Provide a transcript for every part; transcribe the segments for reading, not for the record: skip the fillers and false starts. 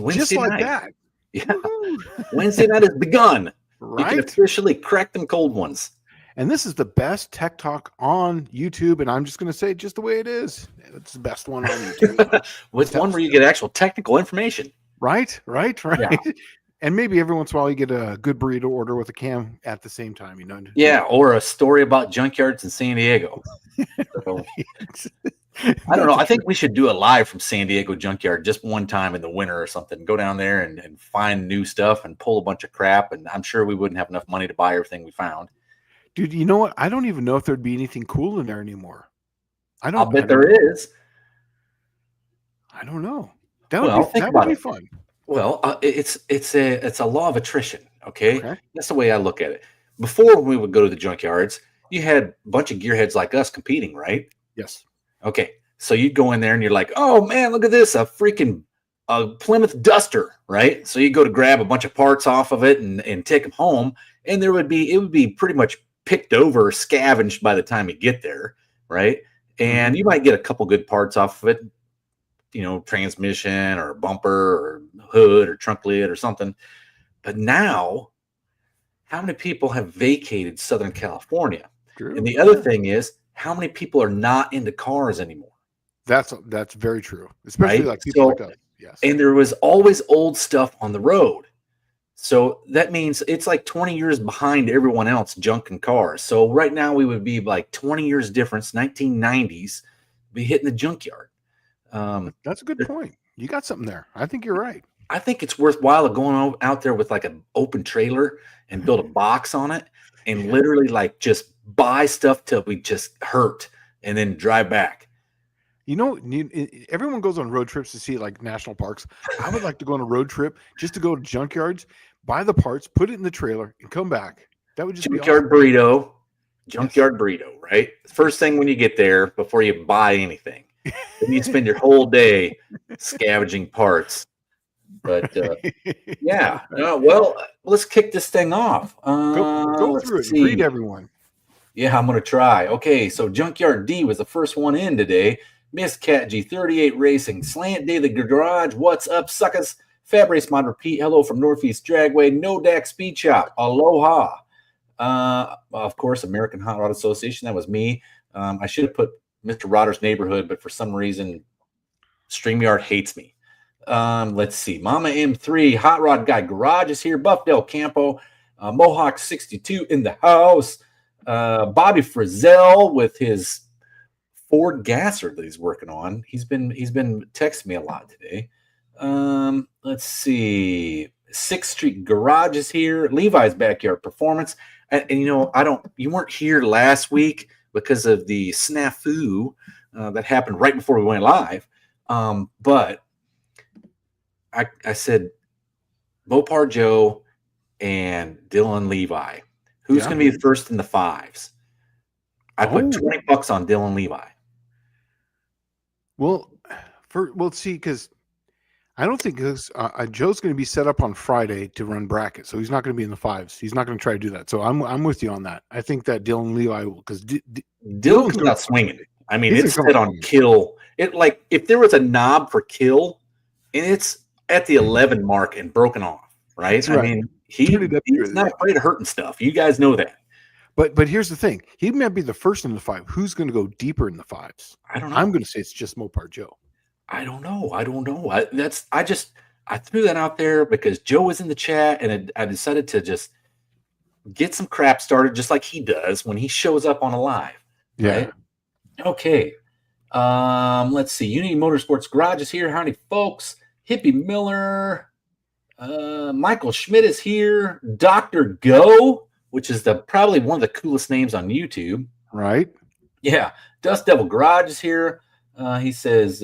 Wednesday like night. that. Yeah. Wednesday night has begun. Right? You can officially crack them cold ones. And this is the best tech talk on YouTube. And I'm just going to say it just the way it is. It's the best one on YouTube. With one where you get actual technical information. Right. Yeah. And maybe every once in a while you get a good burrito order with a cam at the same time, you know? Yeah. Or a story about junkyards in San Diego. So, I don't know. I think we should do a live from San Diego junkyard just one time in the winter or something. Go down there and find new stuff and pull a bunch of crap. And I'm sure we wouldn't have enough money to buy everything we found. Dude, you know what? I don't even know if there'd be anything cool in there anymore. I'll bet there is. I don't know. That would be fun. Well, it's a law of attrition. Okay? That's the way I look at it. Before we would go to the junkyards, you had a bunch of gearheads like us competing, right? Yes. Okay, so you'd go in there and you're like, oh man, look at this, a freaking Plymouth Duster, right? So you go to grab a bunch of parts off of it and take them home, and it would be pretty much picked over, scavenged by the time you get there, right? And you might get a couple good parts off of it, you know, transmission or bumper or hood or trunk lid or something. But now, how many people have vacated Southern California? True. And the other thing is, how many people are not into cars anymore? That's very true, especially like people like us. Yes. And there was always old stuff on the road. So that means it's like 20 years behind everyone else junking cars. So right now we would be like 20 years difference, 1990s, be hitting the junkyard. That's a good point. You got something there. I think you're right. I think it's worthwhile going out there with like an open trailer and build a box on it and literally like just buy stuff till we just hurt and then drive back. You know, everyone goes on road trips to see like national parks. I would like to go on a road trip just to go to junkyards, buy the parts, put it in the trailer, and come back. That would just junkyard be awesome. burrito. Junkyard burrito, right? First thing when you get there before you buy anything. Then you spend your whole day scavenging parts. But yeah, well, let's kick this thing off. Go through it. Greet everyone. Yeah, I'm going to try. Okay, so Junkyard D was the first one in today. Miss Cat G38 Racing, Slant Day the Garage, what's up, suckers? Fab Race Mod Repeat, hello from Northeast Dragway, No Dax Speed Shop, aloha. Of course, American Hot Rod Association, that was me. I should have put Mr. Rodder's Neighborhood, but for some reason, StreamYard hates me. Let's see. Mama M3, Hot Rod Guy Garage is here. Buff Del Campo, Mohawk 62 in the house. Bobby Frizzell with his Ford Gasser that he's working on. He's been texting me a lot today. Let's see. 6th Street Garage is here. Levi's Backyard Performance. And you know, you weren't here last week because of the snafu that happened right before we went live. But I said Bopar Joe and Dylan Levi. Who's going to be first in the fives? I put $20 on Dylan Levi. Well, see, because I don't think Joe's going to be set up on Friday to run bracket, so he's not going to be in the fives. He's not going to try to do that. So I'm with you on that. I think that Dylan Levi will, because Dylan's not swinging. I mean, it's set on kill. It like if there was a knob for kill, and it's at the 11 mark and broken off, right? I mean, he's not afraid of hurting stuff. You guys know that. But here's the thing: he might be the first in the five. Who's going to go deeper in the fives? I don't know. I'm going to say it's just Mopar Joe. I don't know. I threw that out there because Joe was in the chat, and I decided to just get some crap started, just like he does when he shows up on a live. Yeah. Right? Okay. Let's see. Unity Motorsports Garage is here. Howdy, folks. Hippie Miller. Michael Schmidt is here. Dr. Go, which is probably one of the coolest names on YouTube. Right. Yeah. Dust Devil Garage is here. He says,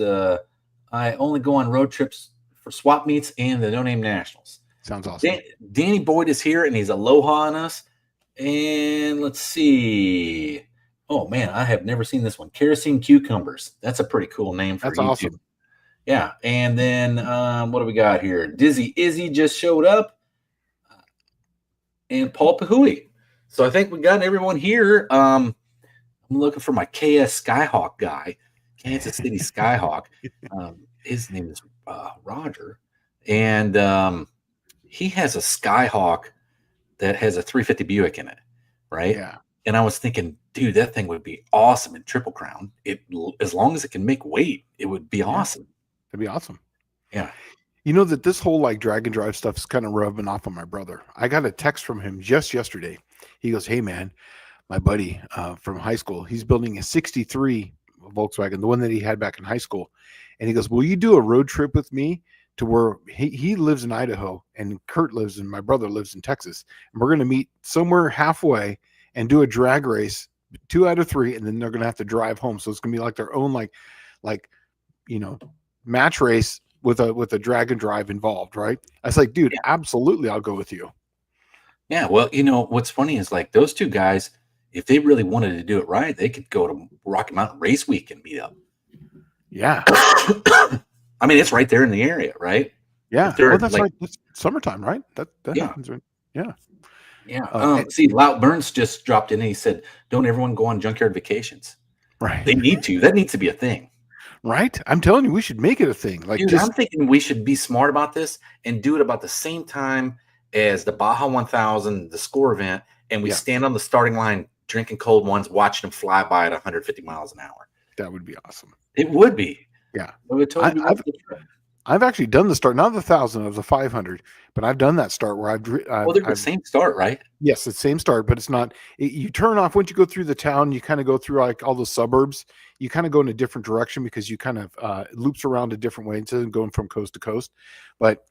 I only go on road trips for swap meets and the No Name Nationals. Sounds awesome. Danny Boyd is here, and he's aloha on us. And let's see. Oh, man, I have never seen this one. Kerosene Cucumbers. That's a pretty cool name for YouTube. That's awesome. Yeah. And then what do we got here? Dizzy Izzy just showed up. And Paul Pahui. So I think we got everyone here. I'm looking for my KS Skyhawk guy. Kansas City Skyhawk. His name is Roger. and he has a Skyhawk that has a 350 Buick in it, right? Yeah. And I was thinking, dude, that thing would be awesome in Triple Crown. As long as it can make weight, it would be awesome. That'd be awesome. Yeah. You know that this whole like drag and drive stuff is kind of rubbing off on my brother. I got a text from him just yesterday. He goes, "Hey man, my buddy from high school, he's building a 63 Volkswagen, the one that he had back in high school. And he goes, will you do a road trip with me to where he lives in Idaho and Kurt lives and my brother lives in Texas. And we're going to meet somewhere halfway and do a drag race, 2 out of 3. And then they're going to have to drive home. So it's going to be like their own, match race with a drag and drive involved. Right. I was like, dude, absolutely. I'll go with you. Yeah. Well, what's funny is like those two guys, if they really wanted to do it right, they could go to Rocky Mountain Race Week and meet up. Yeah. I mean, it's right there in the area, right? Yeah. Well, that's like that's summertime, right? That happens. Yeah. Yeah. See, Lout Burns just dropped in and he said, don't everyone go on junkyard vacations? Right. They need to. That needs to be a thing. Right. I'm telling you, we should make it a thing. Like, dude, I'm thinking we should be smart about this and do it about the same time as the Baja 1000, the score event, and we stand on the starting line drinking cold ones, watching them fly by at 150 miles an hour. That would be awesome. It would be. Yeah. It would totally I've actually done the start, not the 1,000 of the 500, but I've done that start where they're the same start, right? Yes, it's the same start, but it's not. You turn off once you go through the town. You kind of go through like all the suburbs. You kind of go in a different direction because you kind of loops around a different way instead of going from coast to coast. But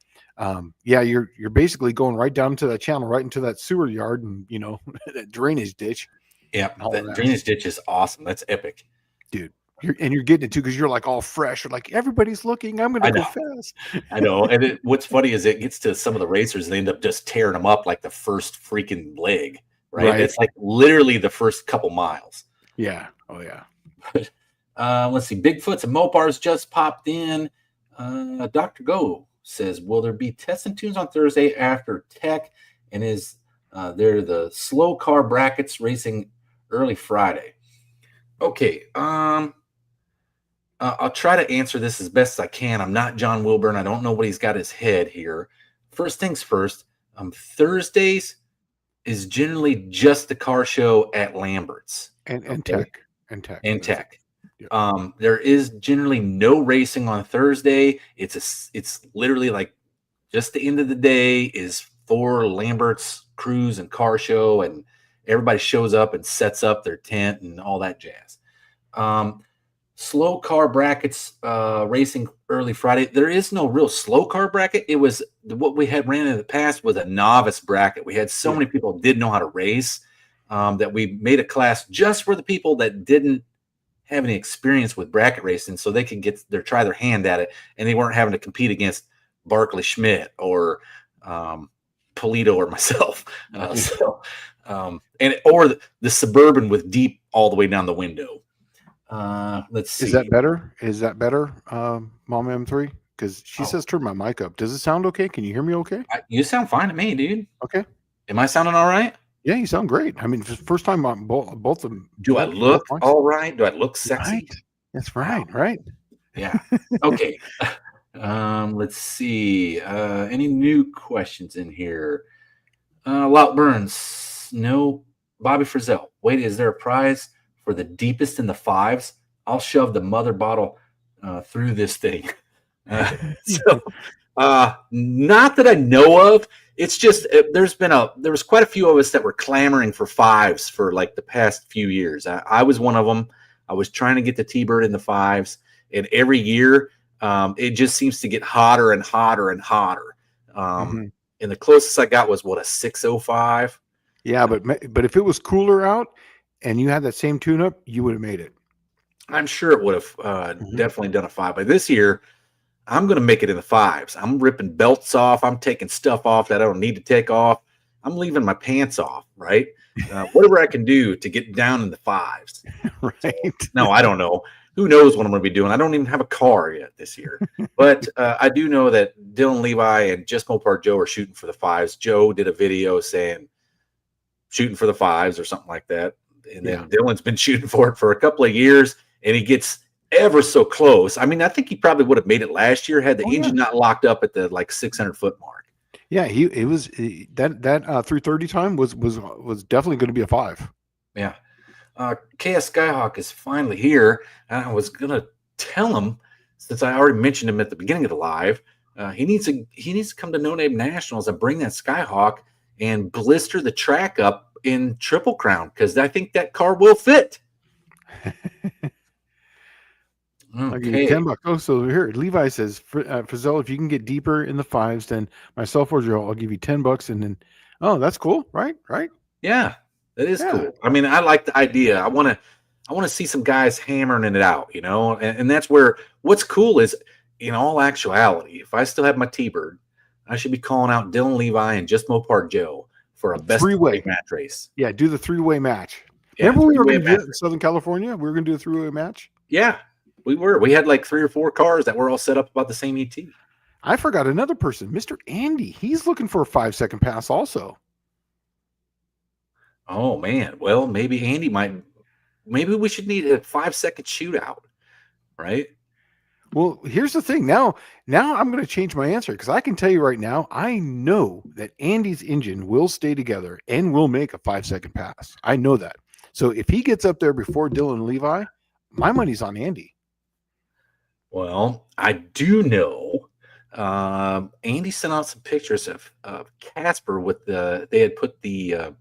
you're basically going right down to that channel, right into that sewer yard, and that drainage ditch. Yeah, that drainage ditch is awesome. That's epic, dude. You're getting it too because you're like all fresh. You're like, everybody's looking. I'm going to go fast. I know. And what's funny is it gets to some of the racers and they end up just tearing them up like the first freaking leg, right? It's like literally the first couple miles. Yeah. Oh, yeah. Let's see. Bigfoots and Mopars just popped in. Dr. Go says, will there be tests and tunes on Thursday after Tech? And is there the slow car brackets racing early Friday? Okay. I'll try to answer this as best as I can. I'm not John Wilburn. I don't know what he's got his head here. First things first, Thursdays is generally just the car show at Lambert's. And Tech. Yeah. There is generally no racing on Thursday. It's literally like just the end of the day is for Lambert's cruise and car show, and everybody shows up and sets up their tent and all that jazz. Slow car brackets racing early Friday. There is no real slow car bracket. It was what we had ran in the past was a novice bracket. We had so many people who didn't know how to race that we made a class just for the people that didn't have any experience with bracket racing, so they could try their hand at it, and they weren't having to compete against Barkley Schmidt or Polito or myself. Or the Suburban with deep all the way down the window. Let's see. Is that better? Mom M3? Because she says turn my mic up. Does it sound okay? Can you hear me okay? You sound fine to me, dude. Okay. Am I sounding all right? Yeah, you sound great. I mean, first time on both of them. Do I look all right? Do I look sexy? Right. That's right. Right. Yeah. Okay. Let's see. Any new questions in here? Lout Burns. No. Bobby Frizzell. Wait, is there a prize for the deepest in the fives? I'll shove the mother bottle through this thing. Not that I know of. It's just there was quite a few of us that were clamoring for fives for like the past few years. I was one of them. I was trying to get the T-Bird in the fives, and every year it just seems to get hotter and hotter and hotter. And the closest I got was a 605. Yeah, but if it was cooler out and you had that same tune-up, you would have made it. I'm sure it would have definitely done a 5. But this year, I'm going to make it in the 5s. I'm ripping belts off. I'm taking stuff off that I don't need to take off. I'm leaving my pants off, right? Whatever I can do to get down in the 5s. Right. No, I don't know. Who knows what I'm going to be doing? I don't even have a car yet this year. But I do know that Dylan Levi and Just Mopar Joe are shooting for the 5s. Joe did a video saying shooting for the 5s or something like that. And then Dylan's been shooting for it for a couple of years, and he gets ever so close. I mean, I think he probably would have made it last year had the Oh, yeah. engine not locked up at the like 600-foot mark. Yeah, that 330 time was definitely going to be a 5. Yeah. KS Skyhawk is finally here. And I was gonna tell him, since I already mentioned him at the beginning of the live, he needs to come to No Name Nationals and bring that Skyhawk and blister the track up in Triple Crown, because I think that car will fit. I'll give you $10. Oh, so here Levi says, Frizzell, if you can get deeper in the 5s, then myself or Joe, I'll give you $10. And then, oh, that's cool, right? Yeah, that is cool. I mean, I like the idea. I want to see some guys hammering it out, and that's where what's cool is, in all actuality, if I still have my T-Bird, I should be calling out Dylan Levi and Just Mopar Joe for a best 3-way match race. Yeah, do the 3-way match. Yeah, remember we were going to do it in Southern California? We were going to do a 3-way match? Yeah, we were. We had like 3 or 4 cars that were all set up about the same ET. I forgot another person, Mr. Andy. He's looking for a 5-second pass also. Oh, man. Well, maybe Andy maybe we should need a 5-second shootout, right? Well, here's the thing. Now I'm going to change my answer, because I can tell you right now, I know that Andy's engine will stay together and will make a 5-second pass. I know that. So if he gets up there before Dylan Levi, my money's on Andy. Well, I do know Andy sent out some pictures of Casper with they had put the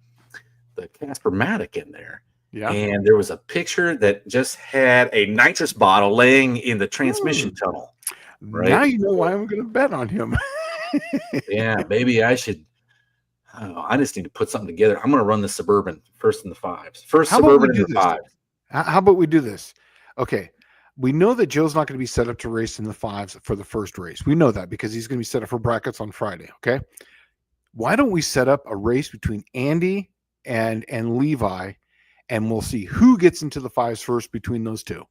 Casper Matic in there. Yeah. And there was a picture that just had a nitrous bottle laying in the transmission tunnel. Right? Now you know why I'm going to bet on him. Yeah, maybe I should. I just need to put something together. I'm going to run the Suburban first in the 5s. First Suburban in the 5s. How about we do this? Okay. We know that Joe's not going to be set up to race in the 5s for the first race. We know that because he's going to be set up for brackets on Friday. Okay. Why don't we set up a race between Andy and Levi, and we'll see who gets into the 5s first between those two.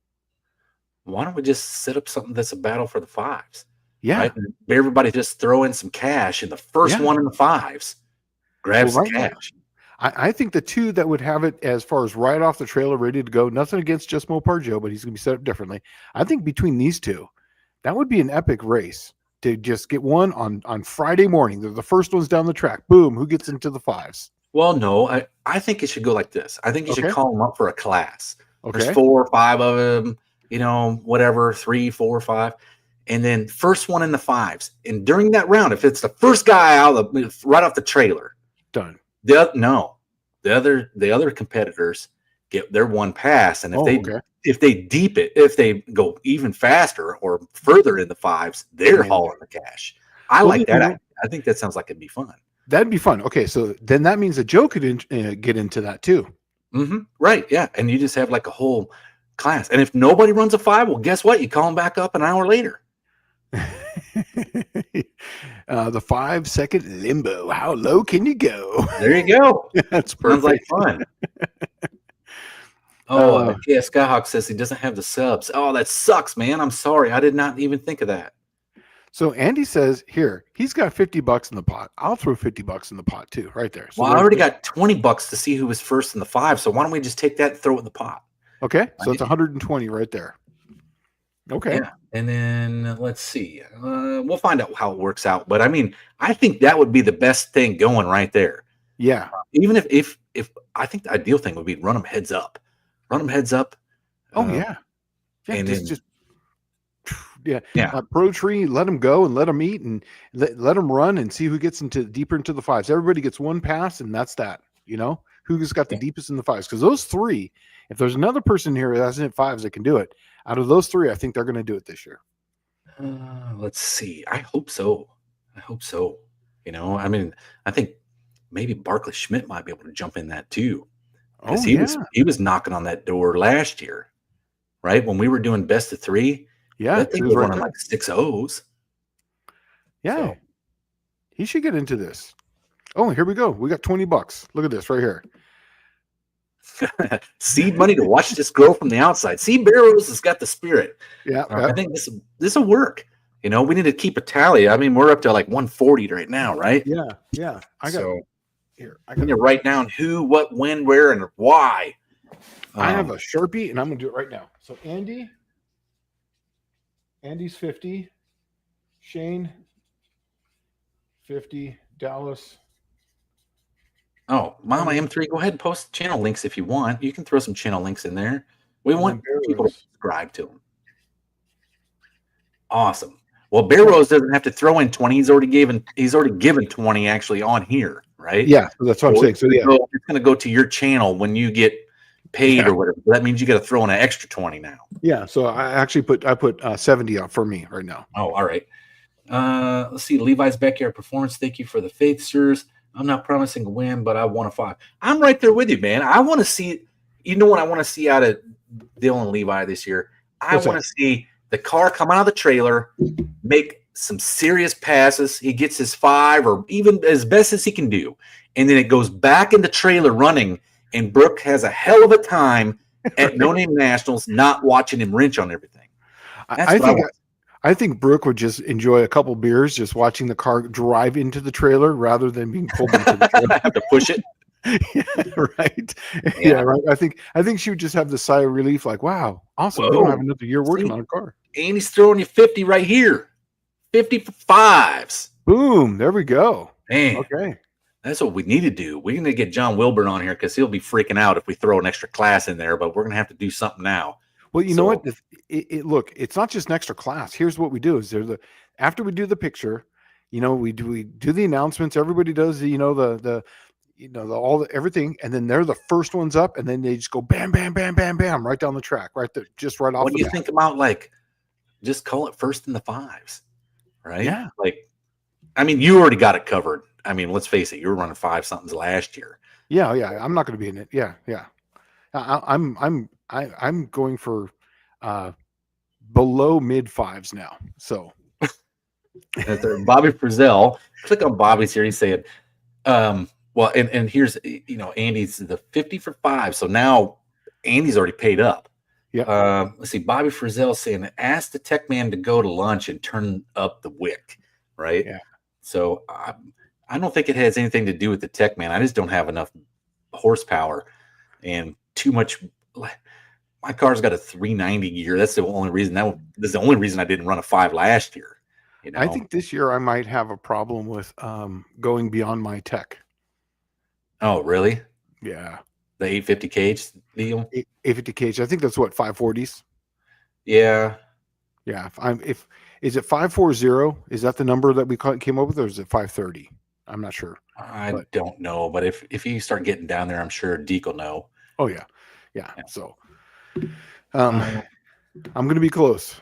Why don't we just set up something that's a battle for the 5s? Yeah. Right? Everybody just throw in some cash, and the first one in the 5s grabs the cash. I think the 2 that would have it as far as right off the trailer, ready to go, nothing against Just Mopar Joe, but he's going to be set up differently. I think between these 2, that would be an epic race to just get one on Friday morning. They're the first ones down the track. Boom. Who gets into the 5s? Well, no, I think it should go like this. I think you should call them up for a class. Okay. There's 4 or 5 of them, whatever, 3, 4, 5. And then first one in the 5s. And during that round, if it's the first guy out right off the trailer, done. The other competitors get their one pass, and if they deep it, if they go even faster or further in the 5s, they're hauling the cash. I like that. I think that sounds like it'd be fun. That'd be fun. Okay, so then that means that Joe could get into that too. Mm-hmm. Right, yeah. And you just have like a whole class. And if nobody runs a 5, well, guess what? You call them back up an hour later. The 5-second limbo. How low can you go? There you go. That's sounds like fun. KS Skyhawk says he doesn't have the subs. Oh, that sucks, man. I'm sorry. I did not even think of that. So Andy says here, he's got $50 in the pot. I'll throw $50 in the pot too, right there. So well, I already got $20 to see who was first in the 5. So why don't we just take that and throw it in the pot? Okay. So it's 120 right there. Okay. Yeah. And then let's see. We'll find out how it works out. But I mean, I think that would be the best thing going right there. Yeah. Even if I think the ideal thing would be run them heads up. Run them heads up. Oh yeah. And just pro tree, let them go and let them eat and let them run and see who gets deeper into the 5s. Everybody gets one pass, and that's that. Who's got the deepest in the 5s? Because those 3, if there's another person here that hasn't hit 5s that can do it, out of those 3, I think they're going to do it this year. Let's see. I hope so. I mean, I think maybe Barkley Schmidt might be able to jump in that too. Because he was knocking on that door last year, right? When we were doing best of 3. Yeah. I think he was running like 6 O's. Yeah. So. He should get into this. Oh, here we go. We got $20. Look at this right here. Seed money to watch this grow from the outside. Seed Barrows has got the spirit. Yeah. I think this will work. We need to keep a tally. I mean, we're up to like 140 right now, right? Yeah. Yeah. I got to write down who, what, when, where, and why. I have a Sharpie, and I'm going to do it right now. So, Andy, Andy's 50. Shane 50. Dallas. Oh, Mama M3, go ahead and post channel links if you want. You can throw some channel links in there. We And want then people to Barrows. subscribe to them. Awesome. Well, Barrows doesn't have to throw in 20. He's already given 20 actually on here, right? Yeah, that's what I'm saying. So yeah, It's going to go to your channel when you get paid or whatever. That means you got to throw in an extra 20 now. yeah. So I actually put 70 up for me right now. Oh, all right. Let's see. Levi's Backyard Performance. Thank you for the faith, sirs. I'm not promising a win, but I want a 5. I'm right there with you, man. I want to see. You know what I want to see out of Dylan Levi this year? I want to see the car come out of the trailer, make some serious passes. He gets his 5 or even as best as he can do. And then it goes back in the trailer running, and Brooke has a hell of a time at No Name Nationals not watching him wrench on everything. I think Brooke would just enjoy a couple beers just watching the car drive into the trailer rather than being pulled into the trailer. Have to push it. Right. Yeah, right. I think she would just have the sigh of relief, like, wow, awesome. We don't have another year working on a car. And he's throwing you 50 right here. 50 for 5s. Boom. There we go. Man. Okay. That's what we need to do. We need to get John Wilburn on here because he'll be freaking out if we throw an extra class in there, but we're going to have to do something now. Well, you know what? Look, it's not just an extra class. Here's what we do: is after we do the picture, we do the announcements. Everybody does everything, and then they're the first ones up, and then they just go bam, bam, bam, bam, bam, right down the track, right there, just right off. What do you think about just call it first in the 5s, right? Yeah. I mean, you already got it covered. I mean, let's face it, you were running 5 somethings last year. Yeah. I'm not going to be in it. Yeah. I'm going for below mid 5s now. So Bobby Frizzell, click on Bobby's here. He's saying, well, and here's Andy's the 50 for 5. So now Andy's already paid up. Yeah. Let's see. Bobby Frizzell saying, ask the tech man to go to lunch and turn up the wick. Right. Yeah. So I don't think it has anything to do with the tech man. I just don't have enough horsepower and too much. My car's got a 390 gear. That's the only reason. That's the only reason I didn't run a 5 last year. I think this year I might have a problem with going beyond my tech. Oh, really? Yeah. The 850 cage deal. 850 cage. I think that's what 540s. Yeah. Yeah. Is it 540? Is that the number that we came up with, or is it 530? I'm not sure. I don't know, but if you start getting down there, I'm sure Deke will know. Oh yeah. So, I'm going to be close.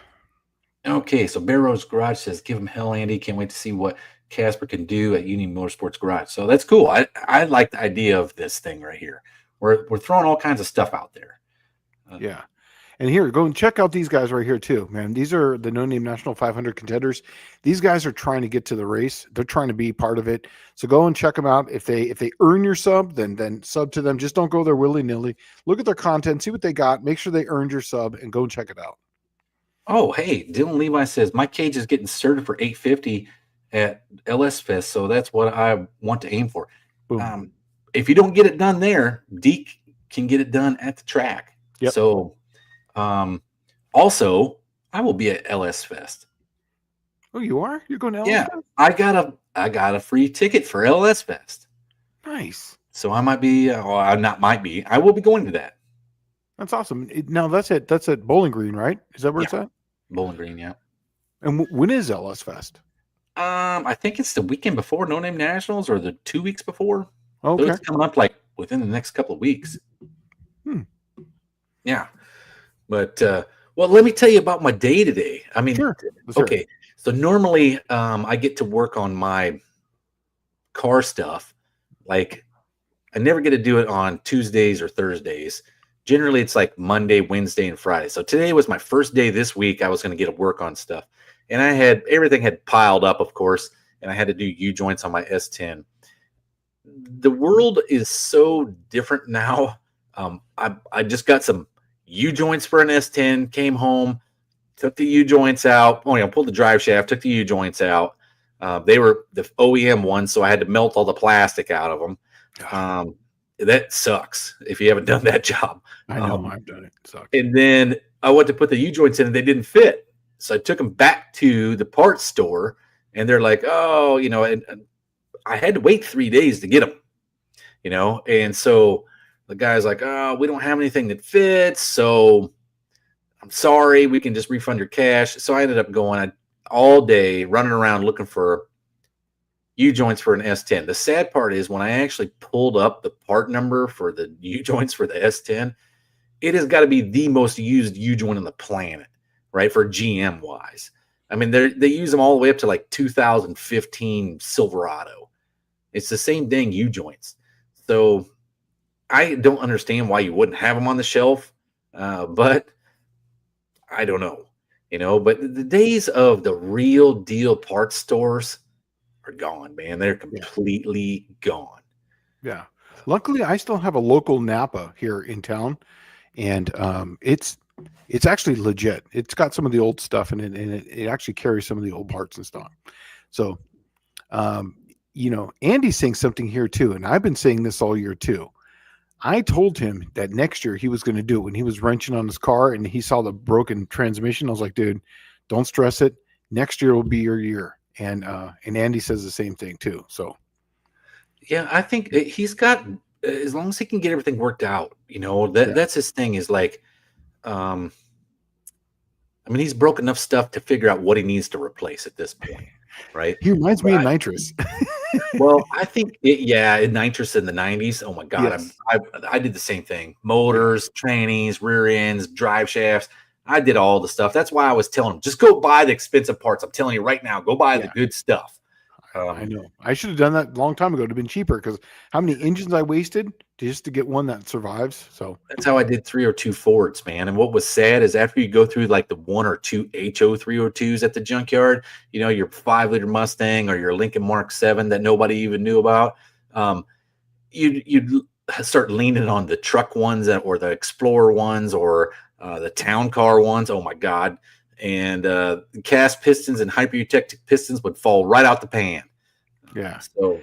Okay, so Barrows Garage says, "Give him hell, Andy. Can't wait to see what Casper can do at Union Motorsports Garage." So that's cool. I like the idea of this thing right here. We're throwing all kinds of stuff out there. Yeah. And here, go and check out these guys right here too, man. These are the No Name National 500 contenders. These guys are trying to get to the race. They're trying to be part of it. So go and check them out. If they earn your sub, then sub to them. Just don't go there willy-nilly. Look at their content, see what they got, make sure they earned your sub, and go and check it out. Oh, hey, Dylan Levi says, my cage is getting certified for 850 at LS Fest, so that's what I want to aim for. If you don't get it done there, Deke can get it done at the track. Yep. So also, I will be at LS Fest. Oh, you are? You're going to LS Yeah, Fest? I got a free ticket for LS Fest. Nice. So I might be, I will be going to that. That's awesome. Now that's at Bowling Green, right? Is that where it's at? Bowling Green, yeah. And when is LS Fest? I think it's the weekend before No Name Nationals or the 2 weeks before. Okay. So it's coming up like within the next couple of weeks. Yeah. But, well, let me tell you about my day today. I mean, sure. Okay. So normally I get to work on my car stuff. Like I never get to do it on Tuesdays or Thursdays. Generally, it's like Monday, Wednesday, and Friday. So today was my first day this week. I was going to get to work on stuff. And everything had piled up, of course, and I had to do U-joints on my S10. The world is so different now. I just got some U-joints for an S10, came home, took the U-joints out. Pulled the drive shaft, took the U-joints out. They were the OEM ones, so I had to melt all the plastic out of them. That sucks if you haven't done that job. I know I've done it. It sucks. And then I went to put the U-joints in and they didn't fit. So I took them back to the parts store, and they're like, "Oh, and I had to wait 3 days to get them, And so the guy's like, "Oh, we don't have anything that fits, so I'm sorry. We can just refund your cash." So I ended up going all day running around looking for U joints for an S10. The sad part is when I actually pulled up the part number for the U joints for the S10, it has got to be the most used U joint on the planet, right? For GM wise. I mean, they use them all the way up to like 2015 Silverado. It's the same dang U joints. So I don't understand why you wouldn't have them on the shelf, but I don't know, But the days of the real deal parts stores are gone, man. They're completely gone. Yeah. Luckily, I still have a local Napa here in town, and it's actually legit. It's got some of the old stuff in it, and it actually carries some of the old parts and stuff. So, Andy's saying something here too, and I've been saying this all year too. I told him that next year he was going to do it when he was wrenching on his car and he saw the broken transmission. I was like, dude, don't stress it. Next year will be your year. And Andy says the same thing too. So, yeah, I think he's got, as long as he can get everything worked out, that's his thing is like, I mean, he's broke enough stuff to figure out what he needs to replace at this point, right? He reminds me of Nitrous. Well, I think, Nitrous in the 90s. Oh my God. Yes. I did the same thing. Motors, trannies, rear ends, drive shafts. I did all the stuff. That's why I was telling him, just go buy the expensive parts. I'm telling you right now, go buy the good stuff. I know. I should have done that a long time ago. It'd have been cheaper because how many engines I wasted just to get one that survives. So that's how I did 302 Fords, man. And what was sad is after you go through like the 1 or 2 HO 302s at the junkyard, your 5-liter Mustang or your Lincoln Mark 7 that nobody even knew about, you'd start leaning on the truck ones or the Explorer ones or the town car ones. Oh my God. And cast pistons and hyper-eutectic pistons would fall right out the pan. Yeah. So,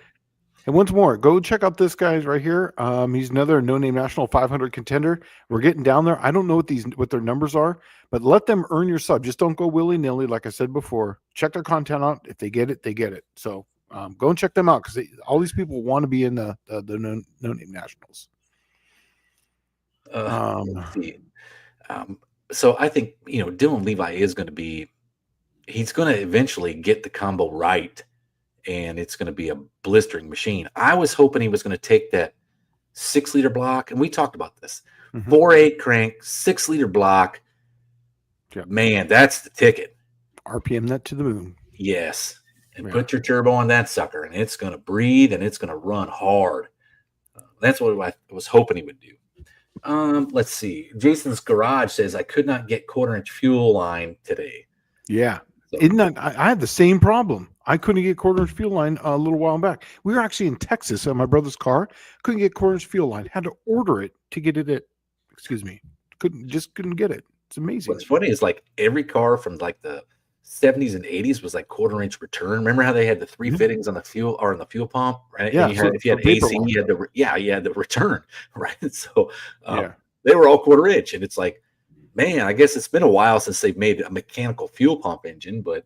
and once more, go check out this guy's right here. He's another no-name national 500 contender. We're getting down there. I don't know what their numbers are, but let them earn your sub. Just don't go willy-nilly. Like I said before, check their content out. If they get it, they get it. So go and check them out because all these people want to be in the no-name nationals. Let's see. So I think, Dylan Levi is going to be, he's going to eventually get the combo right, and it's going to be a blistering machine. I was hoping he was going to take that 6-liter block, and we talked about this, 4.8 crank, 6-liter block. Yep. Man, that's the ticket. RPM that to the moon. Yes. And put your turbo on that sucker, and it's going to breathe, and it's going to run hard. That's what I was hoping he would do. Let's see. Jason's Garage says I could not get 1/4-inch fuel line today. Yeah. So, isn't that I had the same problem. I couldn't get 1/4-inch fuel line a little while back. We were actually in Texas on my brother's car. Couldn't get 1/4-inch fuel line. Had to order it to get it at couldn't get it. It's amazing. What's funny is like every car from like the 70s and 80s was like 1/4-inch return. Remember how they had the 3 fittings on the fuel or on the fuel pump, right? Yeah. And if you had AC, you had the return, right? So they were all 1/4-inch, and it's like, man, I guess it's been a while since they've made a mechanical fuel pump engine, but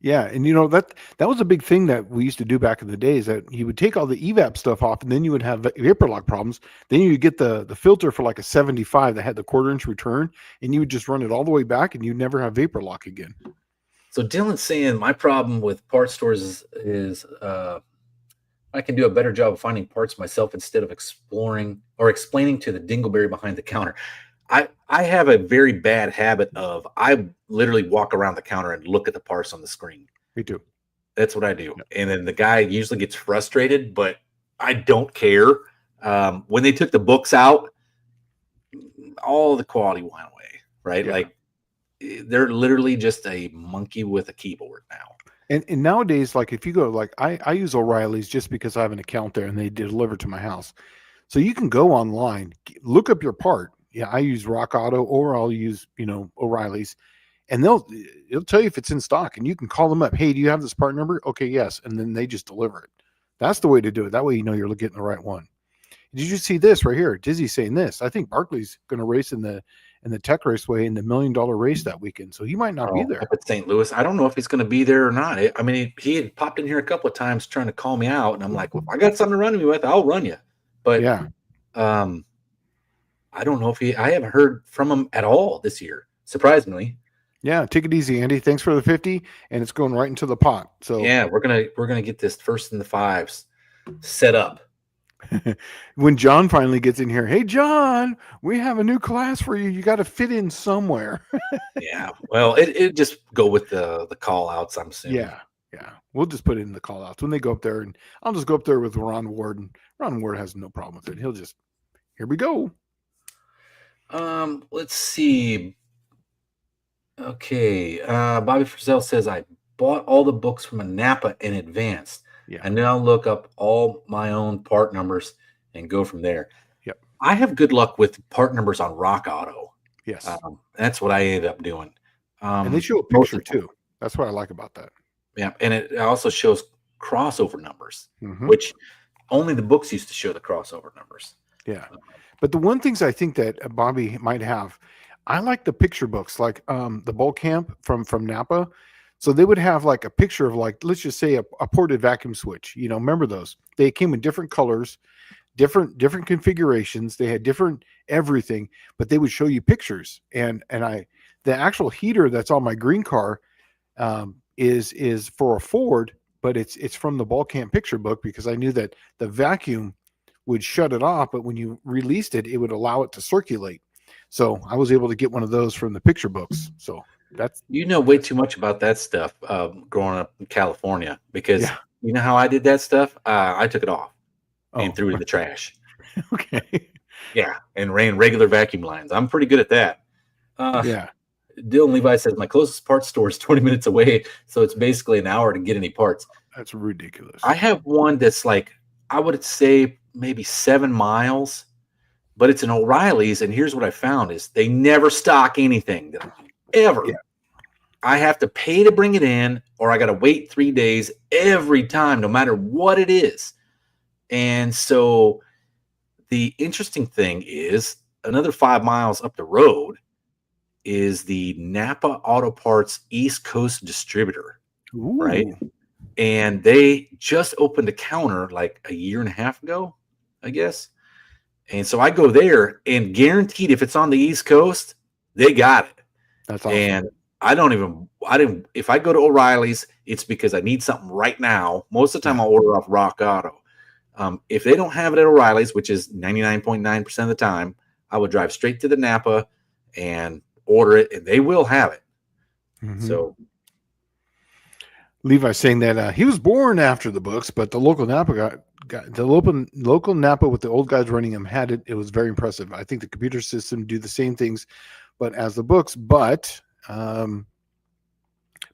yeah, and that was a big thing that we used to do back in the days, that you would take all the evap stuff off, and then you would have vapor lock problems. Then you would get the filter for like a 75 that had the 1/4-inch return, and you would just run it all the way back, and you'd never have vapor lock again. So Dylan's saying my problem with parts stores is I can do a better job of finding parts myself instead of exploring or explaining to the dingleberry behind the counter. I have a very bad habit of I literally walk around the counter and look at the parts on the screen. Me too. That's what I do. Yep. And then the guy usually gets frustrated, but I don't care. When they took the books out, all the quality went away, right? Yeah. Like they're literally just a monkey with a keyboard now. And nowadays, like if you go, like I use O'Reilly's just because I have an account there and they deliver to my house. So you can go online, look up your part. Yeah, I use Rock Auto or I'll use, O'Reilly's, and it'll tell you if it's in stock, and you can call them up. Hey, do you have this part number? Okay, yes. And then they just deliver it. That's the way to do it. That way, you're getting the right one. Did you see this right here? Dizzy saying this. I think Barkley's going to race in the and the Tech Raceway and the $1 million race that weekend. So he might not be there. Up at St. Louis. I don't know if he's going to be there or not. I mean, he had popped in here a couple of times trying to call me out, and I'm like, well, if I got something to run me with, I'll run you. But Yeah. I don't know if I haven't heard from him at all this year, surprisingly. Yeah, take it easy, Andy. Thanks for the 50, and it's going right into the pot. So yeah, we're gonna get this first in the fives set up. when John finally gets in here, hey John, we have a new class for you. You got to fit in somewhere. Yeah, well, it just go with the call outs. I'm assuming. Yeah. We'll just put it in the call outs when they go up there, and I'll just go up there with Ron Ward, and Ron Ward has no problem with it. He'll just, here we go. Let's see. Okay, Bobby Frizzell says I bought all the books from a Napa in advance. Yeah. And now look up all my own part numbers and go from there. Yep. I have good luck with part numbers on Rock Auto. Yes. That's what I ended up doing. And they show a picture too. That's what I like about that. Yeah. And it also shows crossover numbers, Mhm. which only the books used to show the crossover numbers. Yeah. But the one things I think that Bobby might have, I like the picture books, like the Bull Camp from Napa. So they would have like a picture of, like, let's just say a ported vacuum switch. You know, remember those? They came in different colors, different configurations. They had different everything, but they would show you pictures. And the actual heater that's on my green car is for a Ford, but it's from the Bull Camp picture book, because I knew that the vacuum would shut it off, but when you released it, it would allow it to circulate. So I was able to get one of those from the picture books. So that's, you know, way too much about that stuff growing up in California, because you know how I did that stuff? I took it off and threw it in the trash. Okay. Yeah, and ran regular vacuum lines. I'm pretty good at that. Yeah. Dylan Levi says my closest parts store is 20 minutes away, so it's basically an hour to get any parts. That's ridiculous. I have one that's like, I would say maybe 7 miles, but it's an O'Reilly's, and here's what I found is they never stock anything ever. Yeah. I have to pay to bring it in, or I got to wait 3 days every time, no matter what it is. And so the interesting thing is, another 5 miles up the road is the Napa Auto Parts East Coast distributor. Ooh. Right? And they just opened a counter like a year and a half ago, I guess. And so I go there, and guaranteed if it's on the East Coast, they got it. That's awesome. And if I go to O'Reilly's, it's because I need something right now. Most of the time I'll order off Rock Auto. If they don't have it at O'Reilly's, which is 99.9% of the time, I would drive straight to the Napa and order it, and they will have it. Mm-hmm. So Levi's saying that he was born after the books, but the local Napa got the local Napa with the old guys running them had it. It was very impressive. I think the computer system do the same things, but as the books, but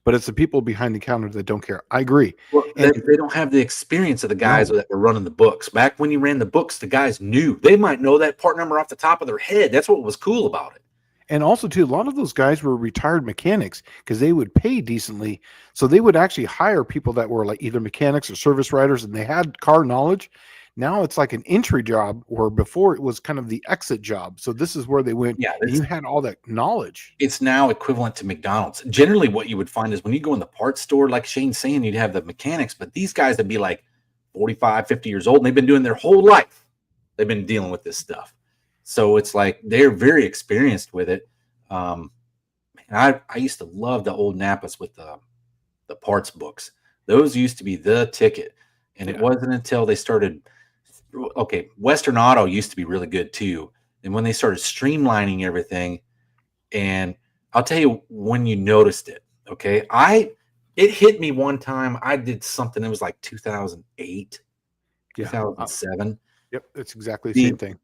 it's the people behind the counter that don't care. I agree. Well, they don't have the experience of the guys that were running the books. Back when you ran the books, the guys knew. They might know that part number off the top of their head. That's what was cool about it. And also, too, a lot of those guys were retired mechanics because they would pay decently. So they would actually hire people that were like either mechanics or service writers, and they had car knowledge. Now it's like an entry job, where before it was kind of the exit job. So this is where they went. Yeah, and you had all that knowledge. It's now equivalent to McDonald's. Generally, what you would find is when you go in the parts store, like Shane's saying, you'd have the mechanics, but these guys would be like 45, 50 years old, and they've been doing their whole life. They've been dealing with this stuff. So it's like they're very experienced with it. And I used to love the old Napas with the parts books. Those used to be the ticket. And it wasn't until they started, Western Auto used to be really good too. And when they started streamlining everything, and I'll tell you when you noticed it, okay? It hit me one time. I did something, it was like 2008, 2007. Yep, it's exactly the same thing.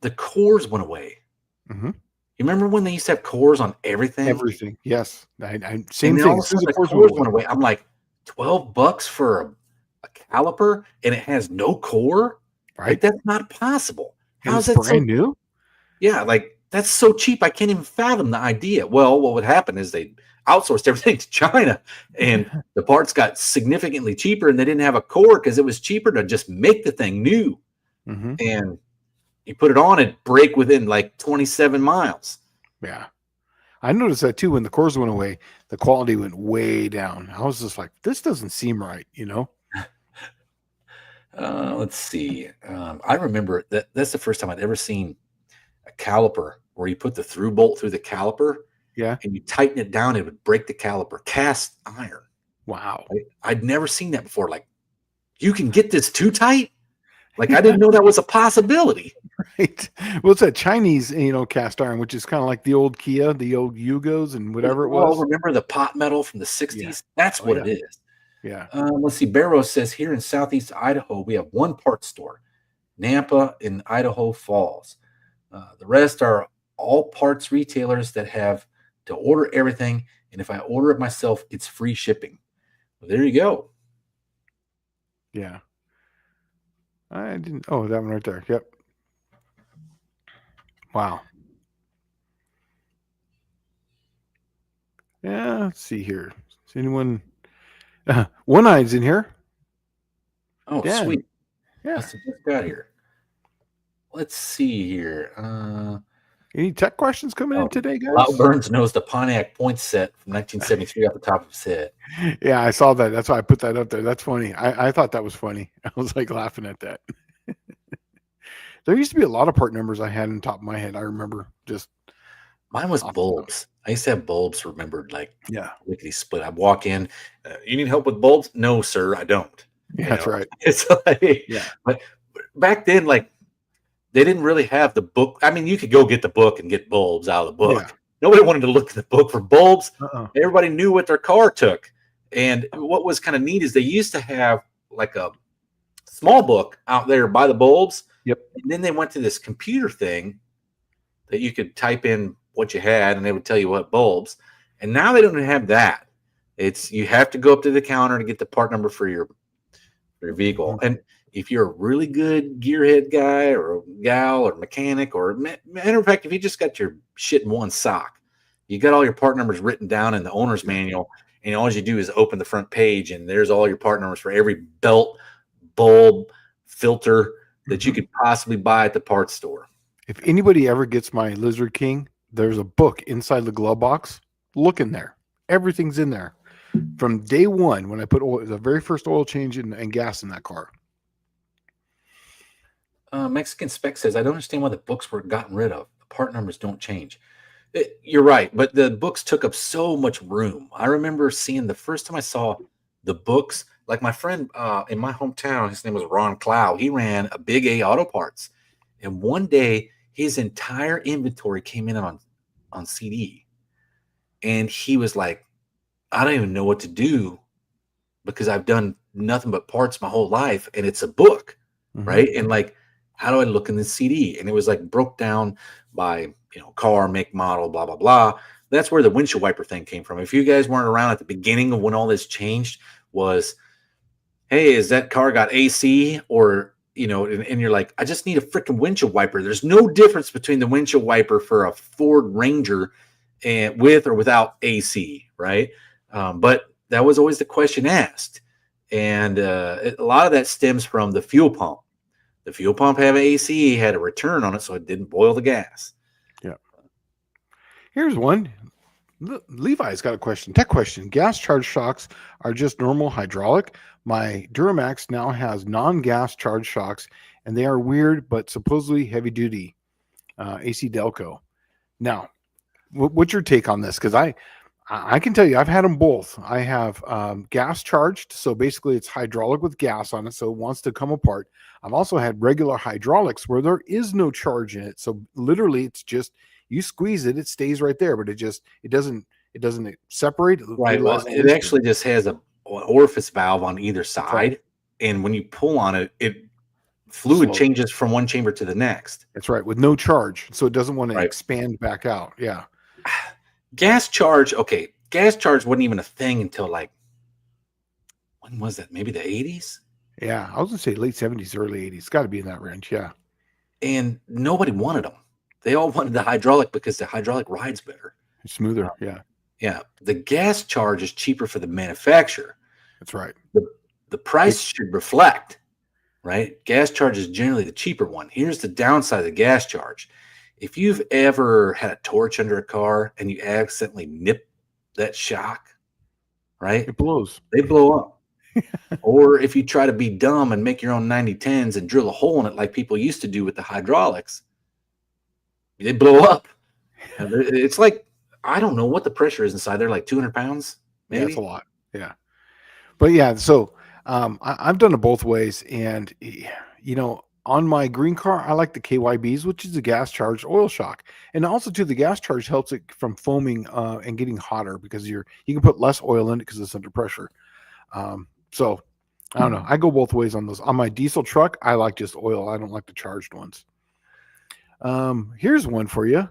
The cores went away. Mm-hmm. You remember when they used to have cores on everything? Everything, yes. Same thing. The cores went away. I'm like, $12 for a caliper, and it has no core? Right. Like, that's not possible. How's that brand new? Yeah, like, that's so cheap. I can't even fathom the idea. Well, what would happen is they outsourced everything to China, and the parts got significantly cheaper, and they didn't have a core because it was cheaper to just make the thing new. Mm-hmm. And you put it on, it break within like 27 miles. Yeah. I noticed that too when the cores went away, the quality went way down. I was just like, this doesn't seem right, you know? Let's see. I remember that's the first time I'd ever seen a caliper where you put the through bolt through the caliper Yeah. and you tighten it down, it would break the caliper. Cast iron. Wow. Right? I'd never seen that before. Like, you can get this too tight? Like, I didn't know that was a possibility. Right. Well, it's that Chinese, cast iron, which is kind of like the old Kia, the old Yugos and whatever it Oh, was. remember the pot metal from the Yeah. 60s? That's Oh, what yeah. it is. Yeah. Let's see. Barrow says here in Southeast Idaho, we have one parts store, Nampa in Idaho Falls. The rest are all parts retailers that have to order everything. And if I order it myself, it's free shipping. Well, there you go. Yeah. I didn't. Oh, that one right there. Yep. Wow. Yeah. Let's see here. Is anyone? One Eye's in here. Oh, Dan. sweet. Yeah. Must have just got here. Let's see here. Any tech questions coming in today, guys? Lau Burns knows the Pontiac point set from 1973 off the top of his head. Yeah, I saw that. That's why I put that up there. That's funny. I thought that was funny. I was like laughing at that. There used to be a lot of part numbers I had on top of my head. I remember just. Mine was bulbs. I used to have bulbs remembered, like lickety split. I'd walk in. You need help with bulbs? No, sir, I don't. Yeah, that's right. It's like, but back then, like, they didn't really have the book. I mean, you could go get the book and get bulbs out of the book. Yeah. Nobody wanted to look at the book for bulbs. Everybody knew what their car took. And what was kind of neat is they used to have like a small book out there by the bulbs. Yep. And then they went to this computer thing that you could type in what you had and they would tell you what bulbs. And now they don't have that. It's you have to go up to the counter to get the part number for your vehicle. Mm-hmm. And if you're a really good gearhead guy or gal or mechanic, or matter of fact, if you just got your shit in one sock, you got all your part numbers written down in the owner's manual, and all you do is open the front page, and there's all your part numbers for every belt, bulb, filter that you could possibly buy at the parts store. If anybody ever gets my Lizard King, there's a book inside the glove box. Look in there. Everything's in there. From day one, when I put oil, the very first oil change and gas in that car. Mexican Spec says, I don't understand why the books were gotten rid of. The part numbers don't change. You're right, but the books took up so much room. I remember seeing the first time I saw the books, like my friend in my hometown, his name was Ron Clow. He ran a Big A Auto Parts. And one day, his entire inventory came in on CD. And he was like, I don't even know what to do because I've done nothing but parts my whole life. And it's a book, right? And like, how do I look in the CD? And it was like broke down by, car, make, model, blah, blah, blah. That's where the windshield wiper thing came from. If you guys weren't around at the beginning of when all this changed was, hey, is that car got AC? Or, and you're like, I just need a freaking windshield wiper. There's no difference between the windshield wiper for a Ford Ranger and with or without AC, right? But that was always the question asked. And a lot of that stems from the fuel pump. The fuel pump had AC, had a return on it, so it didn't boil the gas. Yeah. Here's one. Levi's got a question. Tech question. Gas charge shocks are just normal hydraulic. My Duramax now has non-gas charge shocks, and they are weird, but supposedly heavy duty. AC Delco. Now, what's your take on this? Because I can tell you, I've had them both. I have gas charged, so basically it's hydraulic with gas on it, so it wants to come apart. I've also had regular hydraulics where there is no charge in it, so literally it's just you squeeze it, it stays right there, but it doesn't separate. Right. Well, it actually just has an orifice valve on either side, right. And when you pull on it, fluid changes from one chamber to the next. That's right, with no charge, so it doesn't want to expand back out. Yeah. Gas charge, okay. Gas charge wasn't even a thing until like, when was that? Maybe the 80s? Yeah, I was going to say late 70s, early 80s. It's got to be in that range, yeah. And nobody wanted them. They all wanted the hydraulic because the hydraulic rides better. It's smoother, yeah. Yeah. The gas charge is cheaper for the manufacturer. That's right. The price should reflect, right? Gas charge is generally the cheaper one. Here's the downside of the gas charge. if you've ever had a torch under a car and you accidentally nip that shock, right? It blows. They blow up. Or if you try to be dumb and make your own 9010s and drill a hole in it like people used to do with the hydraulics, they blow up. It's like, I don't know what the pressure is inside there, like 200 pounds, maybe? Yeah, it's a lot. Yeah. But yeah, so I've done it both ways. And, on my green car, I like the KYBs, which is a gas charged oil shock. And also, too, the gas charge helps it from foaming and getting hotter because you can put less oil in it because it's under pressure. So I don't know. I go both ways on those. On my diesel truck, I like just oil. I don't like the charged ones. Here's one for you.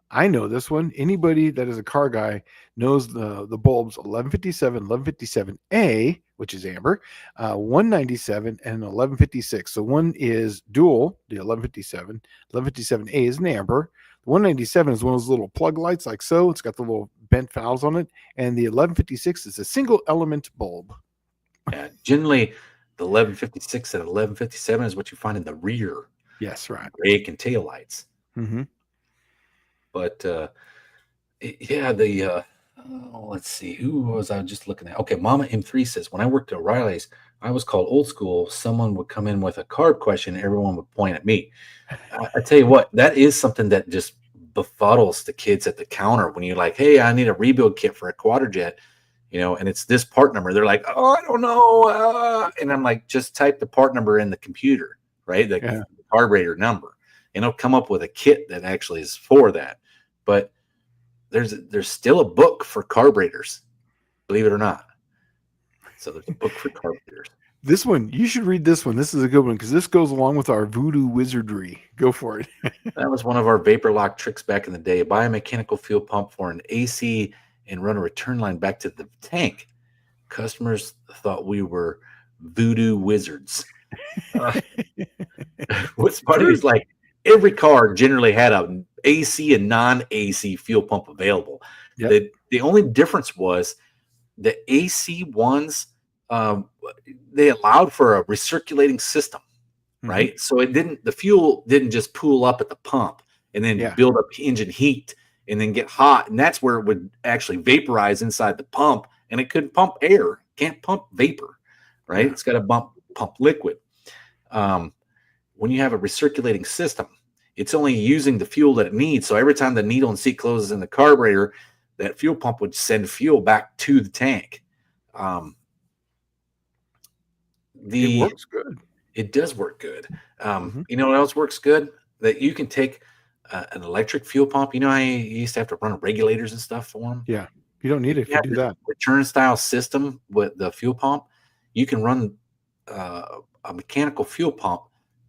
I know this one. Anybody that is a car guy knows the bulbs 1157, 1157A, which is amber, 197, and 1156. So one is dual, the 1157. 1157A is an amber. The 197 is one of those little plug lights like so. It's got the little bent valves on it. And the 1156 is a single element bulb. Yeah, generally, the 1156 and 1157 is what you find in the rear. Yes, right. Brake and tail lights. Mm-hmm. But let's see, who was I just looking at? Okay, Mama M3 says, when I worked at O'Reilly's, I was called old school. Someone would come in with a carb question, and everyone would point at me. I tell you what, that is something that just befuddles the kids at the counter when you're like, hey, I need a rebuild kit for a Quadrajet, and it's this part number. They're like, oh, I don't know. And I'm like, just type the part number in the computer, right? The carburetor number. And it'll come up with a kit that actually is for that. But there's still a book for carburetors, believe it or not. So there's a book for carburetors. This one, you should read this one. This is a good one because this goes along with our voodoo wizardry. Go for it. That was one of our vapor lock tricks back in the day. Buy a mechanical fuel pump for an AC and run a return line back to the tank. Customers thought we were voodoo wizards. What's funny is like, every car generally had an AC and non-AC fuel pump available. Yep. The only difference was the AC ones, they allowed for a recirculating system, right? Mm-hmm. So the fuel didn't just pool up at the pump and then build up engine heat and then get hot. And that's where it would actually vaporize inside the pump, and it couldn't pump air, can't pump vapor, right? Yeah. It's got to pump liquid. When you have a recirculating system, it's only using the fuel that it needs. So every time the needle and seat closes in the carburetor, that fuel pump would send fuel back to the tank. It works good. It does work good. You know what else works good? That you can take an electric fuel pump. You used to have to run regulators and stuff for them. Yeah, you don't need it if you do that. Return style system with the fuel pump. You can run a mechanical fuel pump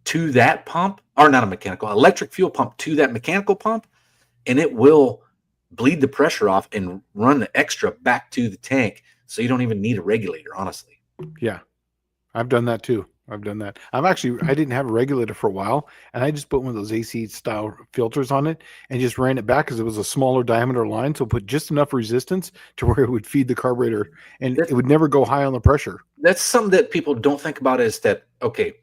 to that pump, or not a mechanical, electric fuel pump to that mechanical pump, and it will bleed the pressure off and run the extra back to the tank, so you don't even need a regulator, honestly. Yeah, I've done that too. I didn't have a regulator for a while, and I just put one of those AC style filters on it and just ran it back because it was a smaller diameter line, so put just enough resistance to where it would feed the carburetor, and it would never go high on the pressure. That's something that people don't think about, is that, okay,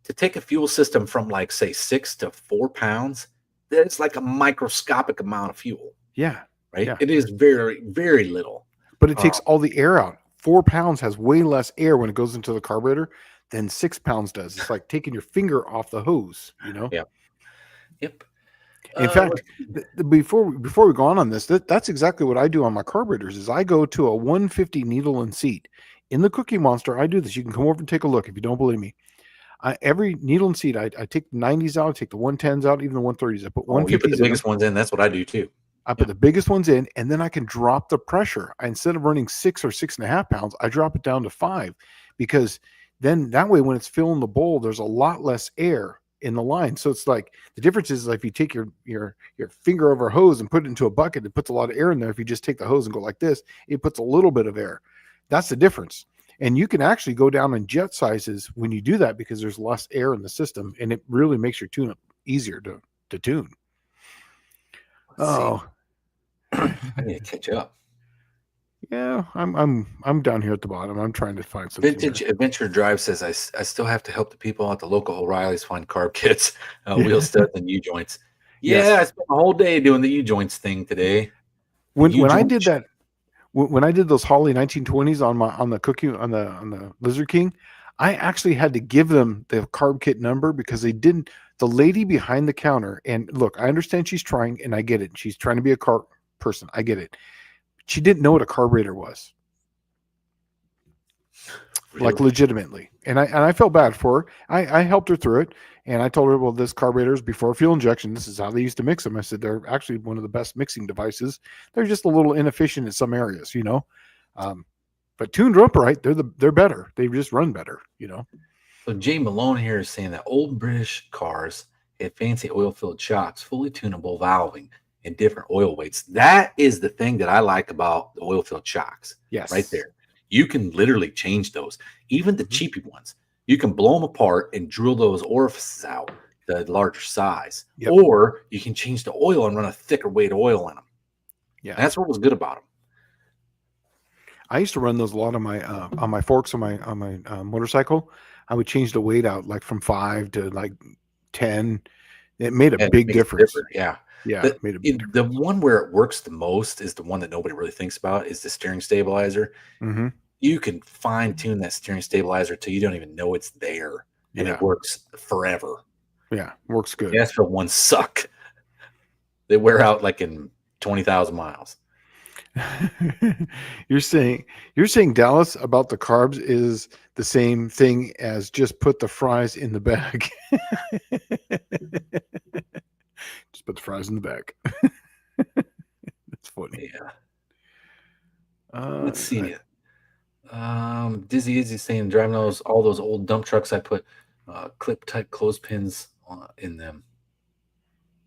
to take a fuel system from like, say, 6 to 4 pounds, that's like a microscopic amount of fuel. Yeah. Right? Yeah. It is very, very little. But it takes all the air out. 4 pounds has way less air when it goes into the carburetor than 6 pounds does. It's like taking your finger off the hose, Yep. Yep. In fact, before we go on this, that's exactly what I do on my carburetors. Is I go to a 150 needle and seat. In the Cookie Monster, I do this. You can come over and take a look if you don't believe me. Every needle and seat, I take the 90s out, I take the 110s out, even the 130s. I put 150s you put the biggest ones in. That's what I do too. I put the biggest ones in, and then I can drop the pressure. Instead of running 6 or 6.5 pounds, I drop it down to 5, because then that way when it's filling the bowl, there's a lot less air in the line. So it's like the difference is like if you take your finger over a hose and put it into a bucket, it puts a lot of air in there. If you just take the hose and go like this, it puts a little bit of air. That's the difference. And you can actually go down in jet sizes when you do that because there's less air in the system, and it really makes your tune-up easier to tune. I need to catch up. Yeah, I'm down here at the bottom. I'm trying to find something. Vintage Adventure Drive says I still have to help the people at the local O'Reilly's find carb kits, wheel studs, and U joints. Yeah, Yes. I spent the whole day doing the U joints thing today. When I did that, when I did those Holly 1920s on the cookie on the Lizard King, I actually had to give them the carb kit number because they didn't. The lady behind the counter, and look, I understand she's trying, and I get it. She's trying to be a carb person. I get it. She didn't know what a carburetor was, like Really? legitimately, and I felt bad for her. I helped her through it, and I told her, well, this carburetors before fuel injection. This is how they used to mix them. I said they're actually one of the best mixing devices. They're just a little inefficient in some areas, but tuned up right, they're better. They just run better, So Jay Malone here is saying that old British cars had fancy oil-filled shocks, fully tunable valving, and different oil weights. That is the thing that I like about the oil-filled shocks. Yes. Right there. You can literally change those. Even the cheapy ones. You can blow them apart and drill those orifices out, the larger size. Yep. Or you can change the oil and run a thicker weight oil in them. Yeah. And that's what was good about them. I used to run those a lot on my forks on my motorcycle. I would change the weight out like from 5 to like 10. It made a big difference. Yeah. Yeah. It made a big The one where it works the most is the one that nobody really thinks about is the steering stabilizer. Mm-hmm. You can fine tune that steering stabilizer till you don't even know it's there. And it works forever. Yeah. Works good. Gas for one suck. They wear out like in 20,000 miles. You're saying Dallas about the carbs is the same thing as just put the fries in the bag. Just put the fries in the bag. That's funny. Yeah. Let's see. Dizzy Izzy saying driving all those old dump trucks, I put clip type clothespins in them.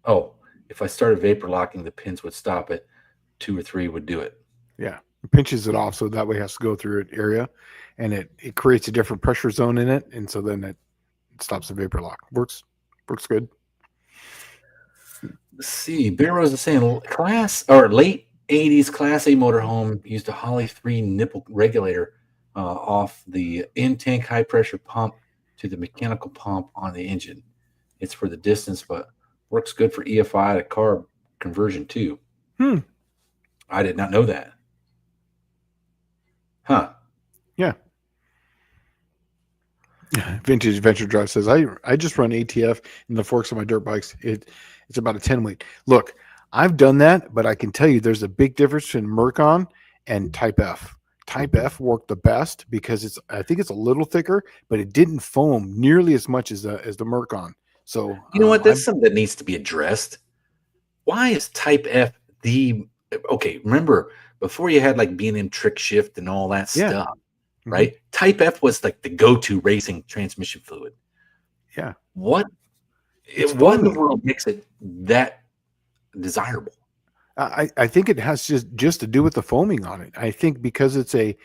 Oh, if I started vapor locking, the pins would stop it. 2 or 3 would do it. Yeah, it pinches it off, so that way it has to go through an area, and it creates a different pressure zone in it, and so then it stops the vapor lock. Works good. Let's see. Bear Rose is saying late 80s Class A motorhome used a Holly 3 nipple regulator off the in-tank high pressure pump to the mechanical pump on the engine. It's for the distance, but works good for EFI to carb conversion too. I did not know that. Huh. Yeah. Vintage Adventure Drive says, I just run ATF in the forks of my dirt bikes. It's about a 10 weight. Look, I've done that, but I can tell you there's a big difference between Mercon and Type F. Type F worked the best because I think it's a little thicker, but it didn't foam nearly as much as the Mercon. So you know what? That's something that needs to be addressed. Why is Type F okay? Remember before you had like B&M trick shift and all that stuff, right? Type F was like the go-to racing transmission fluid. Yeah. What in the world makes it that desirable? I think it has just to do with the foaming on it. I think because it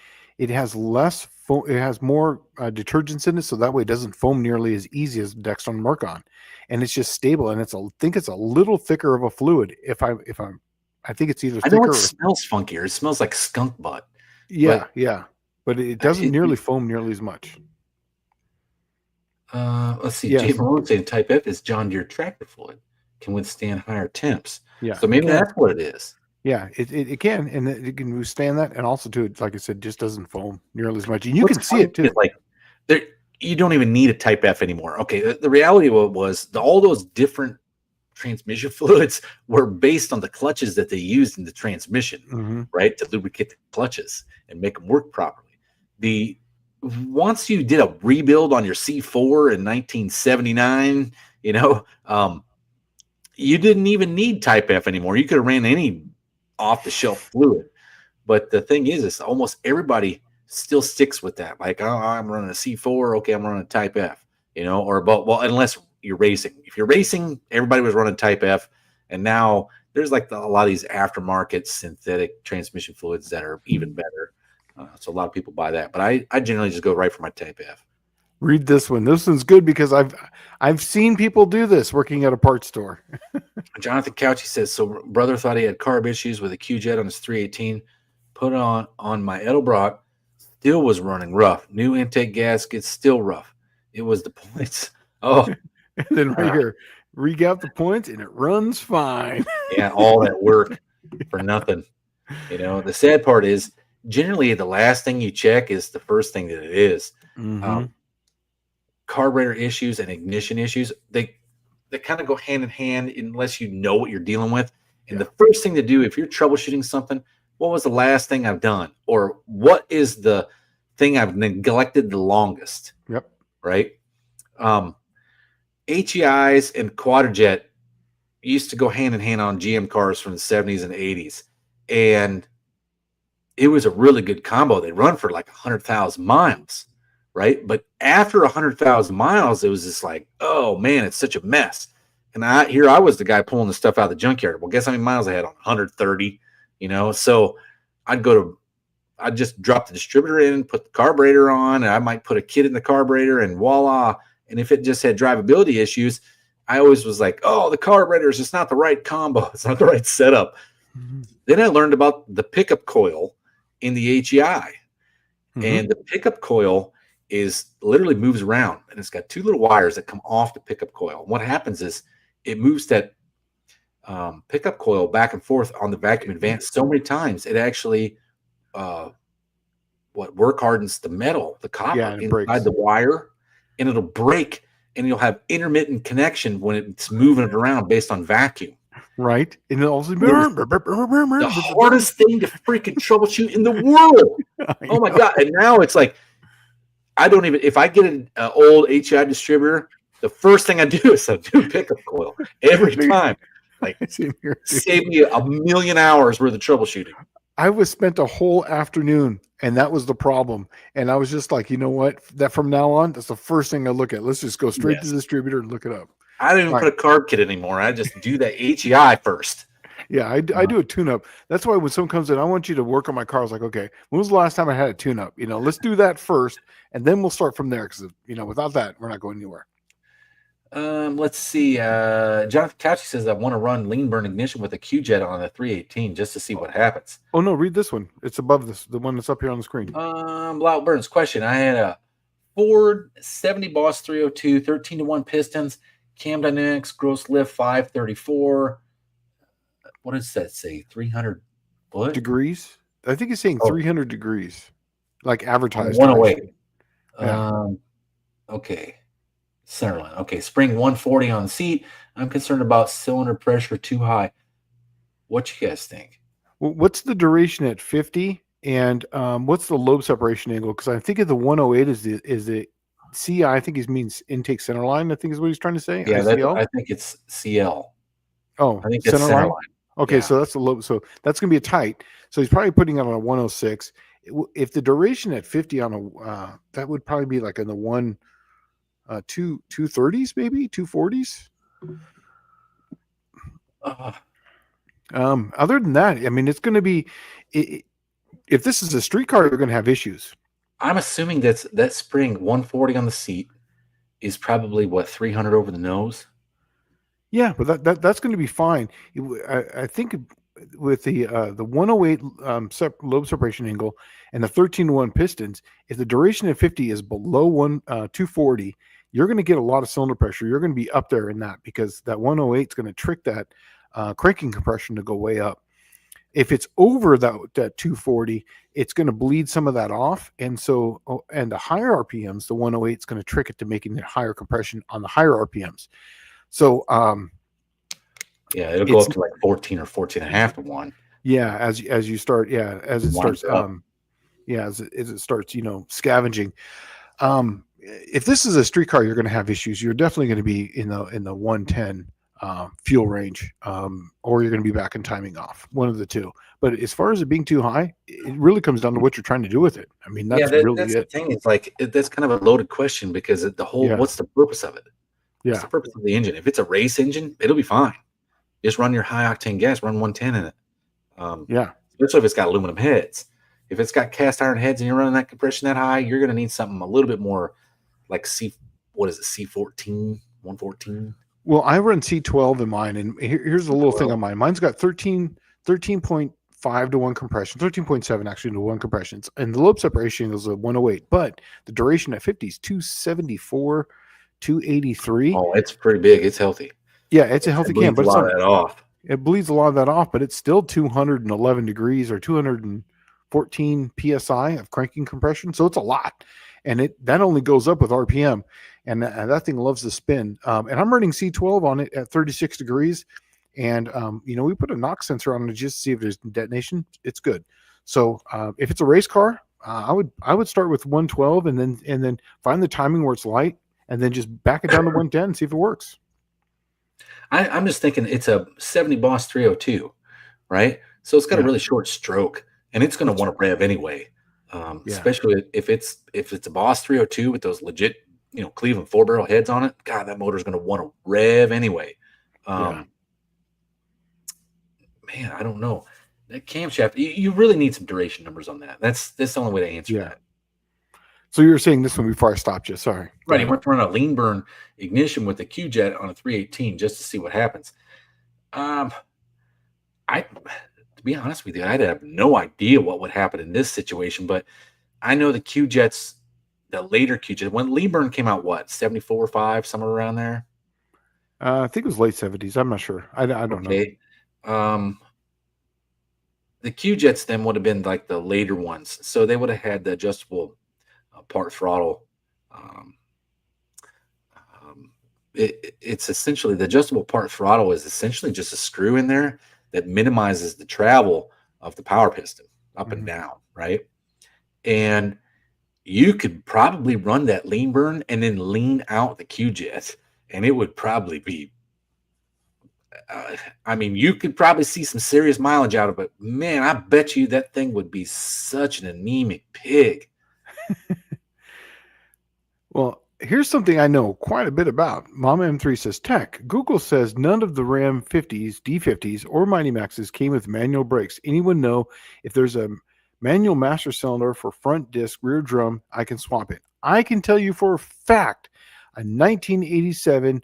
has less foam, it has more detergents in it, so that way it doesn't foam nearly as easy as Dextron Mercon, and it's just stable. And I think it's a little thicker of a fluid. I think it's either thicker. I know it smells funkier. It smells like skunk butt. Yeah, but it doesn't nearly foam nearly as much. Let's see. Jay Malone saying Type F is John Deere tractor fluid, can withstand higher temps. Yeah. So maybe that's what it is. Yeah, it can, and it can withstand that, and also too, like I said, just doesn't foam nearly as much. And you can see it too. Like you don't even need a Type F anymore. Okay, the reality of it was all those different transmission fluids were based on the clutches that they used in the transmission, right, to lubricate the clutches and make them work properly. Once you did a rebuild on your C4 in 1979, you didn't even need Type F anymore. You could have ran any off-the-shelf fluid. But the thing is almost everybody still sticks with that. Like, oh, I'm running a C4. Okay, I'm running a Type F, unless you're racing. If you're racing, everybody was running Type F. And now there's like a lot of these aftermarket synthetic transmission fluids that are even better. So a lot of people buy that. But I generally just go right for my Type F. Read this one. This one's good because I've seen people do this working at a parts store. Jonathan Couchy says, so brother thought he had carb issues with a Q-Jet on his 318. Put on my Edelbrock, still was running rough. New intake gaskets, still rough. It was the points. Oh. And then right here, Recap the points, and it runs fine. Yeah, all that work for nothing. The sad part is generally the last thing you check is the first thing that it is. Mm-hmm. Carburetor issues and ignition issues, they kind of go hand in hand unless you know what you're dealing with. And the first thing to do if you're troubleshooting something, what was the last thing I've done? Or what is the thing I've neglected the longest? Yep. Right? HEIs and Quadrajet used to go hand in hand on GM cars from the 70s and 80s. And it was a really good combo. They run for like 100,000 miles, right? But after 100,000 miles, it was just like, oh man, it's such a mess. And I was the guy pulling the stuff out of the junkyard. Well, guess how many miles I had on 130, So I'd just drop the distributor in, put the carburetor on, and I might put a kit in the carburetor and voila. And if it just had drivability issues, I always was like, oh, the carburetor is just not the right combo. It's not the right setup. Mm-hmm. Then I learned about the pickup coil in the HEI. Mm-hmm. And the pickup coil literally moves around, and it's got two little wires that come off the pickup coil. And what happens is it moves that pickup coil back and forth on the vacuum advance so many times, it actually work hardens the metal, the copper inside the wire, and it'll break, and you'll have intermittent connection when it's moving it around based on vacuum. Right. And it'll also the hardest thing to freaking troubleshoot in the world. Oh my God. And now it's like, if I get an old HEI distributor, the first thing I do is I do pickup coil every time. Like, save me a million hours worth of troubleshooting. I was spent a whole afternoon, and that was the problem. And I was just like, you know what? That from now on, that's the first thing I look at. Let's just go straight to the distributor and look it up. I don't even put a carb kit anymore. I just do the HEI first. Yeah, I do a tune-up. That's why when someone comes in, I want you to work on my car. I was like, okay, when was the last time I had a tune-up? Let's do that first, and then we'll start from there. Because without that, we're not going anywhere. Let's see. Jonathan Couchy says I want to run lean burn ignition with a Q-Jet on a 318 just to see what happens. Oh no, read this one. It's above this, the one that's up here on the screen. Loud Burns question. I had a Ford 70 Boss 302, 13-to-1 pistons, cam dynamics, gross lift 534. What does that say? 300 what? Degrees? I think it's saying 300 degrees, like advertised. 108. Okay. Centerline. Okay. Spring 140 on the seat. I'm concerned about cylinder pressure too high. What you guys think? Well, what's the duration at 50? And what's the lobe separation angle? Because I think of the 108 is the CI. I think he means intake center line. I think is what he's trying to say. Yeah, I think it's CL. Oh, I think it's center line. Okay, so that's the lobe. So that's going to be a tight. So he's probably putting it on a 106. If the duration at 50 on a that would probably be like in the 230s, maybe 240s. Other than that, I mean, it's going to be. If this is a street car, you're going to have issues. I'm assuming that spring 140 on the seat is probably 300 over the nose. Yeah, but that's going to be fine. I think with the 108 lobe separation angle and the 13-to-1 pistons, if the duration at 50 is below 240, you're going to get a lot of cylinder pressure. You're going to be up there in that because that 108 is going to trick that cranking compression to go way up. If it's over that 240, it's going to bleed some of that off. And the higher RPMs, the 108 is going to trick it to making it higher compression on the higher RPMs. So, it'll go up to like 14 or 14 and a half to 1. Yeah. As you start, as it starts, as it starts, scavenging. If this is a street car, you're going to have issues. You're definitely going to be in the 110 fuel range, or you're going to be back in timing off, one of the two. But as far as it being too high, it really comes down to what you're trying to do with it. I mean, that's the thing. It's like that's kind of a loaded question because what's the purpose of it? Yeah, what's the purpose of the engine? If it's a race engine, it'll be fine. Just run your high octane gas, run 110 in it. Especially if it's got aluminum heads. If it's got cast iron heads and you're running that compression that high, you're going to need something a little bit more like C14, 114. Well, I run C12 in mine, and here's a little thing on mine. Mine's got 13.5 to 1 compression, 13.7 actually to 1 compressions, and the lobe separation is a 108, but the duration at 50 is 274, 283. Oh, it's pretty big. It's healthy. Yeah, it's a healthy It cam, bleeds but a lot of that off. it bleeds a lot of that off, but it's still 211 degrees or 214 psi of cranking compression. So it's a lot. And that only goes up with RPM. And that thing loves to spin. And I'm running C12 on it at 36 degrees. And, we put a knock sensor on it just to see if there's detonation. It's good. So if it's a race car, I would start with 112 and then find the timing where it's light and then just back it down to 110 and see if it works. I'm just thinking it's a 70 Boss 302, right? So it's got a Yeah. really short stroke, and it's going to want to rev anyway. Especially if it's a Boss 302 with those legit, Cleveland 4-barrel heads on it. God, that motor's going to want to rev anyway. Man, I don't know. That camshaft, you really need some duration numbers on that. That's the only way to answer that. So you were saying this one before I stopped you. Sorry. Right. He went to run a lean burn ignition with the Q-Jet on a 318 just to see what happens. To be honest with you, I'd have no idea what would happen in this situation, but I know the Q-Jets, the later Q-Jet, when lean burn came out, what, 74 or 5, somewhere around there? I think it was late 70s. I'm not sure. I don't know. The Q-Jets then would have been like the later ones. So they would have had the adjustable part throttle. It's essentially the adjustable part throttle is essentially just a screw in there that minimizes the travel of the power piston up and down, right? And you could probably run that lean burn and then lean out the Q-Jet, and it would probably be you could probably see some serious mileage out of it. Man, I bet you that thing would be such an anemic pig. Well, here's something I know quite a bit about. Mama M3 says, Tech, Google says none of the Ram 50s, D50s, or Mighty Maxes came with manual brakes. Anyone know if there's a manual master cylinder for front disc, rear drum, I can swap it? I can tell you for a fact, a 1987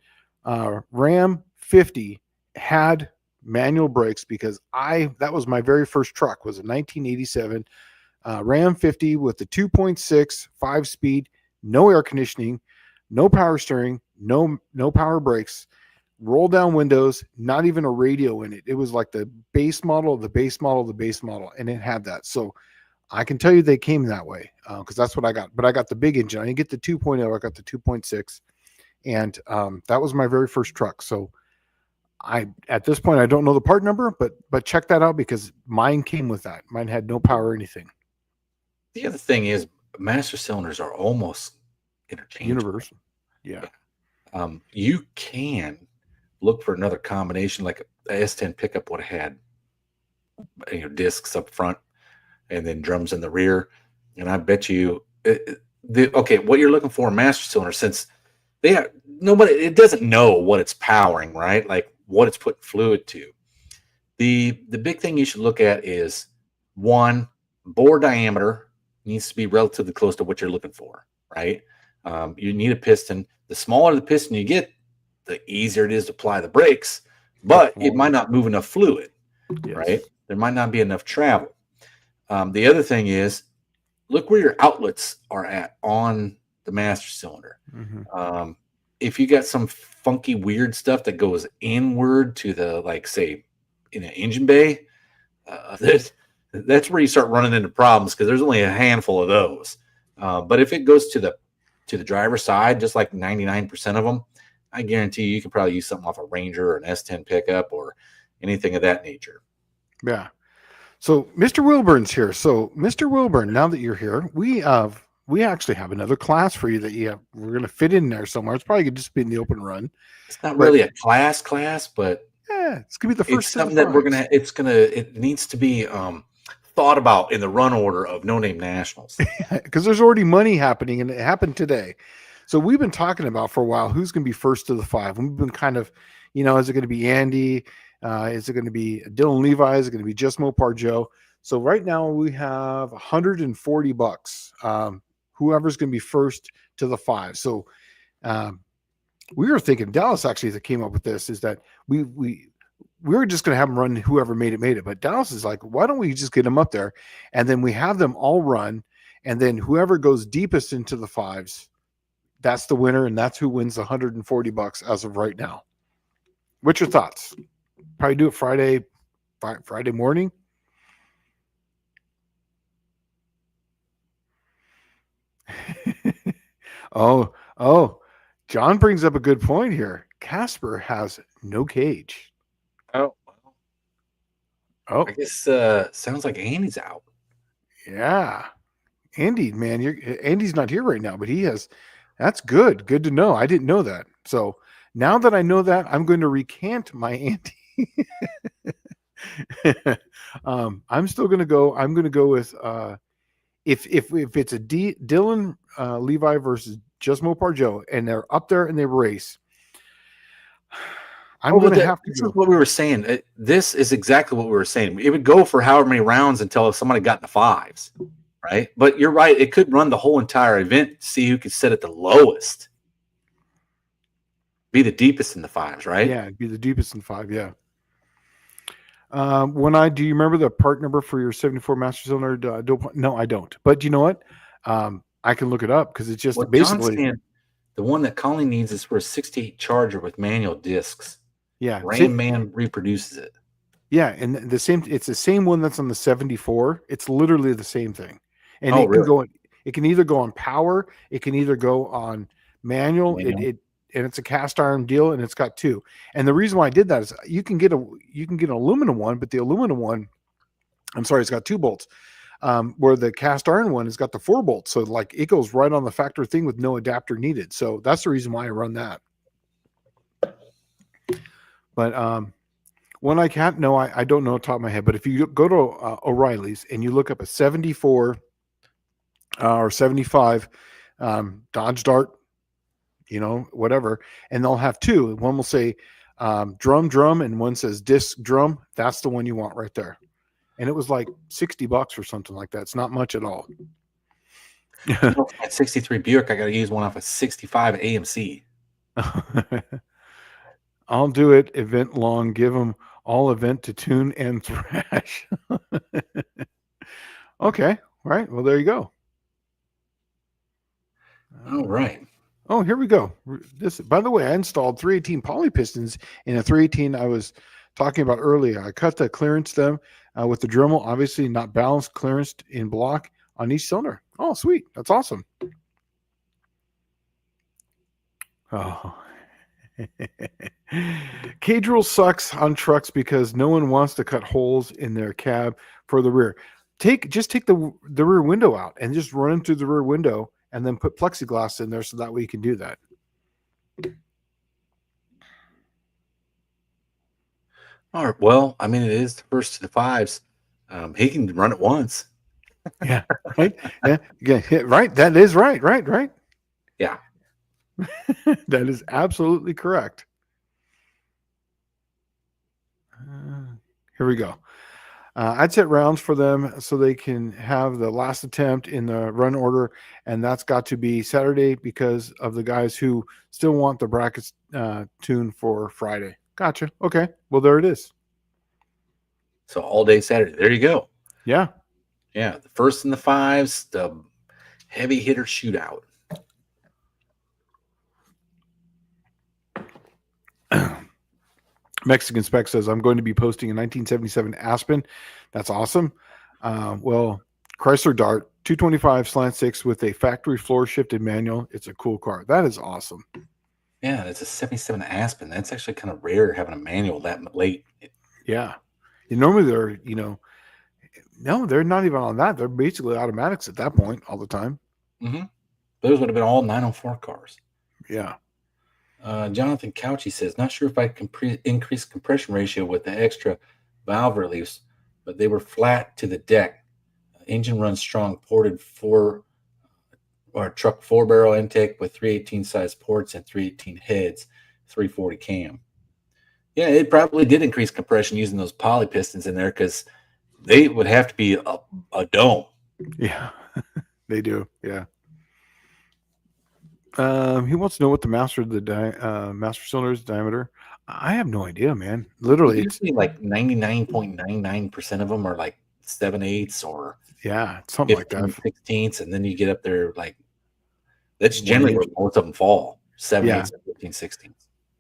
Ram 50 had manual brakes because that was my very first truck, was a 1987 Ram 50 with the 2.6 5-speed, no air conditioning, no power steering, no power brakes, roll down windows, not even a radio in it. It was like the base model of the base model of the base model, and it had that. So I can tell you they came that way because that's what I got. But I got the big engine. I didn't get the 2.0. I got the 2.6, and that was my very first truck. So at this point I don't know the part number, but check that out because mine came with that. Mine had no power or anything. The other thing is master cylinders are almost interchangeable. Universal. Yeah. You can look for another combination like a S10 pickup would have had discs up front and then drums in the rear, and I bet you what you're looking for in master cylinder, since it doesn't know what it's powering, right? Like what it's putting fluid to. The big thing you should look at is, one, bore diameter needs to be relatively close to what you're looking for, right? You need a piston. The smaller the piston you get, the easier it is to apply the brakes, but it might not move enough fluid, right? There might not be enough travel. The other thing is, look where your outlets are at on the master cylinder. If you got some funky, weird stuff that goes inward to the, like, say, in an engine bay, that's where you start running into problems because there's only a handful of those. But if it goes to the driver's side, just like 99% of them, I guarantee you can probably use something off a Ranger or an S10 pickup or anything of that nature. Yeah. So Mr. Wilburn's here. So Mr. Wilburn, now that you're here, we actually have another class for you that we're going to fit in there somewhere. It's probably going to just be in the open run. It's not really a class, but yeah, it's going to be the first. It's something that it needs to be thought about in the run order of No Name Nationals. Because there's already money happening, and it happened today. So we've been talking about for a while who's going to be first to the 5. We've been kind of, is it going to be Andy? Is it going to be Dylan Levi? Is it going to be just Mopar Joe? So right now we have $140. Whoever's going to be first to the 5. So we were thinking, Dallas actually that came up with this, is that we were just going to have them run whoever made it. But Dallas is like, why don't we just get them up there and then we have them all run, and then whoever goes deepest into the 5s, that's the winner, and that's who wins the $140 as of right now. What's your thoughts? Probably do it Friday morning. Oh, John brings up a good point here. Casper has no cage. Oh, Oh, I guess sounds like Andy's out. yeah. Andy, man, Andy's not here right now, but he has. That's good. Good to know. I didn't know that. So now that I know that, I'm going to recant my Andy. I'm still going to go. I'm going to go with if it's a Dylan Levi versus Just Mopar Joe, and they're up there and they race. I'm going to have to This go. is what we were saying. This is exactly what we were saying. It would go for however many rounds until somebody got in the fives, right? But you're right. It could run the whole entire event, see who could sit at the lowest, be the deepest in the fives, right? Yeah, it'd be the deepest in five. Yeah. Do you remember the part number for your 74 Master Cylinder? No, I don't. But you know what? I can look it up because it's just What basically. John's saying, the one that Colleen needs is for a 68 Charger with manual discs. Yeah, Ram Man reproduces it. Yeah, and the same. It's the same one that's on the 74. It's literally the same thing, and Oh, it can really? go. It can either go on power. It can either go on manual. And it's a cast iron deal, and it's got two. And the reason why I did that is you can get an aluminum one, but the aluminum one, I'm sorry, it's got 2 bolts. Where the cast iron one has got the 4 bolts, so like it goes right on the factory thing with no adapter needed. So that's the reason why I run that. But one I can't know, I don't know off the top of my head, but if you go to O'Reilly's and you look up a 74 or 75 Dodge Dart, whatever, and they'll have 2. One will say drum, and one says disc drum. That's the one you want right there. And it was like $60 or something like that. It's not much at all. At 63 Buick, I got to use one off a 65 AMC. I'll do it event long. Give them all event to tune and thrash. Okay. Right. Well, there you go. All right. Oh, here we go. By the way, I installed 318 poly pistons in a 318 I was talking about earlier. I cut the clearance stem with the Dremel, obviously not balanced, clearance in block on each cylinder. Oh, sweet. That's awesome. Oh. Cage rule sucks on trucks because no one wants to cut holes in their cab for the rear. Just take the rear window out and just run in through the rear window and then put plexiglass in there so that way you can do that. All right. Well, I mean, it is the first to the fives. He can run it once. Yeah. Right. Yeah. Right. That is right. Right. Yeah. That is absolutely correct. Here we go. I'd set rounds for them so they can have the last attempt in the run order, and that's got to be Saturday because of the guys who still want the brackets tuned for Friday. Gotcha. Okay. Well, there it is. So all day Saturday. There you go. Yeah. Yeah. The first in the fives, the heavy hitter shootout. Mexican Spec says, I'm going to be posting a 1977 Aspen. That's awesome. Well, Chrysler Dart 225 slant 6 with a factory floor shifted manual. It's a cool car. That is awesome. Yeah, it's a 77 Aspen. That's actually kind of rare having a manual that late. Yeah. Normally they're, no, they're not even on that. They're basically automatics at that point all the time. Mm-hmm. Those would have been all 904 cars. Yeah. Jonathan Couchy says, not sure if I can increase compression ratio with the extra valve reliefs, but they were flat to the deck. Engine runs strong, ported truck 4-barrel intake with 318 size ports and 318 heads, 340 cam. Yeah, it probably did increase compression using those poly pistons in there because they would have to be a dome. Yeah, they do. Yeah. He wants to know what the master cylinder's diameter. I have no idea, man. Literally, usually like 99.99% of them are like 7/8 or something like that. 16ths, and then you get up there like that's generally where most of them fall. 7/8 and 15/16.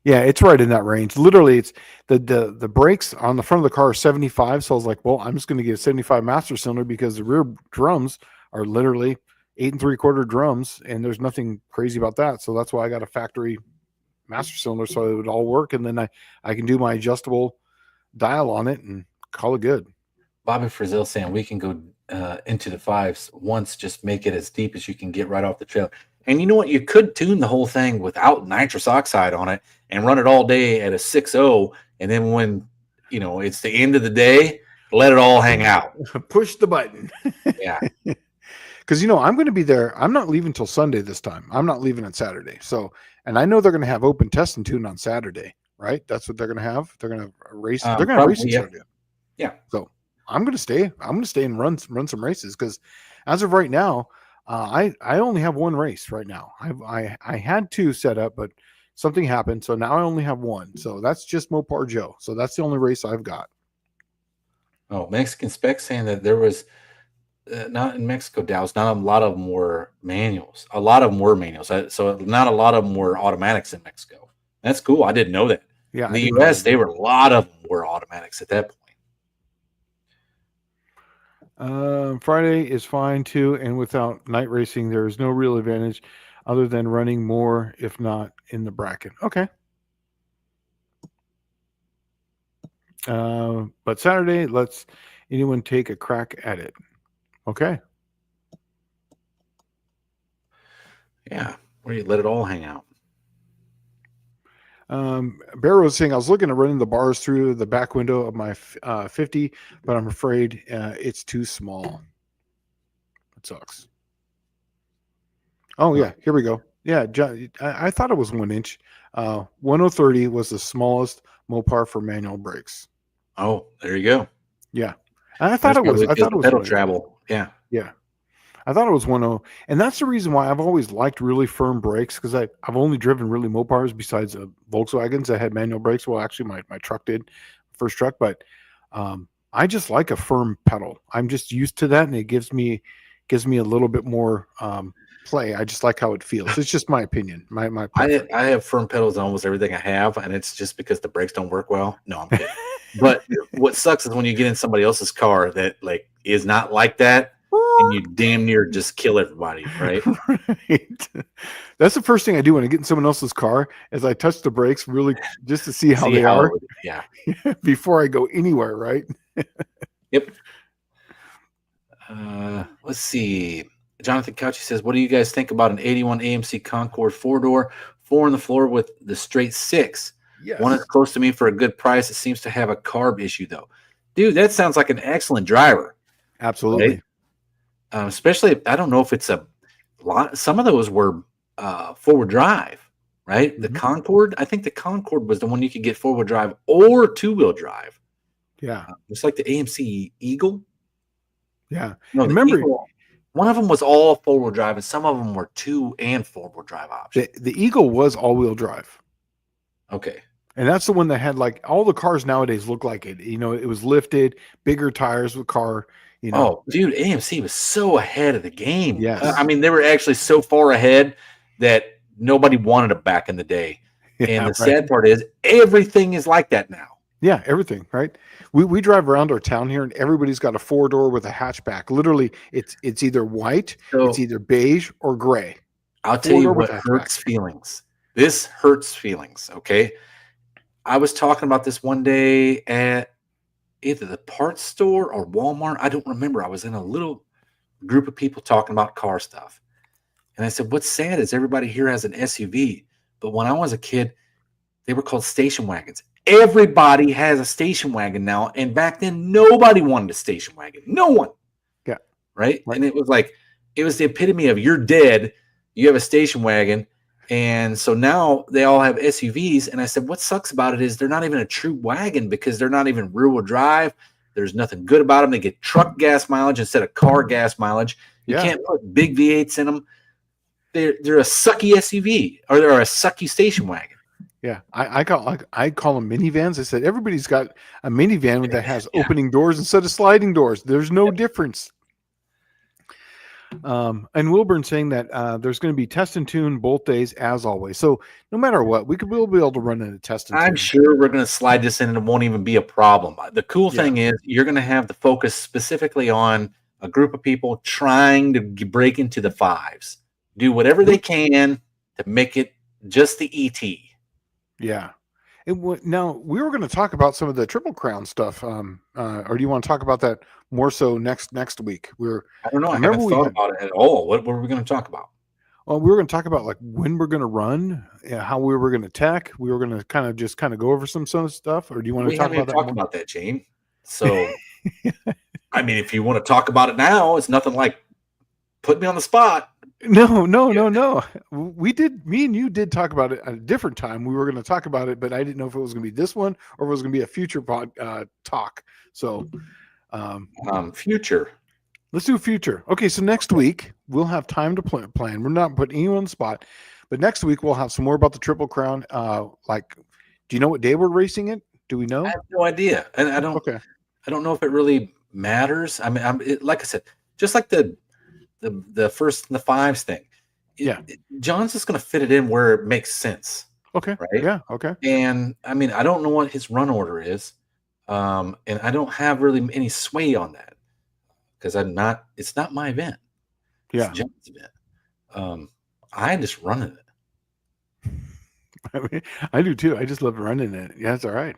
Yeah, it's right in that range. Literally, it's the brakes on the front of the car are 75. So I was like, well, I'm just going to get a 75 master cylinder because the rear drums are literally 8 3/4 drums, and there's nothing crazy about that. So that's why I got a factory master cylinder, so it would all work, and then I can do my adjustable dial on it and call it good. Bobby Frizzell saying we can go into the fives once, just make it as deep as you can get right off the trailer. And you know what? You could tune the whole thing without nitrous oxide on it and run it all day at a 6.0. And then when, it's the end of the day, let it all hang out. Push the button. Yeah. Because, I'm going to be there. I'm not leaving till Sunday this time. I'm not leaving on Saturday. So, and I know they're going to have open test and tune on Saturday, right? That's what they're going to have. They're going to race. They're going to race on Saturday. Yeah. So I'm going to stay. I'm going to stay and run some races because as of right now, I only have one race right now. I had two set up, but something happened, so now I only have one. So that's just Mopar Joe. So that's the only race I've got. Oh, Mexican Spec saying that there was not in Mexico, Dallas. Not a lot of them were manuals. A lot of them were manuals. So not a lot of them were automatics in Mexico. That's cool. I didn't know that. Yeah, in the U.S., a lot of them were automatics at that point. Friday is fine too, and without night racing, there is no real advantage other than running more, if not in the bracket. Okay. But Saturday, let's anyone take a crack at it. Okay. Yeah, where you let it all hang out. Barrow was saying I was looking at running the bars through the back window of my 50, but I'm afraid it's too small. It sucks. Oh yeah, here we go. Yeah, I thought it was 1 inch. 1030 was the smallest Mopar for manual brakes. Oh, there you go. Yeah, and I thought it was pedal travel. Yeah, yeah. I thought it was 1.0, and that's the reason why I've always liked really firm brakes because I've only driven really Mopars besides Volkswagens that had manual brakes. Well, actually, my truck did, first truck, but I just like a firm pedal. I'm just used to that, and it gives me a little bit more play. I just like how it feels. It's just my opinion. I have firm pedals on almost everything I have, and it's just because the brakes don't work well. No, I'm kidding. But what sucks is when you get in somebody else's car that is not like that. And you damn near just kill everybody, right? Right. That's the first thing I do when I get in someone else's car is I touch the brakes really just to see how they are. Yeah. Before I go anywhere, right? Yep. Let's see. Jonathan Couchy says, what do you guys think about an 81 AMC Concord 4-door, 4 on the floor with the straight 6? Yes. One is close to me for a good price. It seems to have a carb issue, though. Dude, that sounds like an excellent driver. Absolutely. Right? Especially, I don't know if it's a lot. Some of those were forward drive, right? Mm-hmm. The Concord, I think the Concord was the one you could get forward drive or 2-wheel drive. Yeah. Just like the AMC Eagle. Yeah. No, remember, one of them was all four-wheel drive, and some of them were 2- and 4-wheel drive options. The Eagle was all-wheel drive. Okay. And that's the one that had all the cars nowadays look like it. It was lifted, bigger tires with car. Oh, dude, AMC was so ahead of the game. Yes. I mean, they were actually so far ahead that nobody wanted them back in the day. Yeah, and the sad part is everything is like that now. Yeah, everything, right? We drive around our town here and everybody's got a 4-door with a hatchback. Literally, it's either white, it's either beige or gray. I'll tell you what hurts feelings. This hurts feelings, okay? I was talking about this one day at either the parts store or Walmart. I don't remember. I was in a little group of people talking about car stuff. And I said, what's sad is everybody here has an SUV. But when I was a kid, they were called station wagons. Everybody has a station wagon now. And back then, nobody wanted a station wagon. No one. Yeah. Right? And it was the epitome of you're dead. You have a station wagon. And so now they all have SUVs. And I said, what sucks about it is they're not even a true wagon because they're not even rear-wheel drive. There's nothing good about them. They get truck gas mileage instead of car gas mileage. You can't put big V8s in them. They're a sucky SUV or they're a sucky station wagon. Yeah, I call them minivans. I said everybody's got a minivan that has opening doors instead of sliding doors. There's no difference. And Wilburn saying that there's going to be test and tune both days as always. So no matter what, we'll be able to run into test and I'm tune. sure we're going to slide this in and it won't even be a problem. The cool Yeah. thing is you're going to have the focus specifically on a group of people trying to break into the fives, do whatever they can to make it just the ET. Yeah. Now we were going to talk about some of the Triple Crown stuff, or do you want to talk about that more so next week? I don't know. I remember haven't we thought had- about it at all. What were we going to talk about? Well, we were going to talk about like when we're going to run, how we were going to tech. We were going to kind of go over some stuff, or do you want to We talk haven't about even that? talked about that, Gene. So, I mean, if you want to talk about it now, it's nothing like put me on the spot. No. We did. Me and you did talk about it at a different time. We were going to talk about it, but I didn't know if it was going to be this one or if it was going to be a future talk. So, Future. let's do future. Okay, so next week we'll have time to plan. We're not putting anyone on the spot, but next week we'll have some more about the Triple Crown. Like, do you know what day we're racing it? Do we know? I have no idea, and I don't. Okay. I don't know if it really matters. I mean, like I said, just like the first and the fives thing. John's just going to fit it in where it makes sense. Okay. Right. Yeah. Okay. And I mean, I don't know what his run order is, and I don't have really any sway on that because it's not my event. Yeah. It's John's event. I just run it. I mean, I do too. I just love running it. Yeah, that's all right.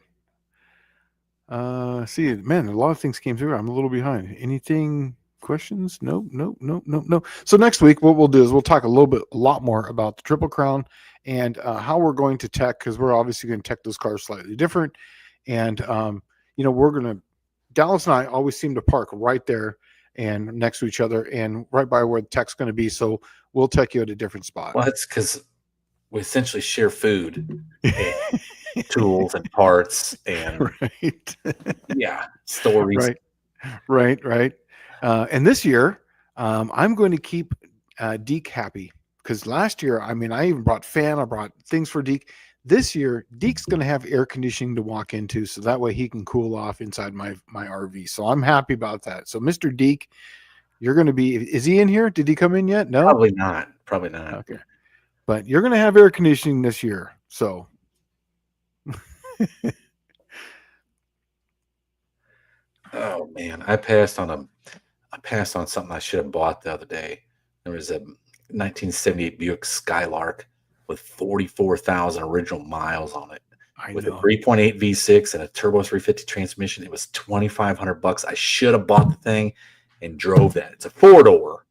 See, man, a lot of things came through. I'm a little behind. Anything? Questions? No. So next week, what we'll do is we'll talk a lot more about the Triple Crown and how we're going to tech, because we're obviously going to tech those cars slightly different. And we're going to. Dallas and I always seem to park right there and next to each other and right by where the tech's going to be. So we'll tech you at a different spot. Well, it's because we essentially share food, and tools, and parts, and right. Yeah, stories. Right. And this year, I'm going to keep Deke happy because last year, I mean, I even brought I brought things for Deke. This year, Deke's going to have air conditioning to walk into, so that way he can cool off inside my RV. So I'm happy about that. So Mr. Deke, you're going to be. Is he in here? Did he come in yet? No, Probably not. Okay, but you're going to have air conditioning this year. So. Oh man, I passed on something I should have bought the other day. There was a 1978 Buick Skylark with 44,000 original miles on it, with a 3.8 V6 and a turbo 350 transmission. It was $2,500. I should have bought the thing and drove that. It's a 4-door.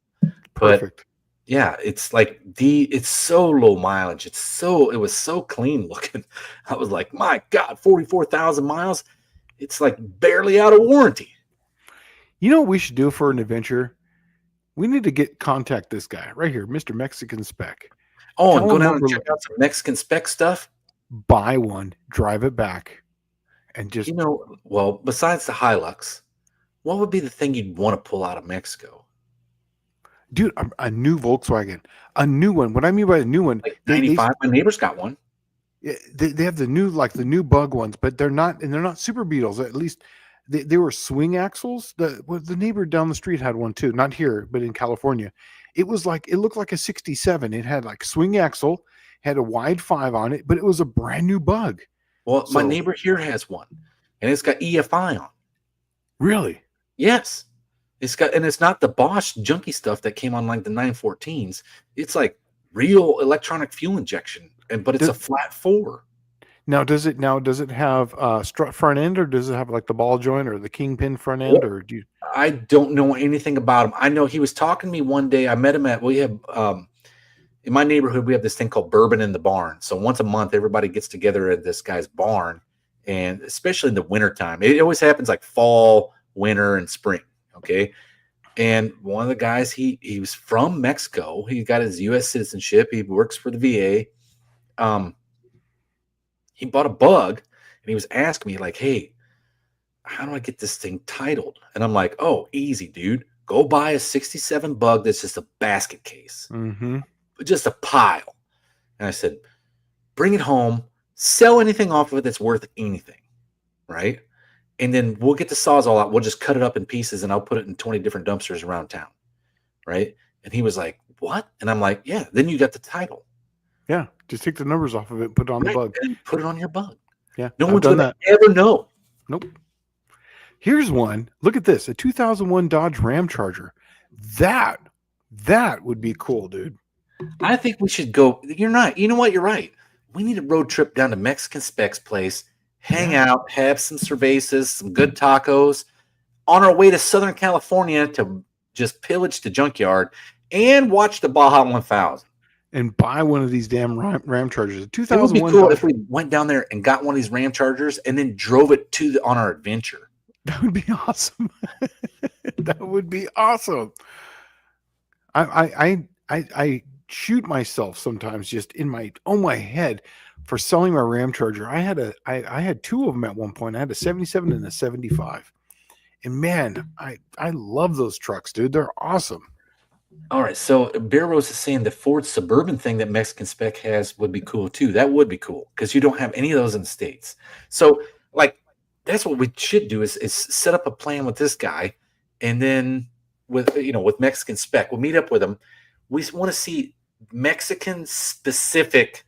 Perfect. Yeah, it's like it's so low mileage. It was so clean looking. I was like, my God, 44,000 miles. It's like barely out of warranty. You know what we should do for an adventure? We need to contact this guy right here, Mr. Mexican Spec. Oh, and go down and check out some Mexican Spec stuff. Buy one, drive it back, and just well, besides the Hilux, what would be the thing you'd want to pull out of Mexico? Dude, a new Volkswagen, a new one. What I mean by a new one, like 95. My neighbor's got one. They have the new bug ones, but they're not Super Beetles. At least they were swing axles. The neighbor down the street had one too, not here, but in California. It looked like a 67. It had like swing axle, had a wide 5 on it, but it was a brand new bug. Well, my neighbor here has one, and it's got EFI on. Really? Yes. It's not the Bosch junky stuff that came on like the 914s. It's like real electronic fuel injection, but it's a flat 4. Now, does it have strut front end, or does it have like the ball joint or the kingpin front end, or do you? I don't know anything about him. I know he was talking to me one day. I met him in my neighborhood. We have this thing called Bourbon in the Barn. So once a month, everybody gets together at this guy's barn, and especially in the wintertime, it always happens like fall, winter, and spring. Okay. And one of the guys, he was from Mexico. He got his U.S. citizenship. He works for the VA. He bought a bug, and he was asking me like, hey, how do I get this thing titled? And I'm like, oh, easy, dude. Go buy a 67 bug that's just a basket case. Mm-hmm. Just a pile. And I said, bring it home, sell anything off of it that's worth anything, right? And then we'll get the Sawzall out. We'll just cut it up in pieces, and I'll put it in 20 different dumpsters around town, right? And he was like, what? And I'm like, yeah, then you got the title. Yeah, just take the numbers off of it and put it on the Right. bug. And put it on your bug. Yeah, No I've one's done going that. to ever know. Nope. Here's one. Look at this. A 2001 Dodge Ram Charger. That would be cool, dude. I think we should go. You're not. You know what? You're right. We need a road trip down to Mexican Specs place, hang out, have some cervezas, some good tacos, on our way to Southern California to just pillage the junkyard and watch the Baja 1000. And buy one of these damn Ram Chargers. It would be 2001 cool Dodge. if we went down there and got one of these Ram Chargers and then drove it on our adventure. That would be awesome. That would be awesome. I shoot myself sometimes just in my head for selling my Ram Charger. I had two of them at one point. I had a 77 and a 75. And man, I love those trucks, dude. They're awesome. All right, so Bear Rose is saying the Ford Suburban thing that Mexican Spec has would be cool too. That would be cool because you don't have any of those in the States. So, like, that's what we should do is set up a plan with this guy, and then with Mexican Spec, we'll meet up with him. We want to see Mexican specific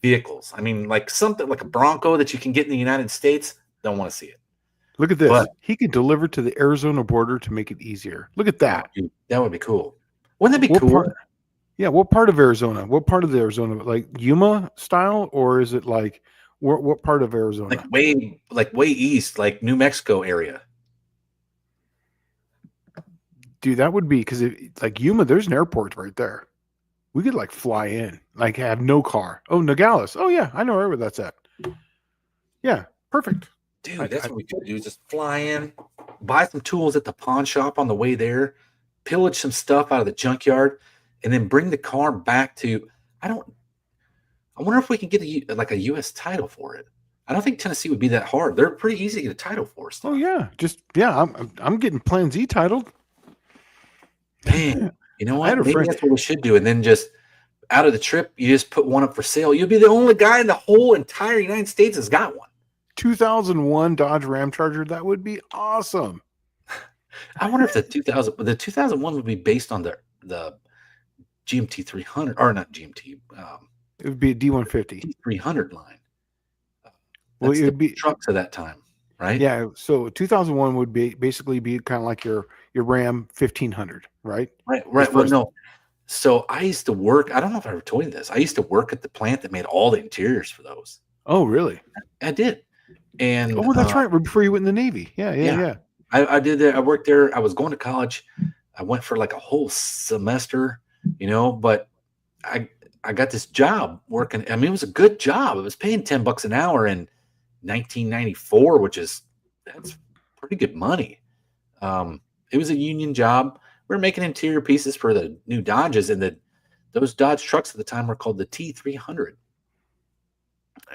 vehicles. I mean, like something like a Bronco that you can get in the United States. Don't want to see it. Look at this. But he can deliver to the Arizona border to make it easier. Look at that. Dude, that would be cool. Wouldn't that be What cool? part- Yeah, what part of Arizona? What part of the Arizona? Like Yuma style, or is it like what part of Arizona? Like way east, like New Mexico area. Dude, that would be because like Yuma, there's an airport right there. We could like fly in, like have no car. Oh, Nogales. Oh yeah, I know where that's at. Yeah, perfect. Dude, that's what we could do. Just fly in, buy some tools at the pawn shop on the way there, pillage some stuff out of the junkyard, and then bring the car back to. I wonder if we can get a U.S. title for it. I don't think Tennessee would be that hard. They're pretty easy to get a title for. Oh yeah, I'm getting Plan Z titled. Man, you know what? Maybe friend- that's what we should do. And then just out of the trip, you just put one up for sale. You'll be the only guy in the whole entire United States that's got one. 2001 Dodge Ram Charger. That would be awesome. I wonder if the 2001 would be based on the GMT 300 or not GMT. It would be a D150 300 line. Well, That's it would be trucks of that time, right? Yeah. So 2001 would basically be kind of like your Ram 1500, right? Right. Well, no. So I used to work. I don't know if I ever told you this. I used to work at the plant that made all the interiors for those. Oh, really? I did. And that's right. Before you went in the Navy. Yeah. I did that. I worked there. I was going to college. I went for like a whole semester, but I got this job working. I mean, it was a good job. It was paying $10 an hour in 1994, that's pretty good money. It was a union job. We were making interior pieces for the new Dodges, and those Dodge trucks at the time were called the T300.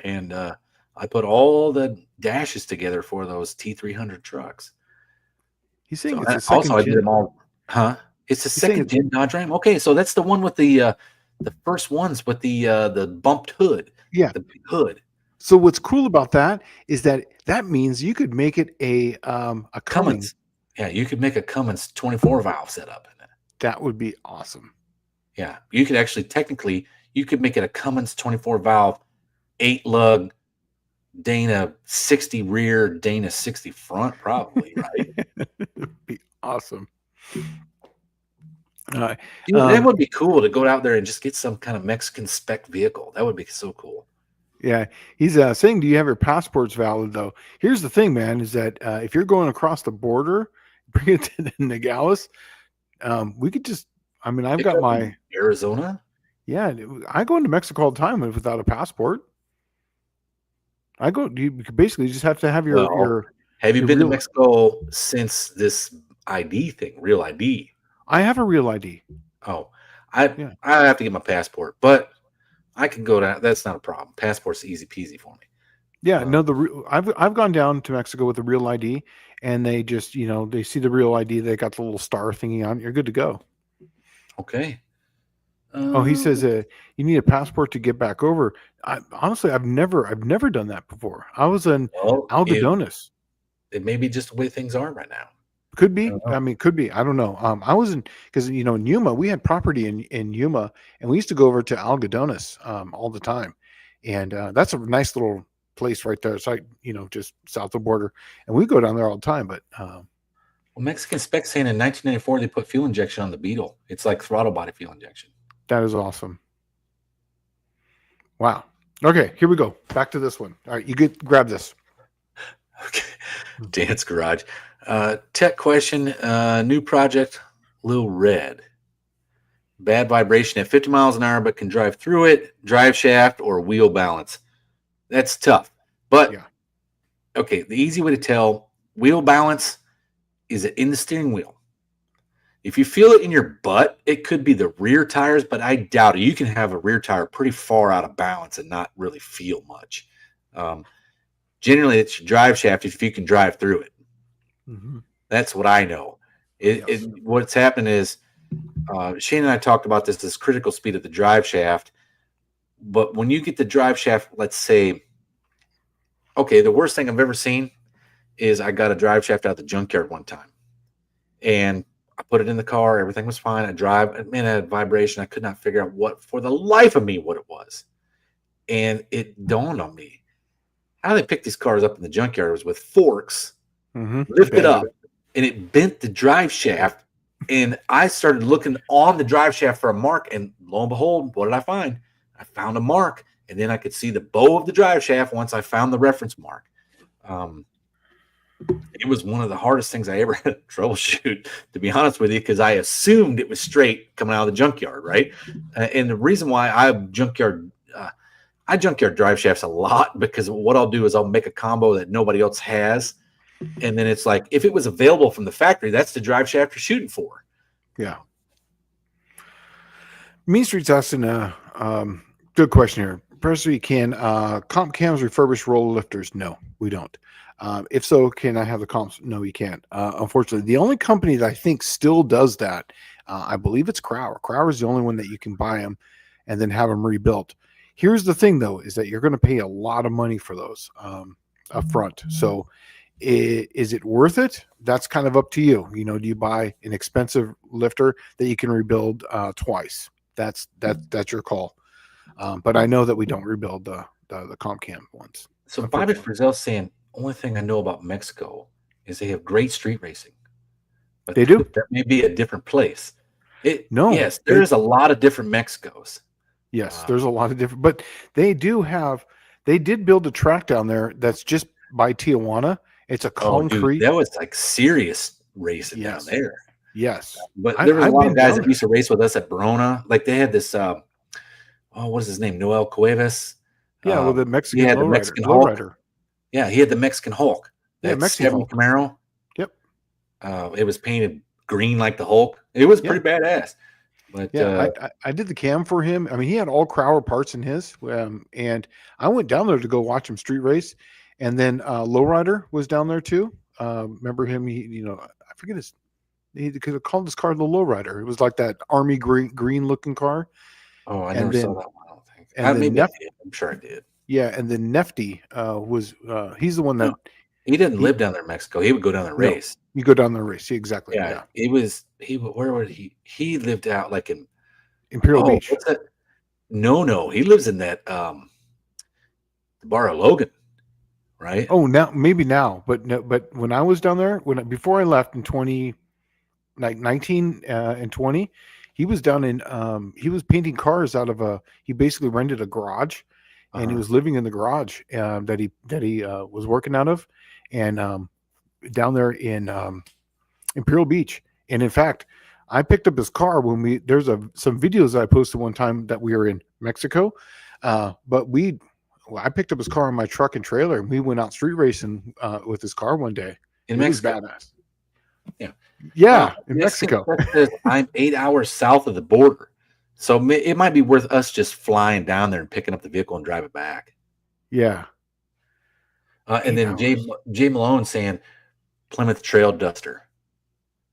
And I put all the dashes together for those T300 trucks. He's saying it's a second I did them all. Huh? It's a second gen Dodge Ram. Okay, so that's the one with the first ones with the bumped hood. Yeah, the big hood. So what's cool about that is that means you could make it a Cummins. Yeah, you could make a Cummins 24 valve setup in it. That would be awesome. Yeah, you could actually technically make it a Cummins 24 valve, 8 lug, Dana 60 rear, Dana 60 front, probably, right? That'd be awesome. Dude, that would be cool to go out there and just get some kind of Mexican spec vehicle. That would be so cool. Yeah, he's saying, do you have your passports valid, though? Here's the thing, man, is that if you're going across the border, bring it to the Nogales, we could just, I've got my Arizona. Yeah, I go into Mexico all the time without a passport. You basically just have to have your. Have you been to Mexico since this ID thing, real ID? I have a real ID. Oh, I have to get my passport, but I can go down. That's not a problem. Passport's easy peasy for me. Yeah, no, I've gone down to Mexico with a real ID, and they just they see the real ID. They got the little star thingy on. You're good to go. Okay. He says you need a passport to get back over. Honestly, I've never done that before. I was in Algodones. It may be just the way things are right now. Could I be. don't know. I mean, could be. I don't know. I was in because in Yuma we had property in Yuma, and we used to go over to Algodones all the time, and that's a nice little place right there. It's like just south of the border, and we go down there all the time. But Well, Mexican Spec saying in 1994 they put fuel injection on the Beetle. It's like throttle body fuel injection. that is awesome. Wow. Okay, here we go. Back to this one. All right, grab this. Okay. Dance Garage. Tech question. New project, Lil Red. Bad vibration at 50 miles an hour, but can drive through it, drive shaft, or wheel balance. That's tough. But, Yeah. okay, the easy way to tell wheel balance is it in the steering wheel. If you feel it in your butt, it could be the rear tires, but I doubt it. You can have a rear tire pretty far out of balance and not really feel much. Generally, it's your drive shaft if you can drive through it. Mm-hmm. That's what I know. What's happened is Shane and I talked about this critical speed of the drive shaft. But when you get the drive shaft, let's say, okay, the worst thing I've ever seen is I got a drive shaft out of the junkyard one time. And I put it in the car. Everything was fine. I drive. Man, I had vibration. I could not figure out what, for the life of me, what it was. And it dawned on me. How they picked these cars up in the junkyard was with forks, lifted up, and it bent the drive shaft. And I started looking on the drive shaft for a mark. And lo and behold, what did I find? I found a mark. And then I could see the bow of the drive shaft once I found the reference mark. It was one of the hardest things I ever had to troubleshoot, to be honest with you, because I assumed it was straight coming out of the junkyard, right? And the reason why I junkyard drive shafts a lot, because what I'll do is I'll make a combo that nobody else has, and then it's like if it was available from the factory, that's the drive shaft you're shooting for. Yeah. Mean Street's asking good question here. Professor, you can comp cams refurbish roller lifters? No, we don't. If so, can I have the comps? No, you can't. Unfortunately, the only company that I think still does that, I believe it's Crowder. Crowder is the only one that you can buy them and then have them rebuilt. Here's the thing, though, is that you're going to pay a lot of money for those up front. So is it worth it? That's kind of up to you. Do you buy an expensive lifter that you can rebuild twice? That's your call. But I know that we don't rebuild the comp cam ones. So Bobby Frizzell's saying, only thing I know about Mexico is they have great street racing. But they do. That may be a different place. Yes, there's a lot of different Mexicos. Yes, there's a lot of different, but they did build a track down there that's just by Tijuana. It's a concrete. Dude, that was like serious racing down there. Yes. But there was a lot of guys that used to race with us at Verona. Like they had this, what is his name? Noel Cuevas. Yeah, with the Mexican lowrider. Yeah, he had the Mexican Hulk. That Mexican Hulk. Camaro. Yep. It was painted green like the Hulk. It was pretty badass. But I did the cam for him. I mean, he had all Crowder parts in his, and I went down there to go watch him street race, and then Lowrider was down there too. Remember him? I forget his. He could have called his car the Lowrider. It was like that army green looking car. Oh, I never saw that one. I don't think. I'm sure I did. Yeah, and then Nefty was he's the one that he didn't live down there in Mexico. He would go down the race. You go down the race, exactly. Yeah. It was where would he lived out like in Imperial Beach. What's that? No, he lives in that Barra Logan, right? Oh, now, but no, but when I was down there, before I left in 19 and 20, he was down in he was painting cars out of he basically rented a garage. And he was living in the garage that he was working out of, and down there in Imperial Beach. And in fact, I picked up his car when there's some videos that I posted one time that we were in Mexico, but I picked up his car in my truck and trailer, and we went out street racing with his car one day. In Mexico, badass. Yeah, in Mexico. I'm 8 hours south of the border. So it might be worth us just flying down there and picking up the vehicle and drive it back. Yeah. And then Jay Malone saying Plymouth Trail Duster,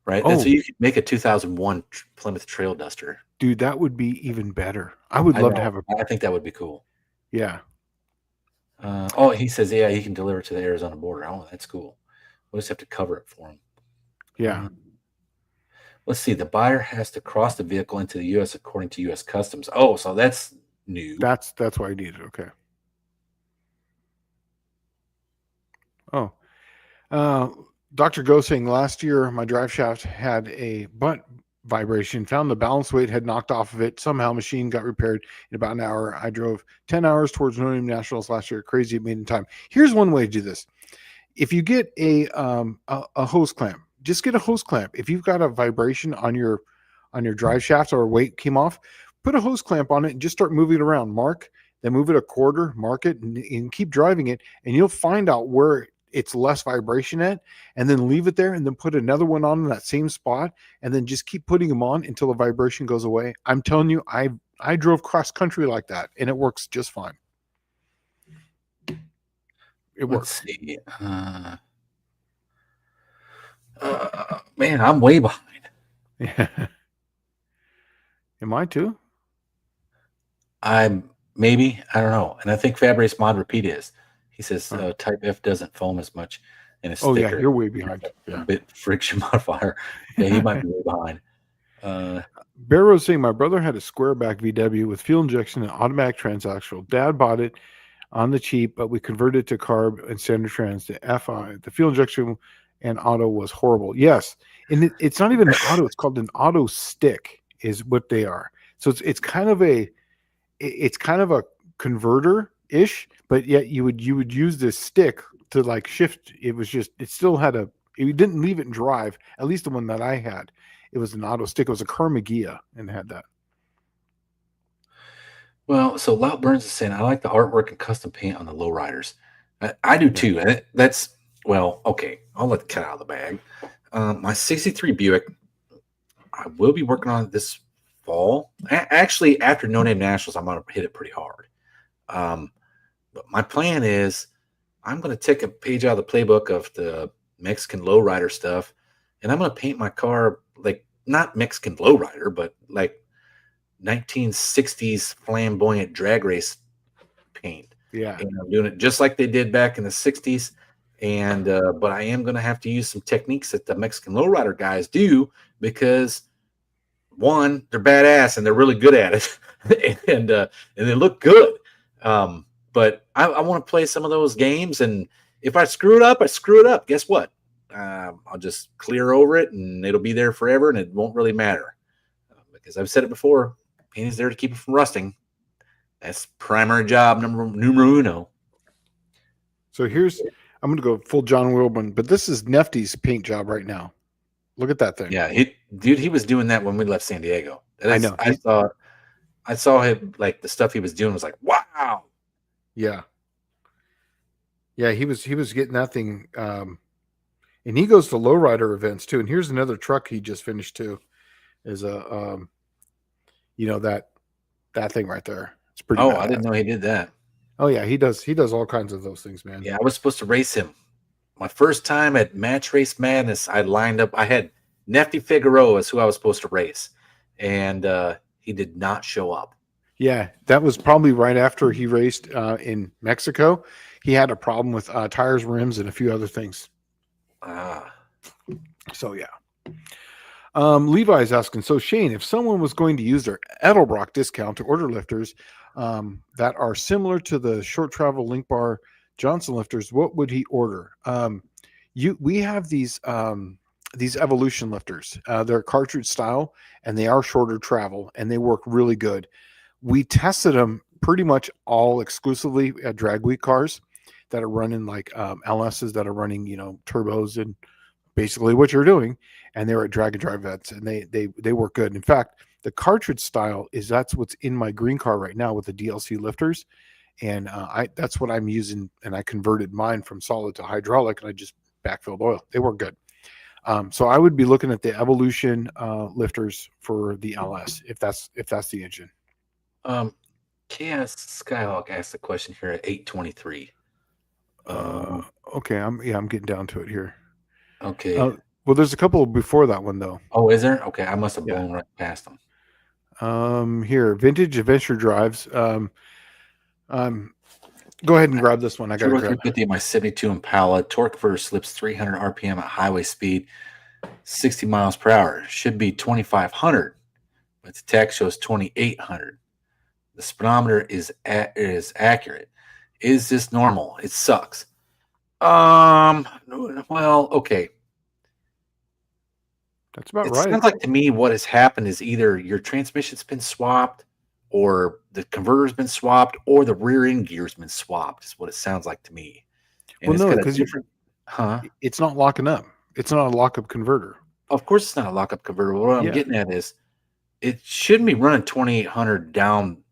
right? And so you could make a 2001 Plymouth Trail Duster. Dude, that would be even better. I would love to have I think that would be cool. Yeah. He says, he can deliver to the Arizona border. Oh, that's cool. We'll just have to cover it for him. Yeah, Let's see. The buyer has to cross the vehicle into the U.S. according to U.S. Customs. Oh, so that's new. that's why I need it. Okay. Oh, Dr. Go saying last year my drive shaft had a butt vibration, found the balance weight had knocked off of it. Somehow machine got repaired in about an hour. I drove 10 hours towards Notre Dame Nationals last year. Crazy it made in time. Here's one way to do this. If you get a hose clamp, just get a hose clamp. If you've got a vibration on your drive shaft or a weight came off, put a hose clamp on it and just start moving it around. Mark, then move it a quarter, mark it, and keep driving it, and you'll find out where it's less vibration at, and then leave it there, and then put another one on in that same spot, and then just keep putting them on until the vibration goes away. I'm telling you, I drove cross country like that, and it works just fine. It works. Let's see. Man, I'm way behind. Yeah. Am I too? I don't know. And I think Fabrace Mod Repeat is. He says Type F doesn't foam as much in a sticker. Oh, yeah, you're way behind. A bit friction modifier. Yeah, he might be way behind. Barrow's saying my brother had a square back VW with fuel injection and automatic transaxle. Dad bought it on the cheap, but we converted it to carb and standard trans. The FI, the fuel injection and auto was horrible. Yes, and it's not even an auto; it's called an auto stick, is what they are. So it's kind of a converter ish, but yet you would use this stick to like shift. It still had you didn't leave it in drive. At least the one that I had, it was an auto stick. It was a Kerr-Maggia and had that. Well, so Lout Burns is saying, I like the artwork and custom paint on the lowriders. I do too. And okay. I'll let the cat out of the bag. My 63 Buick, I will be working on it this fall. Actually, after No Name Nationals, I'm going to hit it pretty hard. But my plan is I'm going to take a page out of the playbook of the Mexican lowrider stuff, and I'm going to paint my car like not Mexican lowrider, but like 1960s flamboyant drag race paint. Yeah. And I'm doing it just like they did back in the 60s. And but I am going to have to use some techniques that the Mexican lowrider guys do, because one, they're badass and they're really good at it, and they look good. But I want to play some of those games, and if I screw it up, I screw it up. Guess what? I'll just clear over it, and it'll be there forever, and it won't really matter, because I've said it before. Paint is there to keep it from rusting. That's primary job numero uno. So I'm going to go full John Wilburn, but this is Nefty's paint job right now. Look at that thing. Yeah, he was doing that when we left San Diego. I know. I saw him, like the stuff he was doing was like, wow. Yeah. Yeah, he was getting that thing. And he goes to lowrider events too. And here's another truck he just finished too. Is that thing right there. It's pretty. Oh, badass. I didn't know he did that. Oh yeah, he does all kinds of those things, man. Yeah, I was supposed to race him. My first time at Match Race Madness, I had Nefty Figueroa as who I was supposed to race, and he did not show up. Yeah, that was probably right after he raced in Mexico. He had a problem with tires, rims, and a few other things. So yeah. Levi's asking, so Shane, if someone was going to use their Edelbrock discount to order lifters that are similar to the short travel link bar Johnson lifters, what would he order? We have these Evolution lifters. They're cartridge style, and they are shorter travel, and they work really good. We tested them pretty much all exclusively at drag week cars that are running like LSs that are running, turbos and basically what you're doing. And they were at drag and drive vets, and they work good. In fact, the cartridge style that's what's in my green car right now with the DLC lifters. And that's what I'm using. And I converted mine from solid to hydraulic, and I just backfilled oil. They work good. So I would be looking at the Evolution lifters for the LS if that's the engine. Chaos Skyhawk asked a question here at 8:23. Okay, I'm getting down to it here. Okay. Well, there's a couple before that one though. Oh, is there? Okay, I must have blown right past them. Here, vintage adventure drives. Go ahead and grab this one. I got to grab 350 my 72 Impala. Torque converter slips 300 RPM at highway speed. 60 miles per hour. Should be 2,500, but the tech shows 2,800. The speedometer is accurate. Is this normal? It sucks. Well, okay. That's about It right. sounds like to me what has happened is either your transmission's been swapped, or the converter's been swapped, or the rear end gear's been swapped. Is what it sounds like to me. And Well, it's no, got a because different, huh? it's not locking up. It's not a lockup converter. Of course, it's not a lockup converter. What I'm Yeah. getting at is it shouldn't be running 2,800 down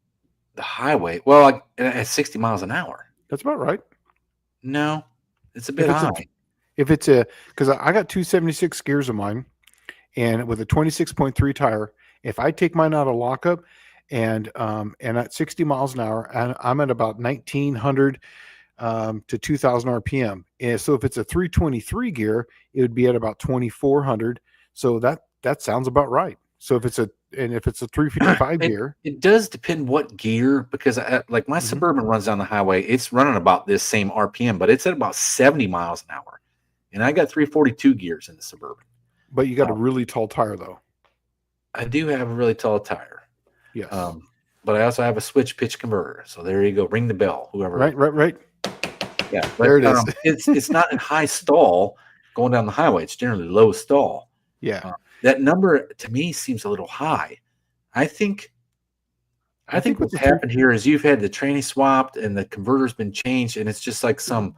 the highway. Well, like at 60 miles an hour. That's about right. No, it's a bit If it's high. If it's because I got 276 gears of mine, and with a 26.3 tire, if I take mine out of lockup and at 60 miles an hour, and I'm at about 1,900 to 2,000 RPM. And so if it's a 323 gear, it would be at about 2,400. So that sounds about right. So if it's a 355 gear, It does depend what gear, because like my Mhm. Suburban runs down the highway. It's running about this same RPM, but it's at about 70 miles an hour. And I got 342 gears in the Suburban. but you got a really tall tire though. I do have a really tall tire. Yes. But I also have a switch pitch converter. So there you go. Ring the bell, whoever. Right. Yeah. But, There it is. it's not in high stall going down the highway. It's generally low stall. Yeah. That number to me seems a little high. I think what's happened here is you've had the tranny swapped and the converter's been changed, and it's just like some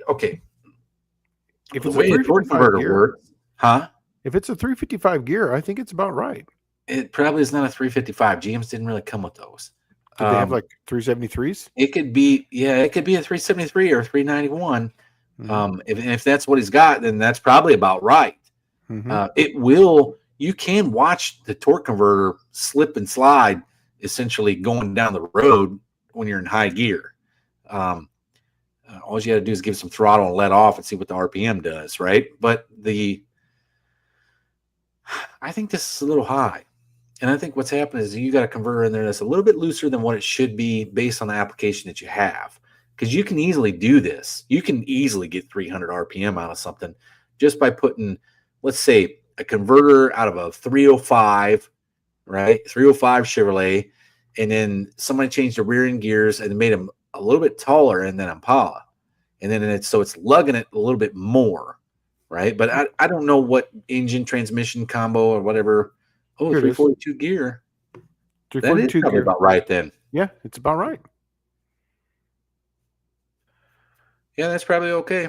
okay. If The it's way a the torque 355 converter gear, works, huh? if it's a 355 gear, I think it's about right. It probably is not a 355. GMs didn't really come with those. Do they have like 373s? It could be, it could be a 373 or a 391. Mhm. If that's what he's got, then that's probably about right. Mhm. You can watch the torque converter slip and slide essentially going down the road when you're in high gear. All you got to do is give some throttle and let off and see what the RPM does, right? But I think this is a little high. And I think what's happened is you got a converter in there that's a little bit looser than what it should be based on the application that you have. Because you can easily do this. You can easily get 300 RPM out of something just by putting, let's say, a converter out of a 305, right? 305 Chevrolet, and then somebody changed the rear end gears and made them a little bit taller in that Impala. And then it's lugging it a little bit more, right? But I don't know what engine transmission combo or whatever. Oh, 342 gear. 342 that is probably gear. about right then. Yeah, it's about right. Yeah, that's probably okay.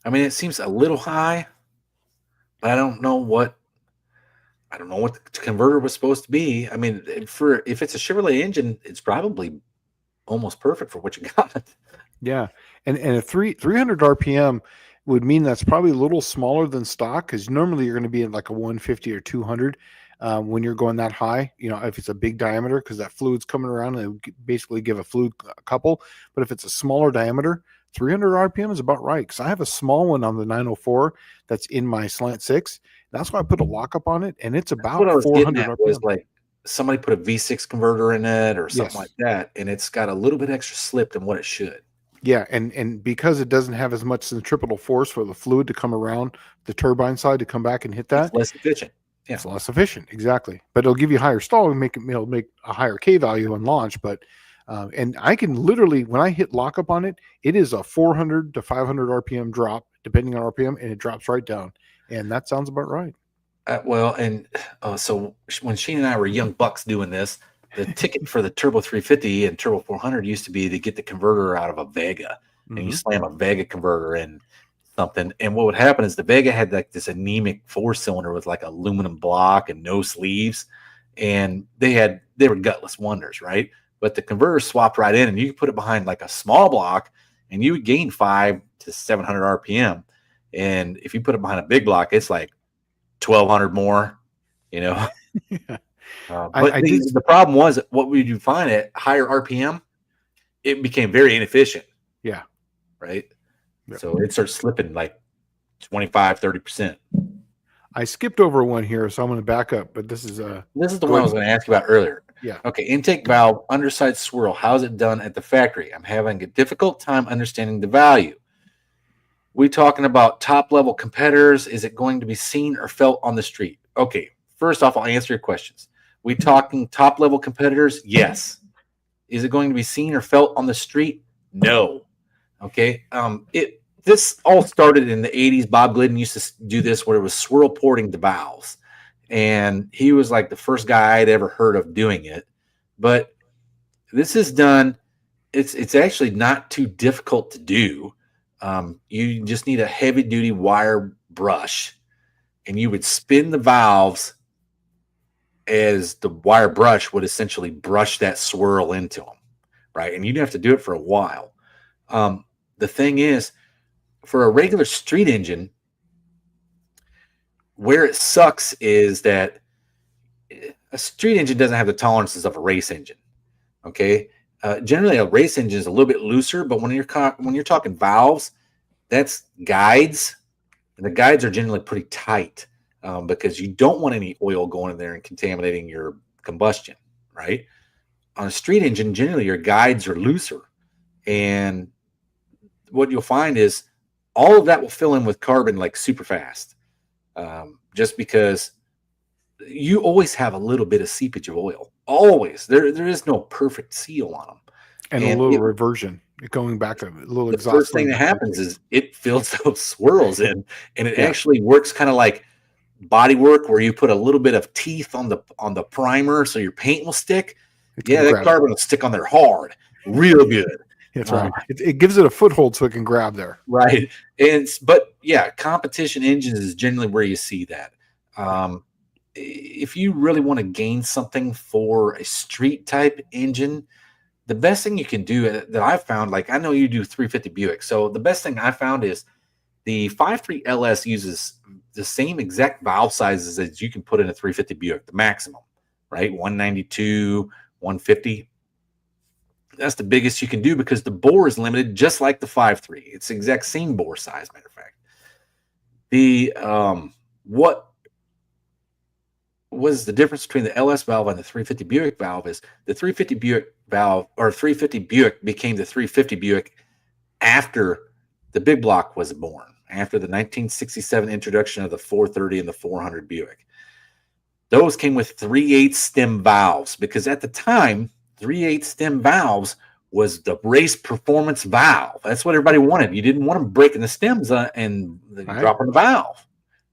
I mean, it seems a little high, but I don't know what the converter was supposed to be. I mean, if it's a Chevrolet engine, it's probably almost perfect for what you got. Yeah, and a 300 RPM would mean that's probably a little smaller than stock, because normally you're going to be in like a 150 or 200 when you're going that high. You know, if it's a big diameter, because that fluid's coming around and it would basically give a fluid couple. But if it's a smaller diameter, 300 RPM is about right. Because I have a small one on the 904 that's in my Slant 6. That's why I put a lockup on it, and it's about what I was 400 getting at RPM. was like somebody put a V6 converter in it or something like that, and it's got a little bit extra slip than what it should. Yeah, and because it doesn't have as much centripetal force for the fluid to come around the turbine side to come back and hit that, it's less efficient. Yeah. It's less efficient, exactly. But it'll give you higher stall and it'll make a higher K value on launch. But and I can literally, when I hit lockup on it, it is a 400 to 500 RPM drop, depending on RPM, and it drops right down. And that sounds about right. So when Shane and I were young bucks doing this, the ticket for the Turbo 350 and Turbo 400 used to be to get the converter out of a Vega, and you slam a Vega converter in something. And what would happen is the Vega had like this anemic 4-cylinder with like aluminum block and no sleeves, and they were gutless wonders, right? But the converter swapped right in, and you could put it behind like a small block, and you would gain 500 to 700 RPM. And if you put it behind a big block, it's like 1,200 more, you know. Yeah. But the problem was, what would you find at higher RPM? It became very inefficient. Yeah. Right. Yep. So it starts slipping like 25, 30%. I skipped over one here, so I'm going to back up. But this is the one I was going to ask you about earlier. Yeah. Okay. Intake valve, underside swirl. How's it done at the factory? I'm having a difficult time understanding the value. We talking about top level competitors? Is it going to be seen or felt on the street? Okay, first off, I'll answer your questions. We talking top level competitors? Yes. Is it going to be seen or felt on the street? No. Okay. This all started in the 80s. Bob Glidden used to do this where it was swirl porting the valves. And he was like the first guy I'd ever heard of doing it. But this is done. It's actually not too difficult to do. You just need a heavy duty wire brush, and you would spin the valves as the wire brush would essentially brush that swirl into them, right? And you'd have to do it for a while. The thing is, for a regular street engine, where it sucks is that a street engine doesn't have the tolerances of a race engine. Okay, generally a race engine is a little bit looser, but when you're talking valves, that's guides, and the guides are generally pretty tight because you don't want any oil going in there and contaminating your combustion, right? On a street engine, generally your guides are looser, and what you'll find is all of that will fill in with carbon like super fast, just because you always have a little bit of seepage of oil. Always. There is no perfect seal on them. And a little reversion going back, a little the exhaust. First thing that happens is it fills those swirls in, and it actually works kind of like body work where you put a little bit of teeth on the primer so your paint will stick. That carbon will stick on there hard, real good. That's right. It gives it a foothold so it can grab there. Right. But competition engines is generally where you see that. If you really want to gain something for a street type engine, the best thing you can do that I've found, like I know you do 350 Buick. So the best thing I found is the 5.3 LS uses the same exact valve sizes as you can put in a 350 Buick, the maximum, right? 192, 150. That's the biggest you can do because the bore is limited, just like the 5.3. It's the exact same bore size, matter of fact. The what was the difference between the LS valve and the 350 Buick valve is the 350 Buick valve, or 350 Buick became the 350 Buick after the big block was born, after the 1967 introduction of the 430 and the 400 Buick. Those came with 3/8 stem valves because at the time, 3/8 stem valves was the race performance valve. That's what everybody wanted. You didn't want them breaking the stems and dropping the valve.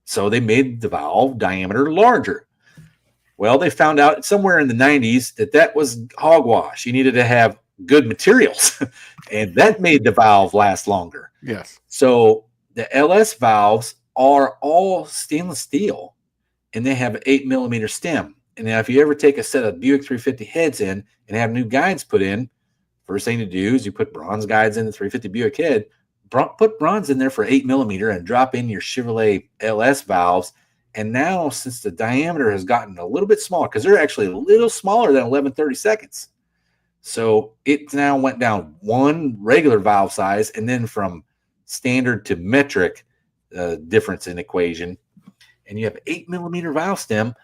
So they made the valve diameter larger. Well, they found out somewhere in the 90s that was hogwash. You needed to have good materials, and that made the valve last longer. Yes. So the LS valves are all stainless steel, and they have an 8mm stem. And now if you ever take a set of Buick 350 heads in and have new guides put in, first thing to do is you put bronze guides in the 350 Buick head, put bronze in there for 8mm and drop in your Chevrolet LS valves. And now, since the diameter has gotten a little bit smaller, because they're actually a little smaller than 11/32, so it now went down one regular valve size, and then from standard to metric difference in equation, and you have 8mm valve stem.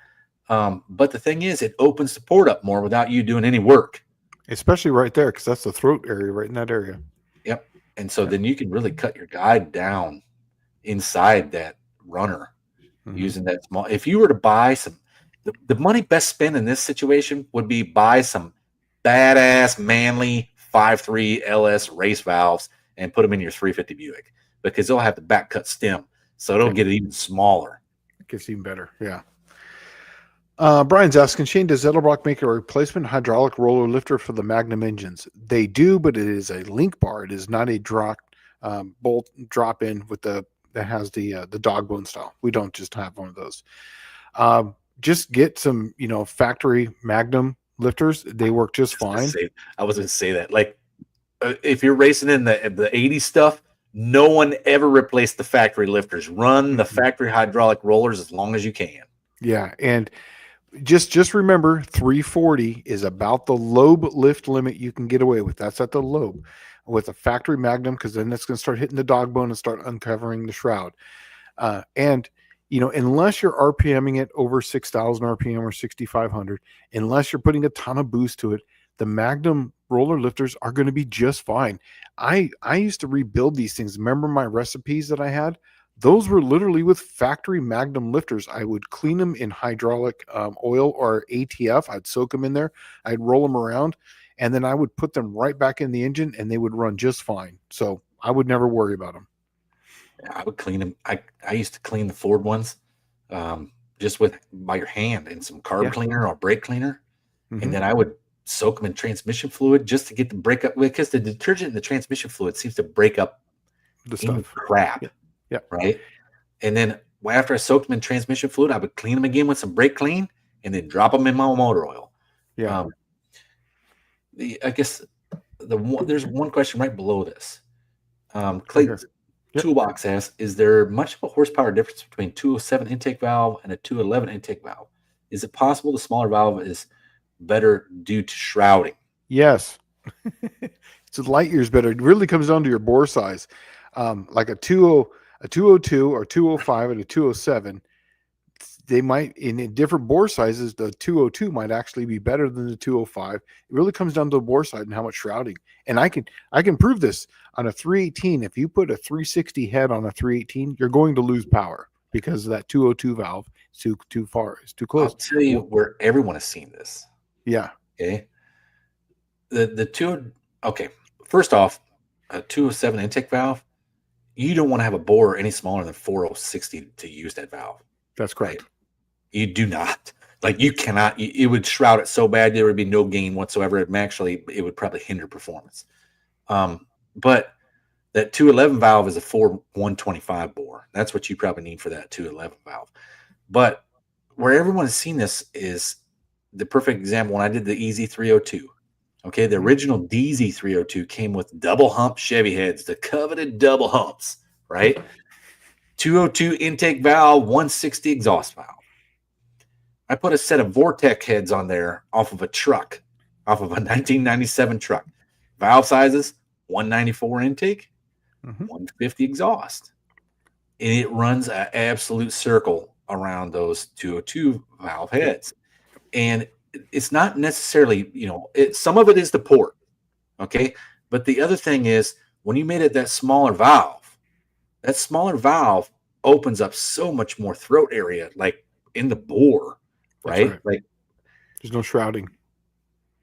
But the thing is, it opens the port up more without you doing any work. Especially right there, because that's the throat area, right in that area. Yep. And so then you can really cut your guide down inside that runner. Using that small. If you were to buy some, the money best spent in this situation would be buy some badass manly 5.3 LS race valves and put them in your 350 Buick because they'll have the back cut stem, so it'll get even smaller. It gets even better. Yeah. Brian's asking, Shane, does Edelbrock make a replacement hydraulic roller lifter for the Magnum engines? They do, but it is a link bar. It is not a bolt drop in with that has the dog bone style. We don't just have one of those. Just get some, factory Magnum lifters. They work just fine. I was going to say that. Like, if you're racing in the 80s stuff, no one ever replaced the factory lifters. Run the factory hydraulic rollers as long as you can. Yeah, and just remember, 340 is about the lobe lift limit you can get away with. That's at the lobe. With a factory Magnum, because then it's going to start hitting the dog bone and start uncovering the shroud. And unless you're RPMing it over 6,000 RPM or 6,500, unless you're putting a ton of boost to it, the Magnum roller lifters are going to be just fine. I used to rebuild these things. Remember my recipes that I had? Those were literally with factory Magnum lifters. I would clean them in hydraulic oil or ATF. I'd soak them in there. I'd roll them around, and then I would put them right back in the engine, and they would run just fine. So I would never worry about them. I would clean them. I used to clean the Ford ones just by your hand and some carb cleaner or brake cleaner. Mm-hmm. And then I would soak them in transmission fluid just to get the breakup, because the detergent in the transmission fluid seems to break up the stuff. Crap. Yeah. Right. And then after I soaked them in transmission fluid, I would clean them again with some brake clean and then drop them in my motor oil. Yeah. I guess there's one question right below this. Clayton Toolbox asks, is there much of a horsepower difference between 207 intake valve and a 211 intake valve? Is it possible the smaller valve is better due to shrouding? Yes. It's light years better. It really comes down to your bore size. Like a 202 or 205 and a 207, they might, in different bore sizes, the 202 might actually be better than the 205. It really comes down to the bore side and how much shrouding. And I can prove this on a 318. If you put a 360 head on a 318, you're going to lose power because of that 202 valve. It's too far. It's too close. I'll tell you where everyone has seen this. Yeah. Okay. Okay. First off, a 207 intake valve, you don't want to have a bore any smaller than 4060 to use that valve. That's correct. Right? You do not. Like, you cannot. It would shroud it so bad there would be no gain whatsoever. It would probably hinder performance. But that 211 valve is a 125 bore. That's what you probably need for that 211 valve. But where everyone has seen this is the perfect example when I did the EZ302. Okay, the original DZ302 came with double hump Chevy heads, the coveted double humps, right? 202 intake valve, 160 exhaust valve. I put a set of Vortec heads on there off of a 1997 truck. Valve sizes, 194 intake, 150 exhaust. And it runs an absolute circle around those 202 valve heads. And it's not necessarily, some of it is the port, okay? But the other thing is, when you made it that smaller valve opens up so much more throat area, like in the bore, right? Like, there's no shrouding.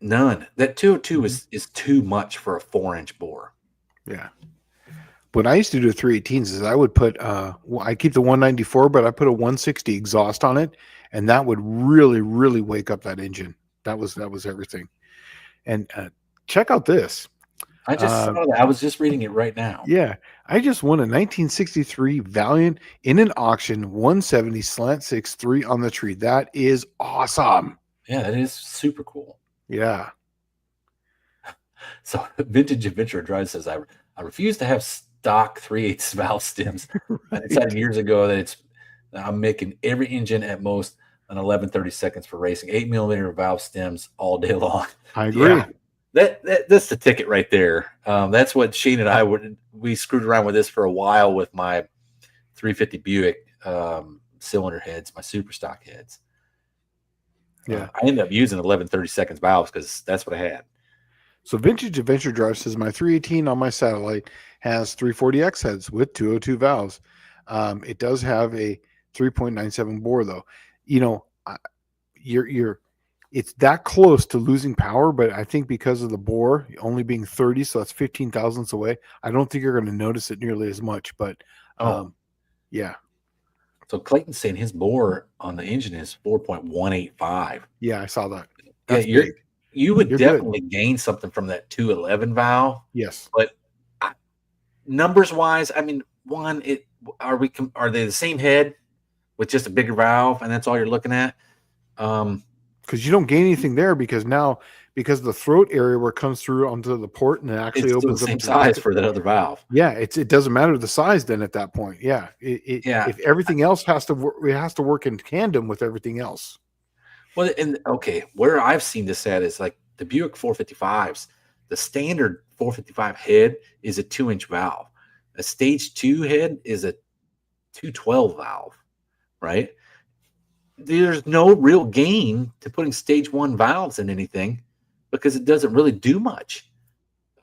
None. That 202 is too much for a 4-inch bore. Yeah. What I used to do with 318s is I would put, I keep the 194, but I put a 160 exhaust on it, and that would really, really wake up that engine. That was everything. And check out this. I just saw that. I was just reading it right now. Yeah. I just won a 1963 Valiant in an auction 170 slant 6.3 on the tree. That is awesome. Yeah, that is super cool. Yeah. So Vintage Adventure Drive says, I refuse to have stock 3/8 valve stems. Right. I decided years ago that I'm making every engine at most an 11/30 seconds for racing. 8mm valve stems all day long. I agree. Yeah. That's the ticket right there. That's what Shane and I we screwed around with this for a while with my 350 Buick cylinder heads, my super stock heads. Yeah, I ended up using 11/30 seconds valves because that's what I had. So Vintage Adventure Drive says my 318 on my satellite has 340X heads with 202 valves. It does have a 3.97 bore though. It's that close to losing power, but I think because of the bore only being 30, so that's 15 thousandths away, I don't think you're going to notice it nearly as much. But yeah. So Clayton's saying his bore on the engine is 4.185. Yeah, I saw that. That's you would definitely gain something from that 211 valve. Yes, but numbers wise, I mean, are they the same head with just a bigger valve, and that's all you're looking at? Because you don't gain anything there because the throat area where it comes through onto the port and it actually opens the same up size for that other valve. Yeah, it doesn't matter the size then at that point. Yeah, if everything else has to work, it has to work in tandem with everything else. Well, where I've seen this at is like the Buick 455s. The standard 455 head is a 2-inch valve. A stage 2 head is a 212 valve, right? There's no real gain to putting stage 1 valves in anything because it doesn't really do much.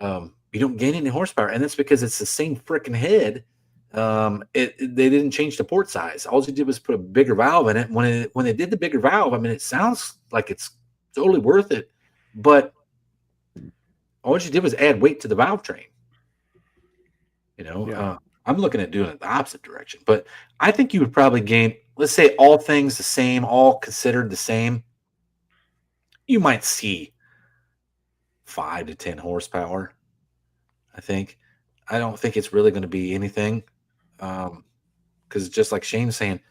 You don't gain any horsepower, and that's because it's the same freaking head. They didn't change the port size. All you did was put a bigger valve in it. When they did the bigger valve, I mean, it sounds like it's totally worth it, but all you did was add weight to the valve train. I'm looking at doing it the opposite direction, but I think you would probably gain, let's say all things the same, all considered the same. You might see 5 to 10 horsepower. I don't think it's really going to be anything, because just like Shane's saying,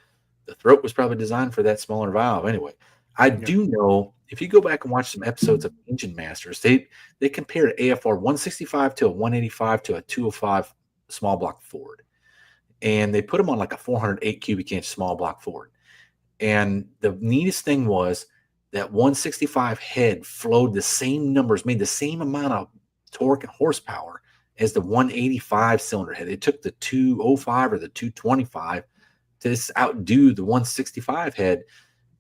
the throat was probably designed for that smaller valve anyway. I do know, if you go back and watch some episodes of Engine Masters, they compare an AFR 165 to a 185 to a 205 small block Ford, and they put them on like a 408 cubic inch small block Ford. And the neatest thing was that 165 head flowed the same numbers, made the same amount of torque and horsepower as the 185 cylinder head. It took the 205 or the 225 to outdo the 165 head,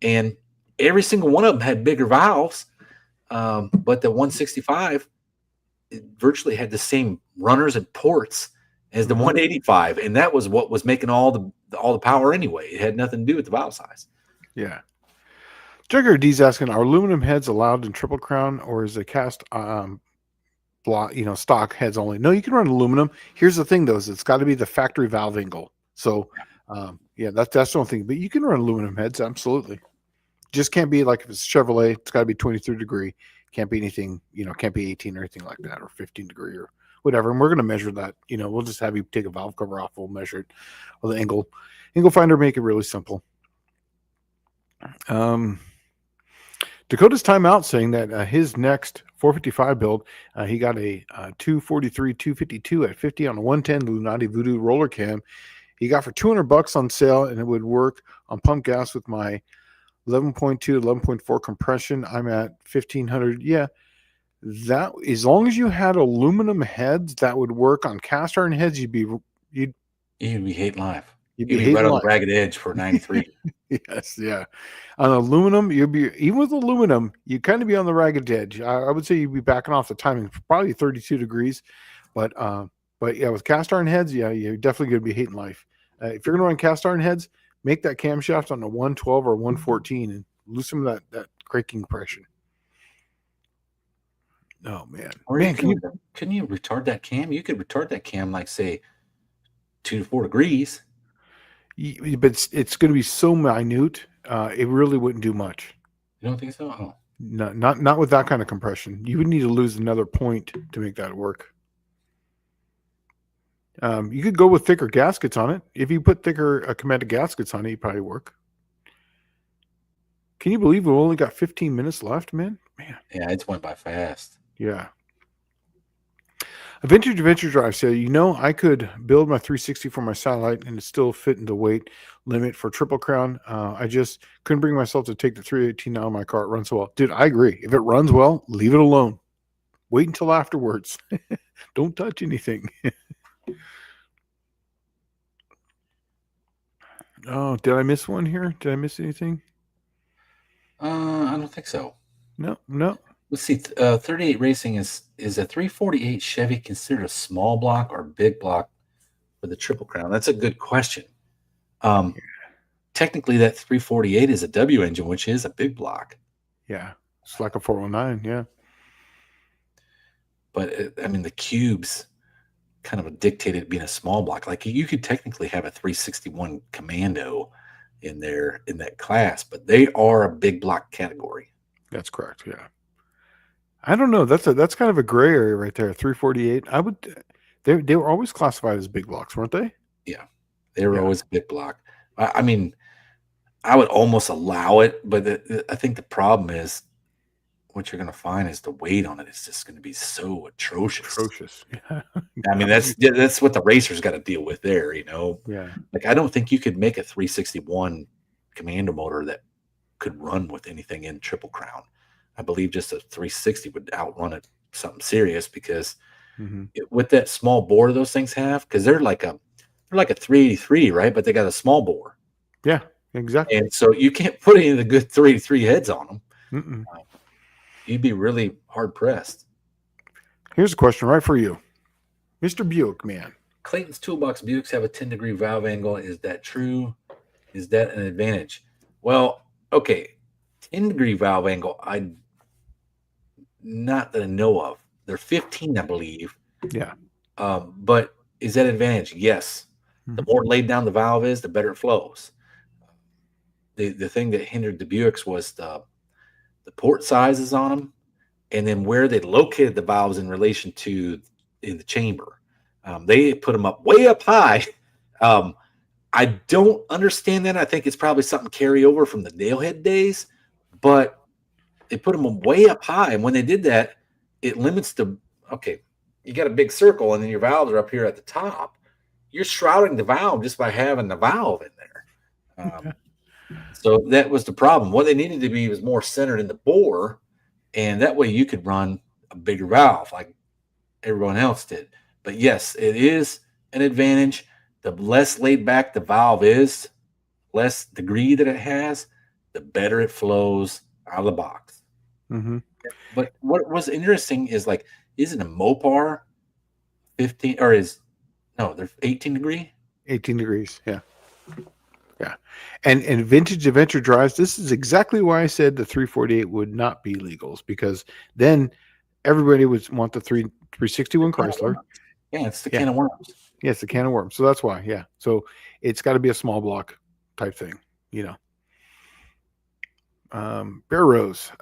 and every single one of them had bigger valves, but the 165 virtually had the same runners and ports as the 185, and that was what was making all the power anyway. It had nothing to do with the valve size. Yeah. Jugger D's asking, are aluminum heads allowed in Triple Crown, or is it cast block, stock heads only? No, you can run aluminum. Here's the thing, though, is it's got to be the factory valve angle. So, that's the only thing. But you can run aluminum heads, absolutely. Just can't be like if it's Chevrolet, it's got to be 23 degree. Can't be anything, can't be 18 or anything like that, or 15 degree or whatever. And we're going to measure that. We'll just have you take a valve cover off. We'll measure it. Or the angle finder, make it really simple. Dakota's timeout saying that his next 455 build, he got a 243 252 at 50 on a 110 Lunati Voodoo roller cam. He got for $200 on sale, and it would work on pump gas with my 11.2 11.4 compression. I'm at 1500. Yeah, that, as long as you had aluminum heads, that would work. On cast iron heads, you'd be hating life. You'd be right on the ragged edge for 93. Yes, yeah. On aluminum, even with aluminum, you kind of be on the ragged edge. I would say you'd be backing off the timing, probably 32 degrees. But yeah, with cast iron heads, yeah, you're definitely going to be hating life. If you're going to run cast iron heads, make that camshaft on a 112 or 114 and lose some of that cranking pressure. Oh man! Or couldn't you retard that cam? You could retard that cam like, say, 2 to 4 degrees. But it's going to be so minute, it really wouldn't do much. You don't think so? Oh. No, not with that kind of compression. You would need to lose another point to make that work. You could go with thicker gaskets on it. If you put thicker Cometa gaskets on it, it'd probably work. Can you believe we've only got 15 minutes left, man? Yeah, it's went by fast. Yeah. A Vintage Adventure Drive said, I could build my 360 for my satellite and it still fit in the weight limit for Triple Crown. I just couldn't bring myself to take the 318 out of my car. It runs so well. Dude, I agree. If it runs well, leave it alone. Wait until afterwards. Don't touch anything. Oh, did I miss one here? Did I miss anything? I don't think so. No. Let's see. 38 Racing is a 348 Chevy considered a small block or big block for the Triple Crown? That's a good question. Technically, that 348 is a W engine, which is a big block. Yeah, it's like a 409. Yeah, but the cubes kind of dictated being a small block. Like you could technically have a 361 Commando in there in that class, but they are a big block category. That's correct. Yeah. I don't know. That's kind of a gray area right there. 348. They were always classified as big blocks, weren't they? Yeah, they were always a big block. I would almost allow it, but I think the problem is what you're going to find is the weight on it is just going to be so atrocious. Yeah. That's what the racers got to deal with there. Yeah. Like I don't think you could make a 361 Commando motor that could run with anything in Triple Crown. I believe just a 360 would outrun it something serious because with that small bore those things have, because they're like a 383, right? But they got a small bore. Yeah, exactly. And so you can't put any of the good 383 heads on them. you'd be really hard pressed. Here's a question right for you, Mr. Buick man. Clayton's Toolbox Buicks have a 10-degree valve angle. Is that true? Is that an advantage? Well, okay. 10-degree valve angle, not that I know of. They're 15, I believe. Yeah. But is that an advantage? Yes. The more laid down the valve is, the better it flows. The thing that hindered the Buicks was the port sizes on them, and then where they located the valves in relation to in the chamber. They put them way up high. I don't understand that. I think it's probably something carryover from the nailhead days, but they put them way up high. And when they did that, it limits you got a big circle and then your valves are up here at the top. You're shrouding the valve just by having the valve in there. So that was the problem. What they needed to be was more centered in the bore, and that way you could run a bigger valve like everyone else did. But yes, it is an advantage. The less laid back the valve is, less degree that it has, the better it flows out of the box. Mm-hmm. But what was interesting is isn't a Mopar 15 or they're 18 degree? 18 degrees. Yeah. Yeah. And vintage adventure drives, this is exactly why I said the 348 would not be legals, because then everybody would want the 361 Chrysler. Yeah, it's the can of worms. Yeah, it's the can of worms. So that's why. Yeah. So it's got to be a small block type thing, Bear Rose.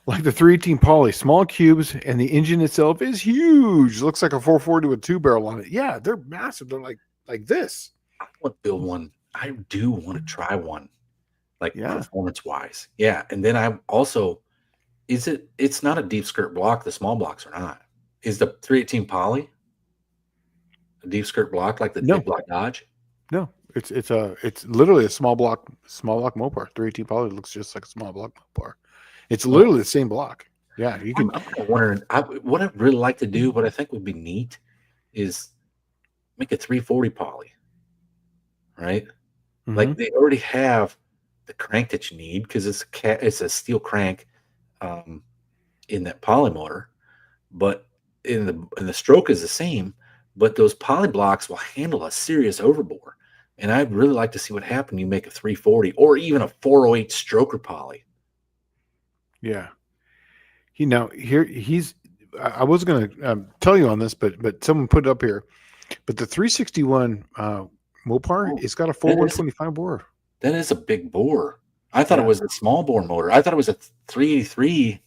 Like the 318 Poly, small cubes, and the engine itself is huge. Looks like a 440 with 2-barrel on it. Yeah, they're massive. They're like this. I want to build one. I do want to try one, performance wise. Yeah. And then I also, it's not a deep skirt block. The small blocks are not. Is the 318 Poly a deep skirt block like the big block Dodge? No, it's literally a small block Mopar. 318 Poly looks just like a small block Mopar. It's literally the same block. Yeah, you can. I'm kind of wondering. What I'd really like to do, what I think would be neat, is make a 340 Poly. Right, like they already have the crank that you need because it's a steel crank, in that poly motor, but in the stroke is the same. But those poly blocks will handle a serious overbore, and I'd really like to see what happens. You make a 340 or even a 408 stroker Poly. Yeah. I was going to tell you on this, but someone put it up here. But the 361 Mopar, it's got a 4125 bore. That is a big bore. I thought it was a small bore motor. I thought it was a 383,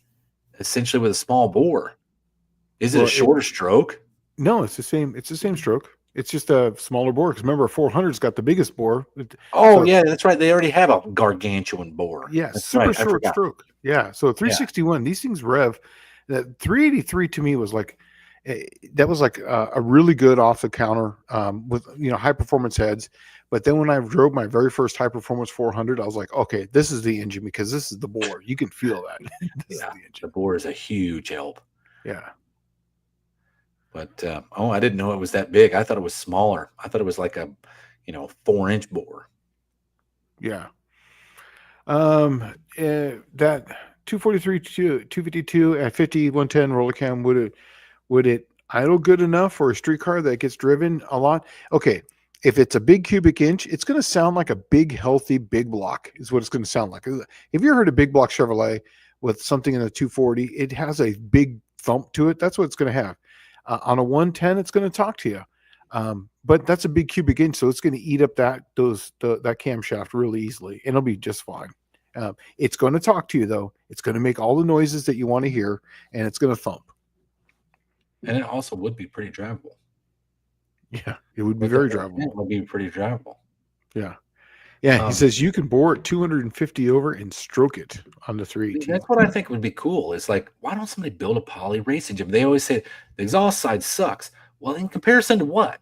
essentially with a small bore. Is it a shorter stroke? No, it's the same. It's the same stroke. It's just a smaller bore. Because remember, a 400's got the biggest bore. Yeah, that's right. They already have a gargantuan bore. Yeah, super short stroke. Yeah, so 361, these things rev. That 383 to me was that was a really good off the counter with high performance heads. But then when I drove my very first high performance 400, I was like, okay, this is the engine because this is the bore. You can feel that. The bore is a huge help. Yeah. But I didn't know it was that big. I thought it was smaller. I thought it was like a 4-inch bore. Yeah. That 243 252 at 50 110 roller cam, would it idle good enough for a street car that gets driven a lot? Okay, if it's a big cubic inch, it's going to sound like a big healthy big block is what it's going to sound like. If you heard a big block Chevrolet with something in a 240, it has a big thump to it. That's what it's going to have. On a 110, it's going to talk to you. But that's a big cubic inch, so it's going to eat up that camshaft really easily, and it'll be just fine. It's going to talk to you, though. It's going to make all the noises that you want to hear, and it's going to thump. And it also would be pretty drivable. Yeah, it would be very drivable. It would be pretty drivable. Yeah. Yeah, he says you can bore it 250 over and stroke it on the 318. That's what I think would be cool. It's like, why don't somebody build a poly racing gym? They always say the exhaust side sucks. Well, in comparison to what?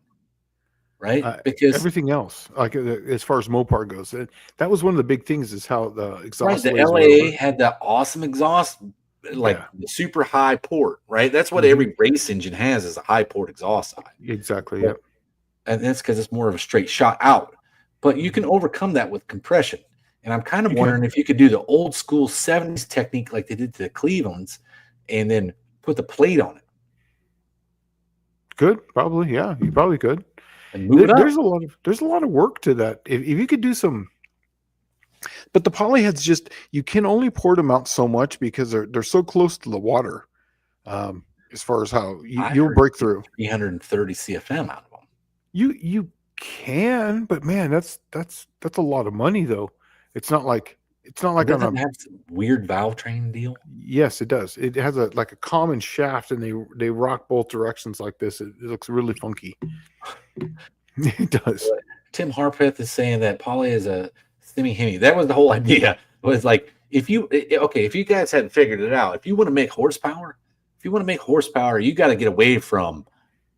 Right? Because everything else, like as far as Mopar goes, that was one of the big things is how the exhaust. Right, the LA had that awesome exhaust, the super high port, right? That's what every race engine has is a high port exhaust side. Exactly. Yep. And that's because it's more of a straight shot out. But you can overcome that with compression. And I'm kind of You wondering can. if you could do the old school 70s technique like they did to the Clevelands and then put the plate on it Could probably, yeah, you probably could. and move it up. There's a lot of work to that. If you could do some, but the polyheads just you can only pour them out so much because they're so close to the water. As far as how I you'll heard break through. 330 CFM out of them. You can, but man, that's a lot of money though. It's not like Doesn't it have some weird valve train deal? yes, it does. It has a common shaft, and they rock both directions like this. It looks really funky. It does. Tim Harpeth is saying that Poly is a stimmy himmy. That was the whole idea. Was like if you guys hadn't figured it out, if you want to make horsepower, you got to get away from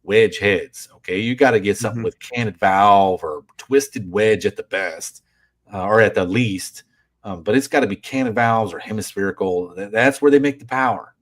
wedge heads. Okay, you got to get something with canted valve or twisted wedge at the best, or at the least. But it's got to be canted valves or hemispherical. That's where they make the power.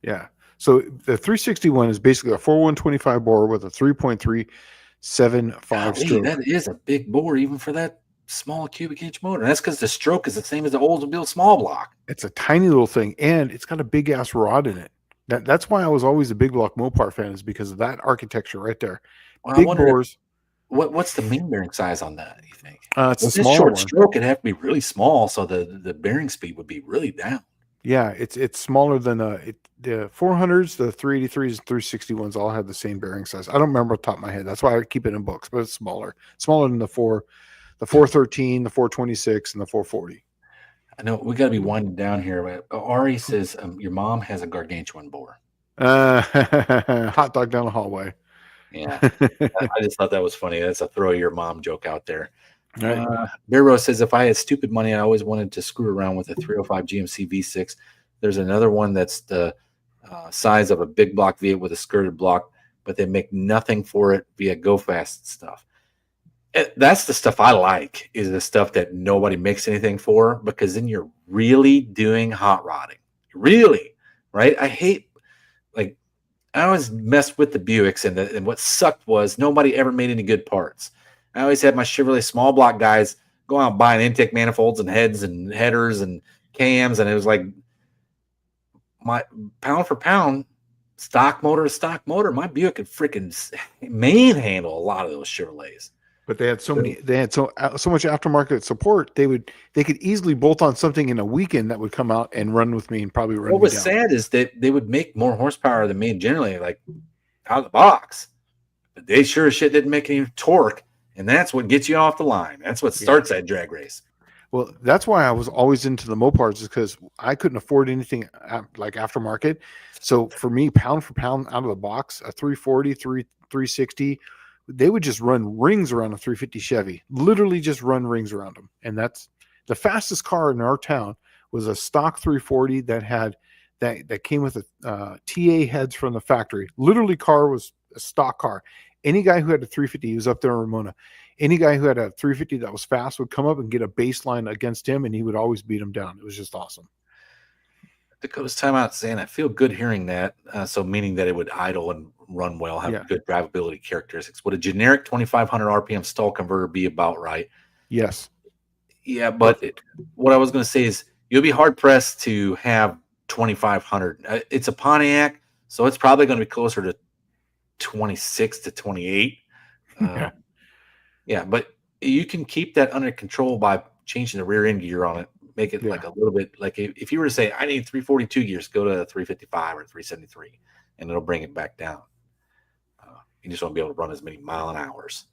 Yeah. So the 361 is basically a 4125 bore with a 3.375 stroke. That is a big bore even for that small cubic inch motor. And that's because the stroke is the same as the Oldsmobile small block. It's a tiny little thing, and it's got a big ass rod in it. That's why I was always a big block Mopar fan, is because of that architecture right there. Well, big bores. What's the main bearing size on that, you think? It's a With this smaller short one. stroke, it'd have to be really small, so the bearing speed would be really down. Yeah, it's smaller than the 400s, the 383s, and 361s all have the same bearing size. I don't remember off the top of my head. That's why I keep it in books, but it's smaller than the 413, the 426, and the 440. I know we got to be winding down here. But Ari says your mom has a gargantuan bore. Hot dog down the hallway. Yeah, I just thought that was funny. That's a throw your mom joke out there. Right. Bear Rose says, if I had stupid money, I always wanted to screw around with a 305 GMC V6. There's another one that's the size of a big block V8 with a skirted block, but they make nothing for it via Go Fast stuff. That's the stuff I like, is the stuff that nobody makes anything for, because then you're really doing hot rodding. Really, right? I hate, like, I always messed with the Buicks, and what sucked was nobody ever made any good parts. I always had my Chevrolet small block guys go out and buying intake manifolds and heads and headers and cams, and it was like, my pound for pound, stock motor to stock motor, my Buick could freaking manhandle a lot of those Chevrolets. But they had so much aftermarket support. They could easily bolt on something in a weekend that would come out and run with me and probably run. What was sad is that they would make more horsepower than me generally, like out of the box. But they sure as shit didn't make any torque, and that's what gets you off the line. That's what starts that drag race. Well, that's why I was always into the Mopars, is because I couldn't afford anything like aftermarket. So for me, pound for pound out of the box, a 340, 360, they would just run rings around a 350 Chevy, literally just run rings around them. And that's the fastest car in our town was a stock 340 that had that came with a TA heads from the factory. Literally, car was a stock car. Any guy who had a 350, he was up there in Ramona. Any guy who had a 350 that was fast would come up and get a baseline against him, and he would always beat him down. It was just awesome. Dakota's timeout saying, I feel good hearing that. So meaning that it would idle and run well, have good drivability characteristics. Would a generic 2,500 RPM stall converter be about right? Yes. Yeah, but what I was going to say is you'll be hard pressed to have 2,500. It's a Pontiac, so it's probably going to be closer to 26 to 28. Yeah, but you can keep that under control by changing the rear end gear on it. Make it like a little bit, like if you were to say, I need 342 gears, go to 355 or 373, and it'll bring it back down. You just won't be able to run as many mile an hours.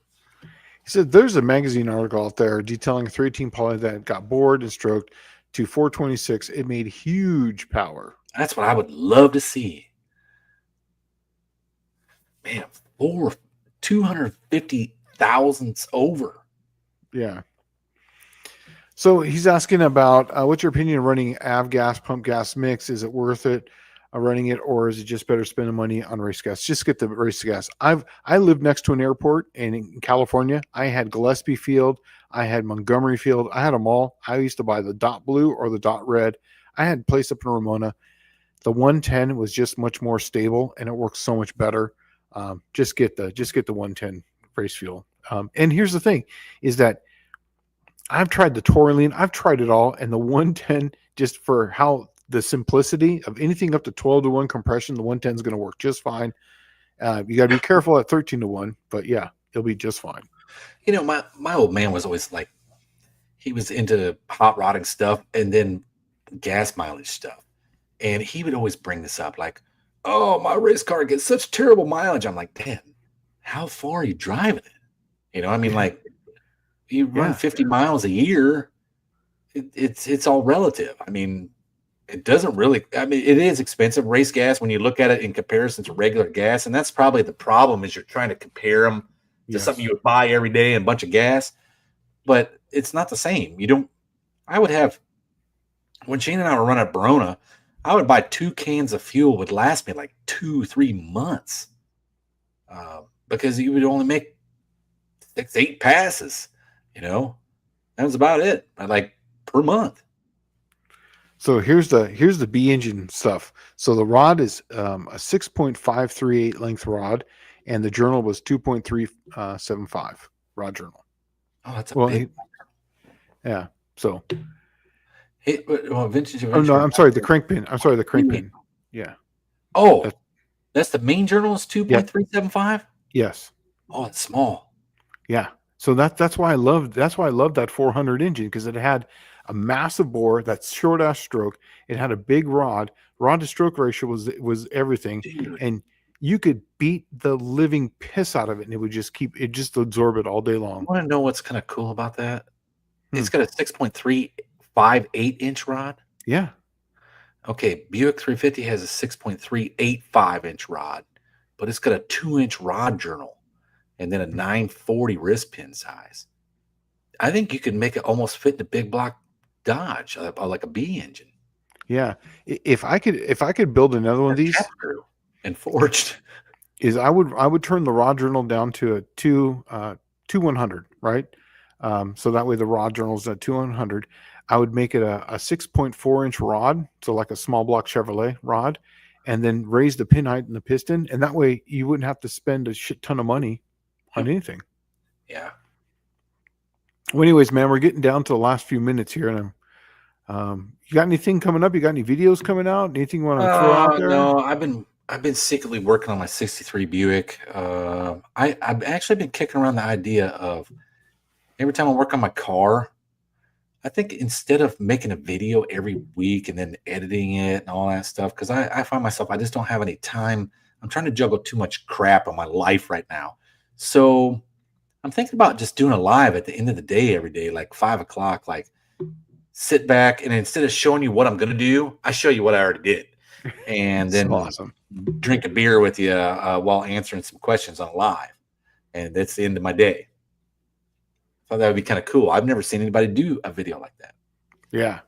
He said there's a magazine article out there detailing a 318 Poly that got bored and stroked to 426. It made huge power. That's what I would love to see. Man, 250 thousandths over. Yeah. So he's asking about what's your opinion of running avgas pump gas mix? Is it worth it running it, or is it just better spending money on race gas? Just get the race gas. I live next to an airport, and in California, I had Gillespie Field, I had Montgomery Field, I had them all. I used to buy the dot blue or the dot red. I had a place up in Ramona. The 110 was just much more stable, and it works so much better. Just get the 110 race fuel. And here's the thing, is that I've tried the Tourmaline. I've tried it all, and the 110 just for how the simplicity of anything up to 12 to 1 compression, the 110 is going to work just fine. You got to be careful at 13 to 1, but yeah, it'll be just fine. You know, my old man was always like, he was into hot rodding stuff and then gas mileage stuff. And he would always bring this up like, oh, my race car gets such terrible mileage. I'm like, Dan, how far are you driving it? You know, I mean, like, you run 50 miles a year, it's all relative. I mean, it doesn't really, I mean, it is expensive race gas when you look at it in comparison to regular gas. And that's probably the problem is you're trying to compare them to something you would buy every day and a bunch of gas. But it's not the same. You don't, I would have, when Shane and I were running at Barona, I would buy 2 cans of fuel would last me like 2-3 months because you would only make 6-8 passes, you know, that was about it. Like per month. So here's the B engine stuff. So the rod is a 6.538 length rod, and the journal was 2.375 rod journal. Oh, that's a big. Yeah. So. Vintage. Oh no, I'm sorry. The crank pin. I'm sorry. The crank pin. Yeah. Oh, that's the main journal is 2.375. Yes. Oh, it's small. Yeah. So that's why I loved that 400 engine, because it had a massive bore, that short ass stroke. It had a big rod. Rod to stroke ratio was everything, and you could beat the living piss out of it, and it would just absorb it all day long. You want to know what's kind of cool about that? It's got a 6.358-inch rod. Yeah. Okay, Buick 350 has a 6.385-inch rod, but it's got a 2-inch rod journal and then a 940 wrist pin size. I think you could make it almost fit in a big block Dodge, like a B engine. Yeah. If I could build another one of these and forged, I would turn the rod journal down to a 2-100, right? So that way the rod journal's at 2-100. I would make it a 6.4-inch rod, so like a small block Chevrolet rod, and then raise the pin height and the piston, and that way you wouldn't have to spend a shit ton of money on anything. Yeah. Well, anyways, man, we're getting down to the last few minutes here, and you got anything coming up? You got any videos coming out? Anything you want to throw out there? No, I've been secretly working on my '63 Buick. I've actually been kicking around the idea of every time I work on my car, I think instead of making a video every week and then editing it and all that stuff, because I find myself, I just don't have any time. I'm trying to juggle too much crap in my life right now. So I'm thinking about just doing a live at the end of the day every day, like 5 o'clock, like sit back and instead of showing you what I'm going to do, I show you what I already did. And then awesome. Drink a beer with you while answering some questions on live. And that's the end of my day. I thought that would be kind of cool. I've never seen anybody do a video like that. Yeah.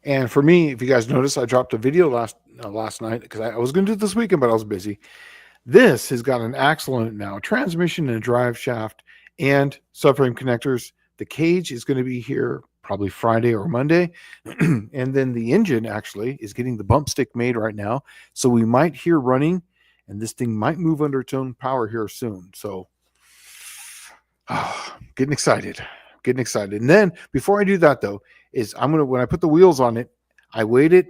And for me, if you guys notice, I dropped a video last night because I was going to do it this weekend, but I was busy. This has got an axle in it now, transmission and a drive shaft and subframe connectors. The cage is going to be here probably Friday or Monday. And then the engine actually is getting the bump stick made right now. So we might hear running, and this thing might move under its own power here soon. So getting excited. And then before I do that though, is when I put the wheels on it, I weighed it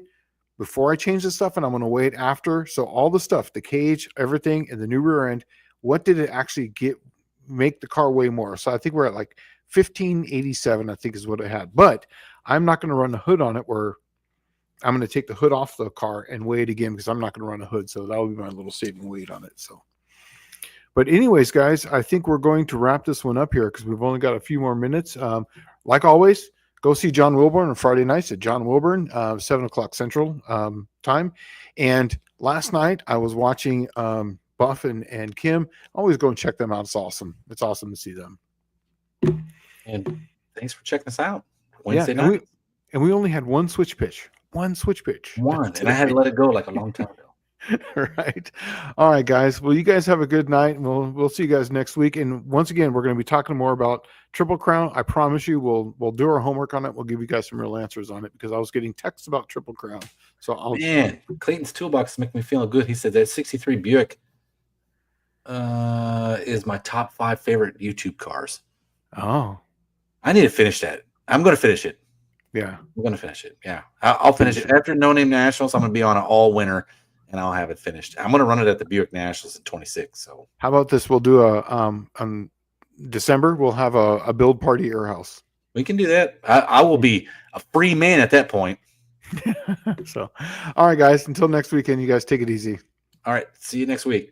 before I change the stuff, and I'm going to weigh it after. So all the stuff, the cage, everything, and the new rear end, what did it actually make the car weigh more? So I think we're at like 1587, I think is what it had. But I'm not going to run the hood on it, where I'm going to take the hood off the car and weigh it again, because I'm not going to run a hood. So that will be my little saving weight on it. So. But anyways, guys, I think we're going to wrap this one up here because we've only got a few more minutes. Like always, go see John Wilburn on Friday nights at John Wilburn, 7 o'clock Central time. And last night I was watching Buff and Kim. Always go and check them out. It's awesome. It's awesome to see them. And thanks for checking us out. Wednesday night. And we only had one switch pitch. One. And I had to let it go like a long time ago. Right. All right, guys. Well, you guys have a good night, and we'll see you guys next week. And once again, we're going to be talking more about Triple Crown. I promise you, we'll do our homework on it. We'll give you guys some real answers on it, because I was getting texts about Triple Crown. So Clayton's Toolbox is making me feel good. He said that '63 Buick is my top 5 favorite YouTube cars. Oh, I need to finish that. I'm going to finish it. Yeah. I'm going to finish it. Yeah. I'll finish it. After No Name Nationals, I'm going to be on it all winter, and I'll have it finished. I'm going to run it at the Buick Nationals in 26. So How about this? We'll do December. We'll have a build party at your house. we can do that. I will be a free man at that point. So, all right, guys. Until next weekend, you guys take it easy. All right. See you next week.